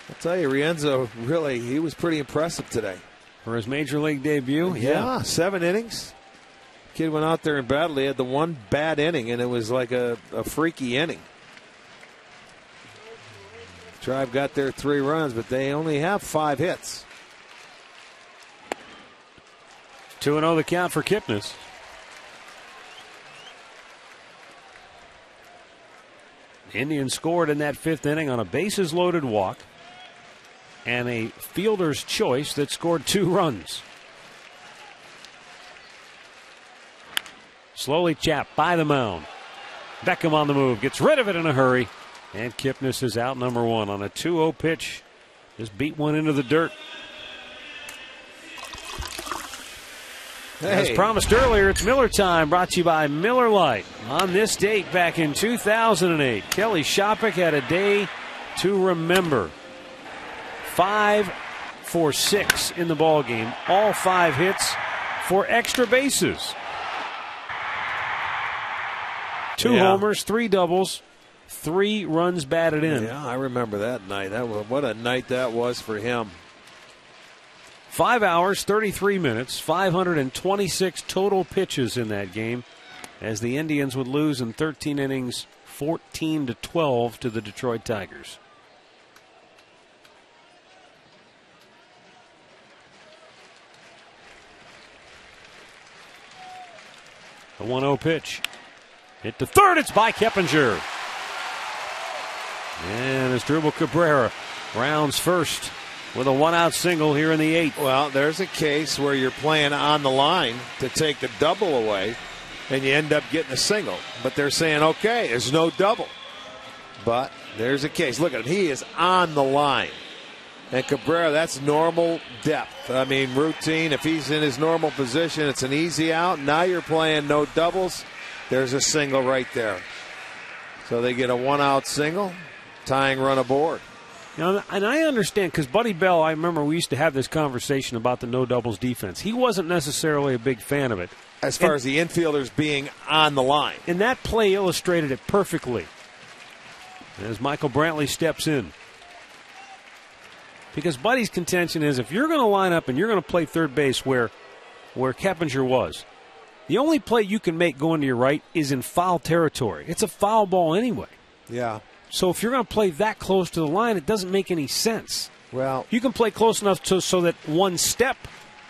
I'll tell you, Rienzo, really, he was pretty impressive today. For his major league debut? Yeah, 7 innings. Kid went out there and battled. He had the one bad inning, and it was like a freaky inning. Tribe got their 3 runs, but they only have 5 hits. 2-0 the count for Kipnis. Indians scored in that 5th inning on a bases-loaded walk and a fielder's choice that scored 2 runs. Slowly chapped by the mound. Beckham on the move. Gets rid of it in a hurry. And Kipnis is out number 1 on a 2-0 pitch. Just beat one into the dirt. As promised earlier, it's Miller time, brought to you by Miller Lite. On this date back in 2008, Kelly Shopik had a day to remember. 5 for 6 in the ballgame. All 5 hits for extra bases. 2 homers, 3 doubles, 3 runs batted in. Yeah, I remember that night. What a night that was for him. 5 hours, 33 minutes, 526 total pitches in that game, as the Indians would lose in 13 innings, 14-12 to the Detroit Tigers. The 1-0 pitch. Hit to third. It's by Keppinger. And Asdrubal Cabrera rounds first with a 1-out single here in the 8th. Well, there's a case where you're playing on the line to take the double away, and you end up getting a single. But they're saying, okay, there's no double. But there's a case. Look at him. He is on the line. And Cabrera, that's normal depth. I mean, routine. If he's in his normal position, it's an easy out. Now you're playing no doubles. There's a single right there. So they get a 1-out single, tying run aboard. You know, and I understand, because Buddy Bell, I remember we used to have this conversation about the no doubles defense. He wasn't necessarily a big fan of it. As far as the infielders being on the line. And that play illustrated it perfectly as Michael Brantley steps in. Because Buddy's contention is, if you're going to line up and you're going to play third base where Keppinger was, the only play you can make going to your right is in foul territory. It's a foul ball anyway. Yeah. So if you're going to play that close to the line, it doesn't make any sense. Well, you can play close enough so that one step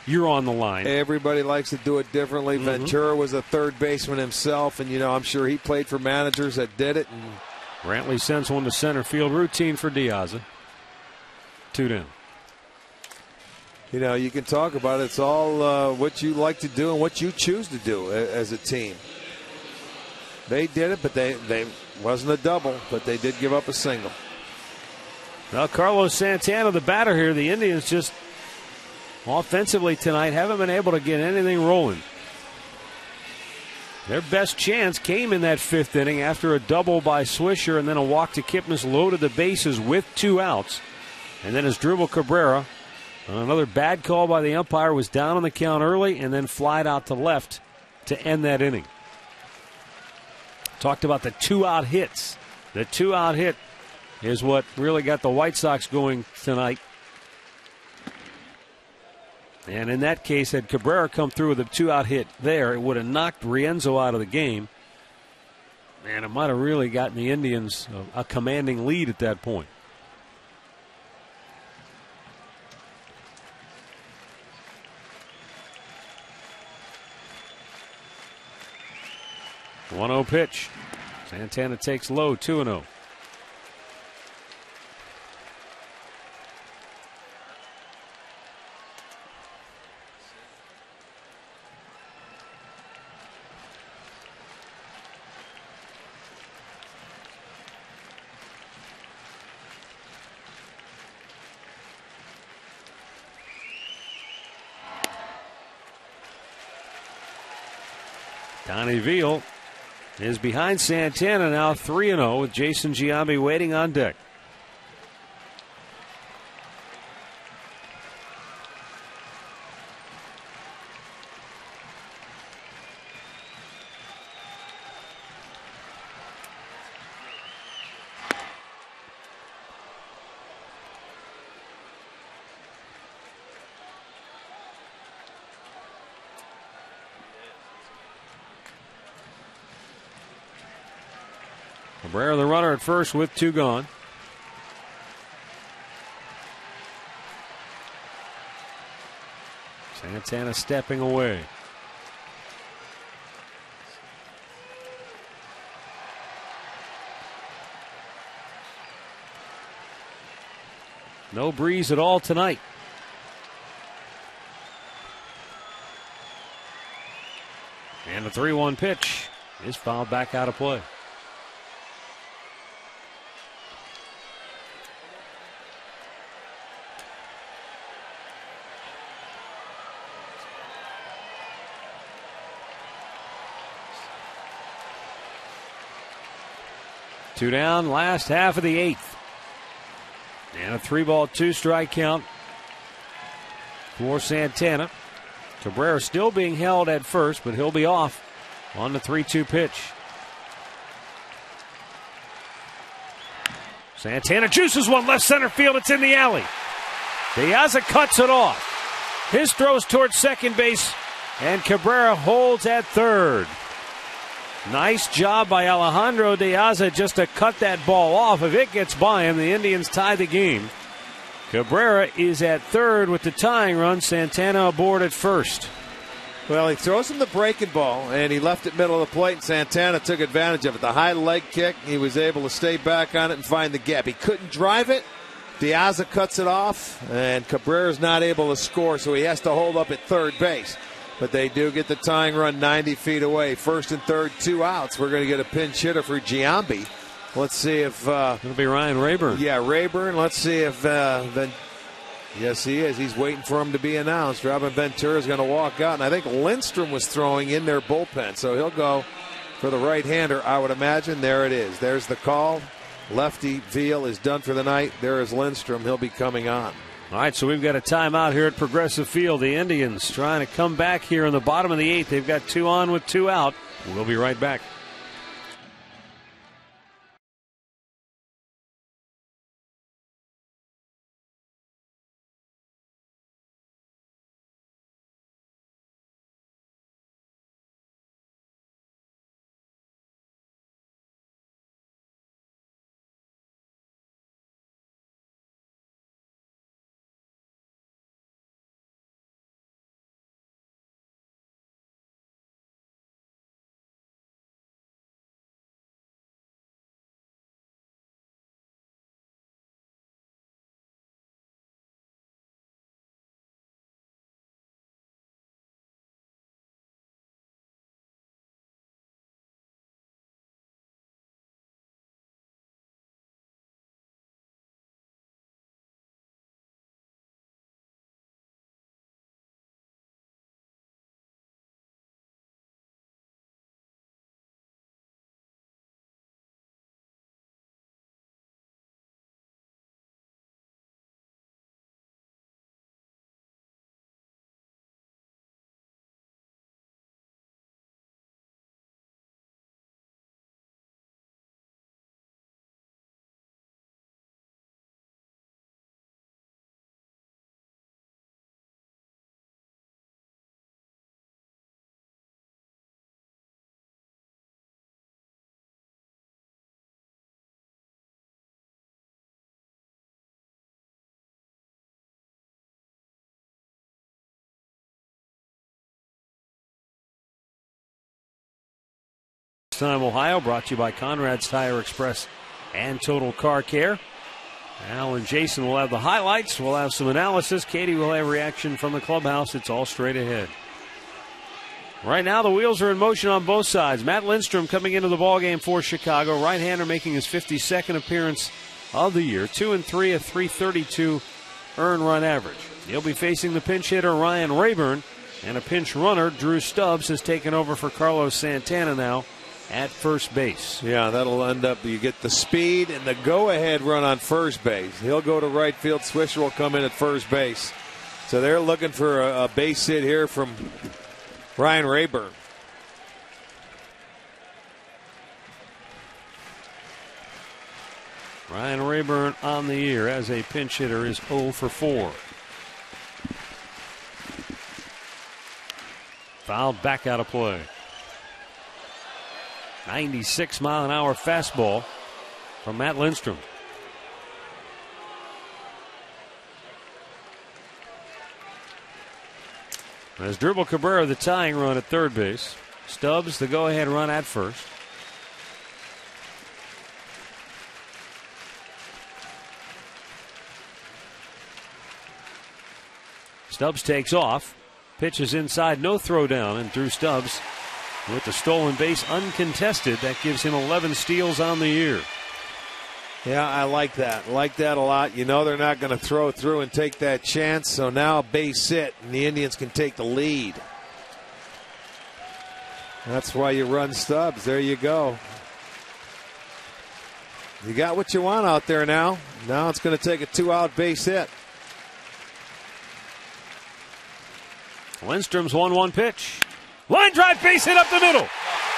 you're on the line. Everybody likes to do it differently. Mm-hmm. Ventura was a third baseman himself, and, I'm sure he played for managers that did it. And Brantley sends one to center field. Routine for Diaz. 2 down. You can talk about it. It's all what you like to do and what you choose to do as a team. They did it, but they wasn't a double, but they did give up a single. Now, Carlos Santana, the batter here, the Indians just offensively tonight haven't been able to get anything rolling. Their best chance came in that 5th inning after a double by Swisher and then a walk to Kipnis, loaded the bases with 2 outs. And then Asdrubal Cabrera, another bad call by the umpire, was down on the count early and then flied out to left to end that inning. Talked about the 2-out hits. The 2-out hit is what really got the White Sox going tonight. And in that case, had Cabrera come through with a 2-out hit there, it would have knocked Rienzo out of the game. And it might have really gotten the Indians a commanding lead at that point. The 1-0 pitch. Santana takes low, 2-0. Donnie Veal is behind Santana now, 3-0, with Jason Giambi waiting on deck. Cabrera, the runner at first with 2 gone. Santana stepping away. No breeze at all tonight. And the 3-1 pitch is fouled back out of play. Two down, last half of the 8th. And a 3-ball, 2-strike count for Santana. Cabrera still being held at first, but he'll be off on the 3-2 pitch. Santana juices one left center field. It's in the alley. De Aza cuts it off. His throw's towards second base, and Cabrera holds at third. Nice job by Alejandro De Aza just to cut that ball off. If it gets by him, the Indians tie the game. Cabrera is at third with the tying run. Santana aboard at first. Well, he throws him the breaking ball, and he left it middle of the plate, and Santana took advantage of it. The high leg kick, he was able to stay back on it and find the gap. He couldn't drive it. De Aza cuts it off, and Cabrera's not able to score, so he has to hold up at third base. But they do get the tying run 90 feet away. First and third, 2 outs. We're going to get a pinch hitter for Giambi. Let's see if... It'll be Ryan Rayburn. Yeah, Rayburn. Let's see if... Yes, he is. He's waiting for him to be announced. Robin Ventura is going to walk out. And I think Lindstrom was throwing in their bullpen. So he'll go for the right-hander, I would imagine. There it is. There's the call. Lefty Veal is done for the night. There is Lindstrom. He'll be coming on. All right, so we've got a timeout here at Progressive Field. The Indians trying to come back here in the bottom of the 8th. They've got 2 on with 2 out. We'll be right back. Time Ohio, brought to you by Conrad's Tire Express and Total Car Care. Al and Jason will have the highlights. We'll have some analysis. Katie will have reaction from the clubhouse. It's all straight ahead. Right now, the wheels are in motion on both sides. Matt Lindstrom coming into the ballgame for Chicago. Right-hander making his 52nd appearance of the year. 2-3, a .332 earned run average. He'll be facing the pinch hitter Ryan Rayburn, and a pinch runner Drew Stubbs has taken over for Carlos Santana now at first base. Yeah, that'll end up, you get the speed and the go-ahead run on first base. He'll go to right field. Swisher will come in at first base. So they're looking for a base hit here from Ryan Rayburn. Ryan Rayburn on the year as a pinch hitter is 0 for 4. Fouled back out of play. 96-mile-an-hour fastball from Matt Lindstrom. As Dribble Cabrera the tying run at third base. Stubbs the go-ahead run at first. Stubbs takes off. Pitches inside, no throw down, and Drew Stubbs with the stolen base uncontested. That gives him 11 steals on the year. Yeah, I like that. I like that a lot. You know they're not going to throw through and take that chance, so now a base hit, and the Indians can take the lead. That's why you run Stubbs. There you go. You got what you want out there now. Now it's going to take a 2-out base hit. Lindstrom's 1-1 pitch. Line drive, base hit up the middle.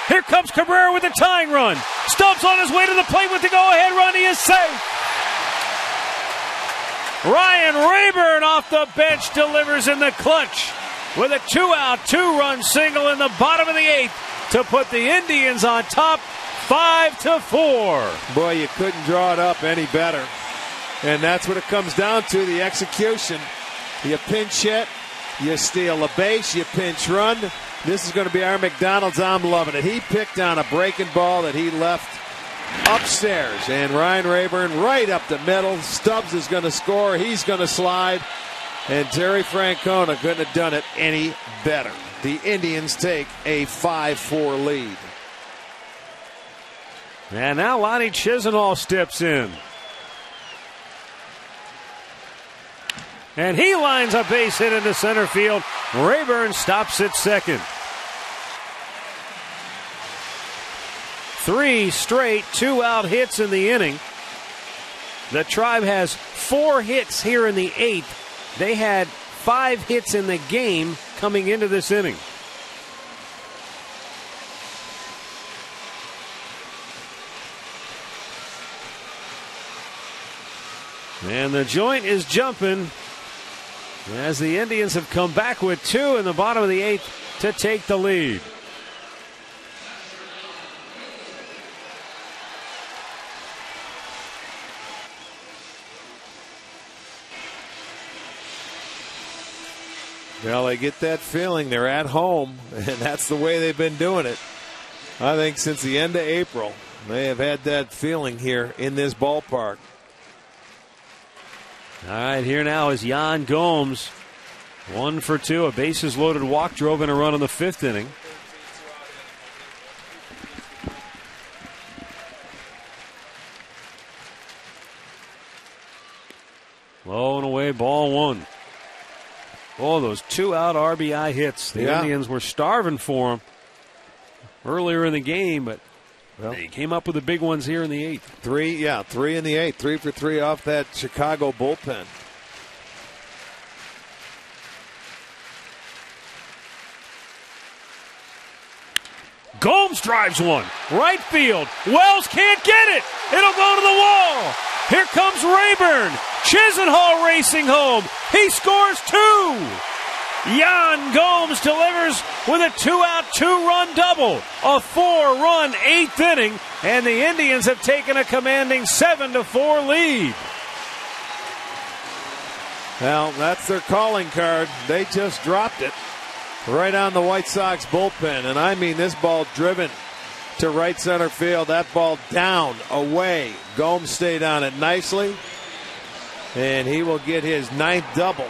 Here comes Cabrera with the tying run. Stubbs on his way to the plate with the go-ahead run. He is safe. Ryan Rayburn off the bench delivers in the clutch with a 2-out, 2-run single in the bottom of the 8th to put the Indians on top 5-4. Boy, you couldn't draw it up any better. And that's what it comes down to, the execution. You pinch hit, you steal a base, you pinch run. This is going to be our McDonald's. I'm loving it. He picked on a breaking ball that he left upstairs. And Ryan Rayburn right up the middle. Stubbs is going to score. He's going to slide. And Terry Francona couldn't have done it any better. The Indians take a 5-4 lead. And now Lonnie Chisenhall steps in. And he lines a base hit into center field. Rayburn stops at second. 3 straight 2-out hits in the inning. The Tribe has 4 hits here in the 8th. They had 5 hits in the game coming into this inning. And the joint is jumping as the Indians have come back with 2 in the bottom of the 8th to take the lead. Well, they get that feeling. They're at home, and that's the way they've been doing it. I think since the end of April, they have had that feeling here in this ballpark. All right, here now is Yan Gomes. 1 for 2. A bases loaded walk drove in a run in the 5th inning. Low and away, ball 1. Oh, those 2-out RBI hits. The Indians were starving for them earlier in the game, but they came up with the big ones here in the 8th. 3 in the 8th. 3 for 3 off that Chicago bullpen. Gomes drives one. Right field. Wells can't get it. It'll go to the wall. Here comes Rayburn. Chisenhall racing home. He scores 2. Yan Gomes delivers with a 2-out, 2-run double. A 4-run 8th inning, and the Indians have taken a commanding 7-4 lead. Well, that's their calling card. They just dropped it right on the White Sox bullpen. And I mean, this ball driven to right center field. That ball down, away. Gomes stayed on it nicely. And he will get his 9th double.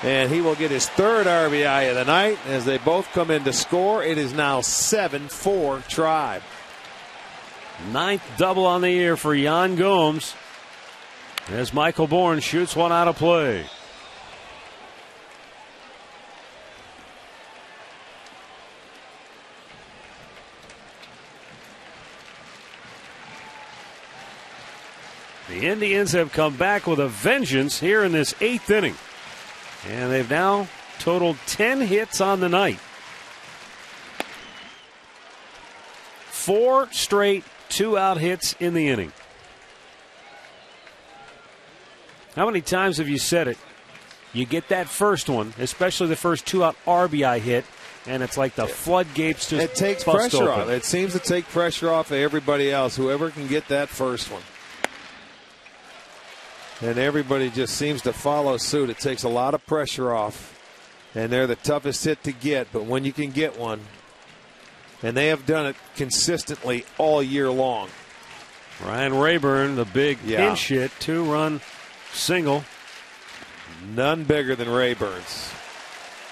And he will get his 3rd RBI of the night as they both come in to score. It is now 7-4 Tribe. 9th double on the year for Yan Gomes as Michael Bourne shoots one out of play. The Indians have come back with a vengeance here in this 8th inning. And they've now totaled 10 hits on the night. 4 straight 2-out hits in the inning. How many times have you said it? You get that first one, especially the first 2-out RBI hit, and it's like the floodgates just it takes bust pressure open. off. It seems to take pressure off of everybody else, whoever can get that first one. And everybody just seems to follow suit. It takes a lot of pressure off. And they're the toughest hit to get. But when you can get one, and they have done it consistently all year long. Ryan Rayburn, the big pinch hit, 2-run single. None bigger than Rayburn's.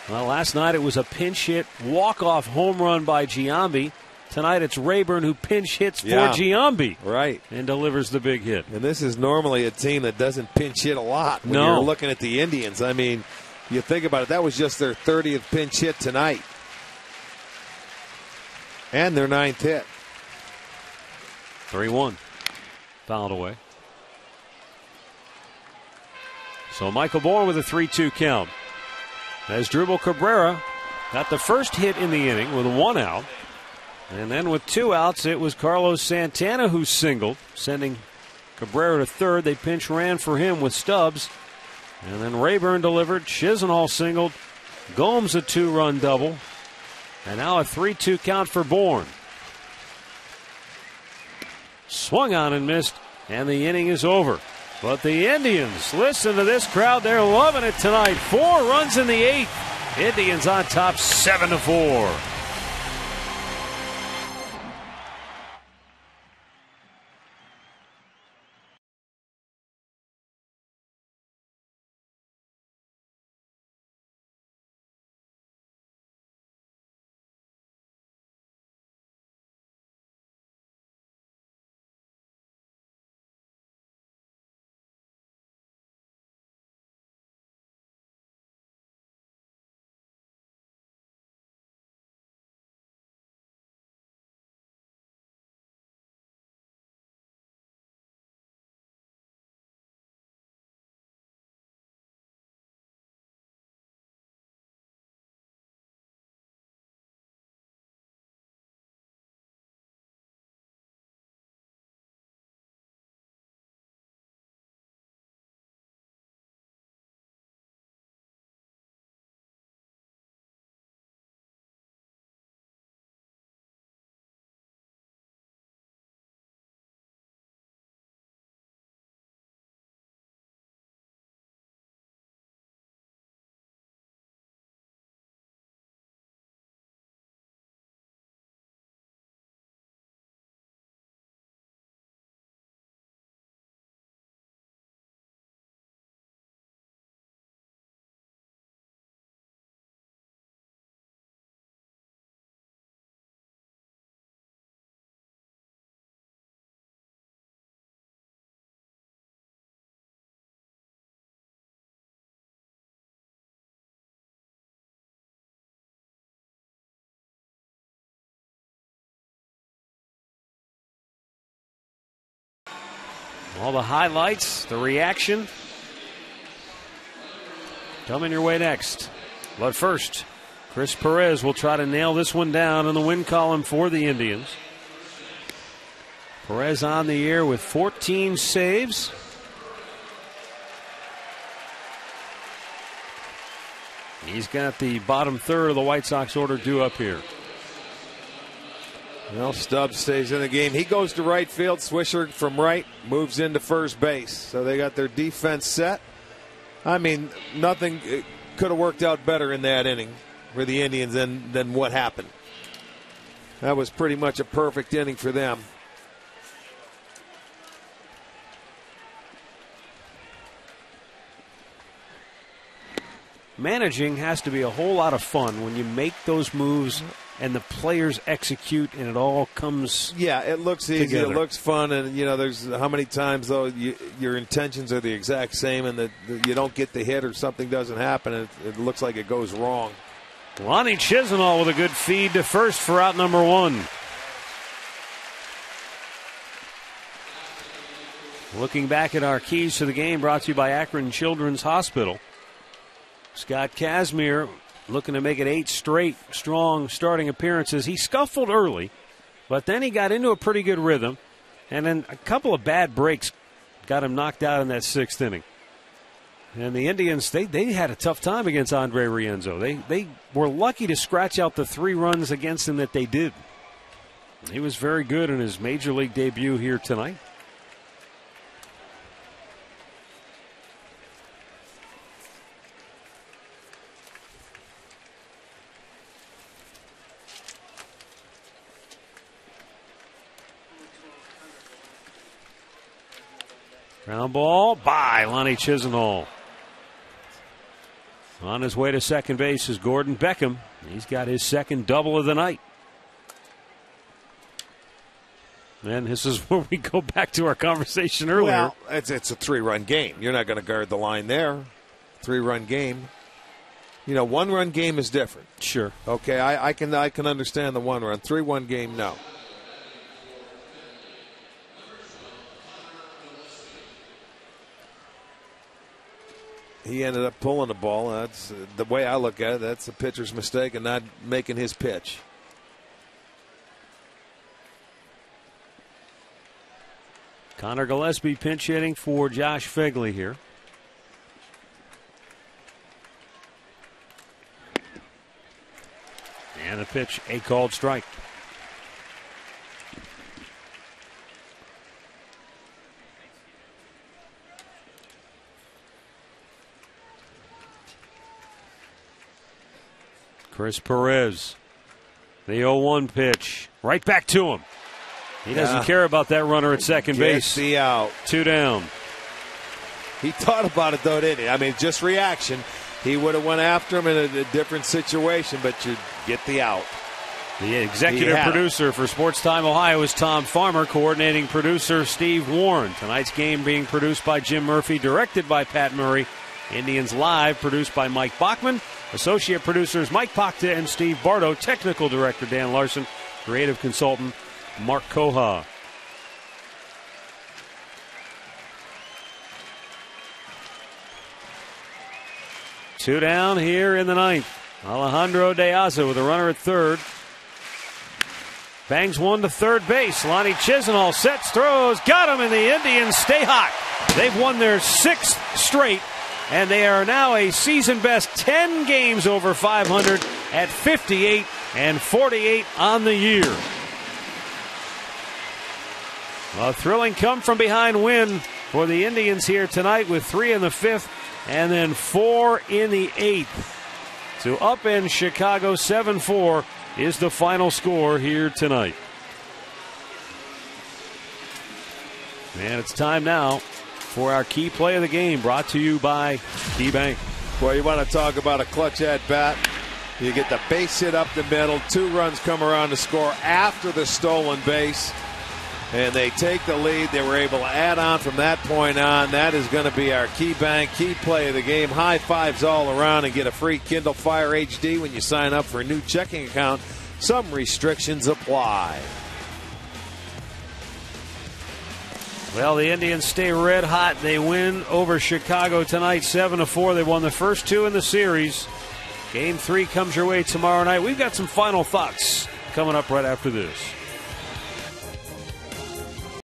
Well, last night it was a pinch hit walk-off home run by Giambi. Tonight it's Rayburn who pinch hits for Giambi. Right. And delivers the big hit. And this is normally a team that doesn't pinch hit a lot when you're looking at the Indians. I mean, you think about it, that was just their 30th pinch hit tonight. And their 9th hit. 3-1. Fouled away. So Michael Bourne with a 3-2 count. As Drupal Cabrera got the first hit in the inning with 1 out. And then with 2 outs, it was Carlos Santana who singled, sending Cabrera to third. They pinch ran for him with Stubbs. And then Rayburn delivered. Chisenhall singled. Gomes a 2-run double. And now a 3-2 count for Bourne. Swung on and missed, and the inning is over. But the Indians, listen to this crowd. They're loving it tonight. 4 runs in the 8th. Indians on top 7-4. All the highlights, the reaction, coming your way next. But first, Chris Perez will try to nail this one down in the win column for the Indians. Perez on the year with 14 saves. He's got the bottom third of the White Sox order due up here. Well, Stubbs stays in the game. He goes to right field. Swisher from right moves into first base. So they got their defense set. I mean, nothing could have worked out better in that inning for the Indians than what happened. That was pretty much a perfect inning for them. Managing has to be a whole lot of fun when you make those moves and the players execute and it all comes it looks easy, together. It looks fun, and there's how many times though your intentions are the exact same and that you don't get the hit or something doesn't happen and it looks like it goes wrong. Lonnie Chisenhall with a good feed to first for out number 1. Looking back at our keys to the game, brought to you by Akron Children's Hospital. Scott Kazmir looking to make it 8 straight strong starting appearances. He scuffled early, but then he got into a pretty good rhythm, and then a couple of bad breaks got him knocked out in that 6th inning. And the Indians, they had a tough time against Andre Rienzo. They were lucky to scratch out the 3 runs against him that they did. He was very good in his major league debut here tonight. Ground ball by Lonnie Chisenhall. On his way to second base is Gordon Beckham. He's got his second double of the night. And this is where we go back to our conversation earlier. Well, it's a 3-run game. You're not going to guard the line there. 3-run game. 1-run game is different. Sure. Okay, I can understand the 1-run. 3-1 game, no. He ended up pulling the ball. That's the way I look at it. That's the pitcher's mistake and not making his pitch. Connor Gillespie pinch hitting for Josh Figley here. And the pitch, a called strike. Chris Perez, the 0-1 pitch, right back to him. He doesn't care about that runner at second base. The out. 2 down. He thought about it, though, didn't he? I mean, just reaction. He would have went after him in a different situation, but you get the out. The executive producer for Sports Time Ohio is Tom Farmer, coordinating producer Steve Warren. Tonight's game being produced by Jim Murphy, directed by Pat Murray. Indians Live, produced by Mike Bachman. Associate producers Mike Pacta and Steve Bardo. Technical director Dan Larson. Creative consultant Mark Koha. Two down here in the ninth. Alejandro De Aza with a runner at third. Bangs one to third base. Lonnie Chisenhall sets, throws, got him, and the Indians stay hot. They've won their 6th straight, and they are now a season best 10 games over 500 at 58 and 48 on the year. A thrilling come from behind win for the Indians here tonight with 3 in the 5th and then 4 in the 8th. To upend Chicago 7-4 is the final score here tonight. And it's time now for our key play of the game, brought to you by KeyBank. Well, you want to talk about a clutch at bat. You get the base hit up the middle. 2 runs come around to score after the stolen base. And they take the lead. They were able to add on from that point on. That is going to be our KeyBank key play of the game. High fives all around, and get a free Kindle Fire HD when you sign up for a new checking account. Some restrictions apply. Well, the Indians stay red hot. They win over Chicago tonight, 7-4. They won the first 2 in the series. Game 3 comes your way tomorrow night. We've got some final thoughts coming up right after this.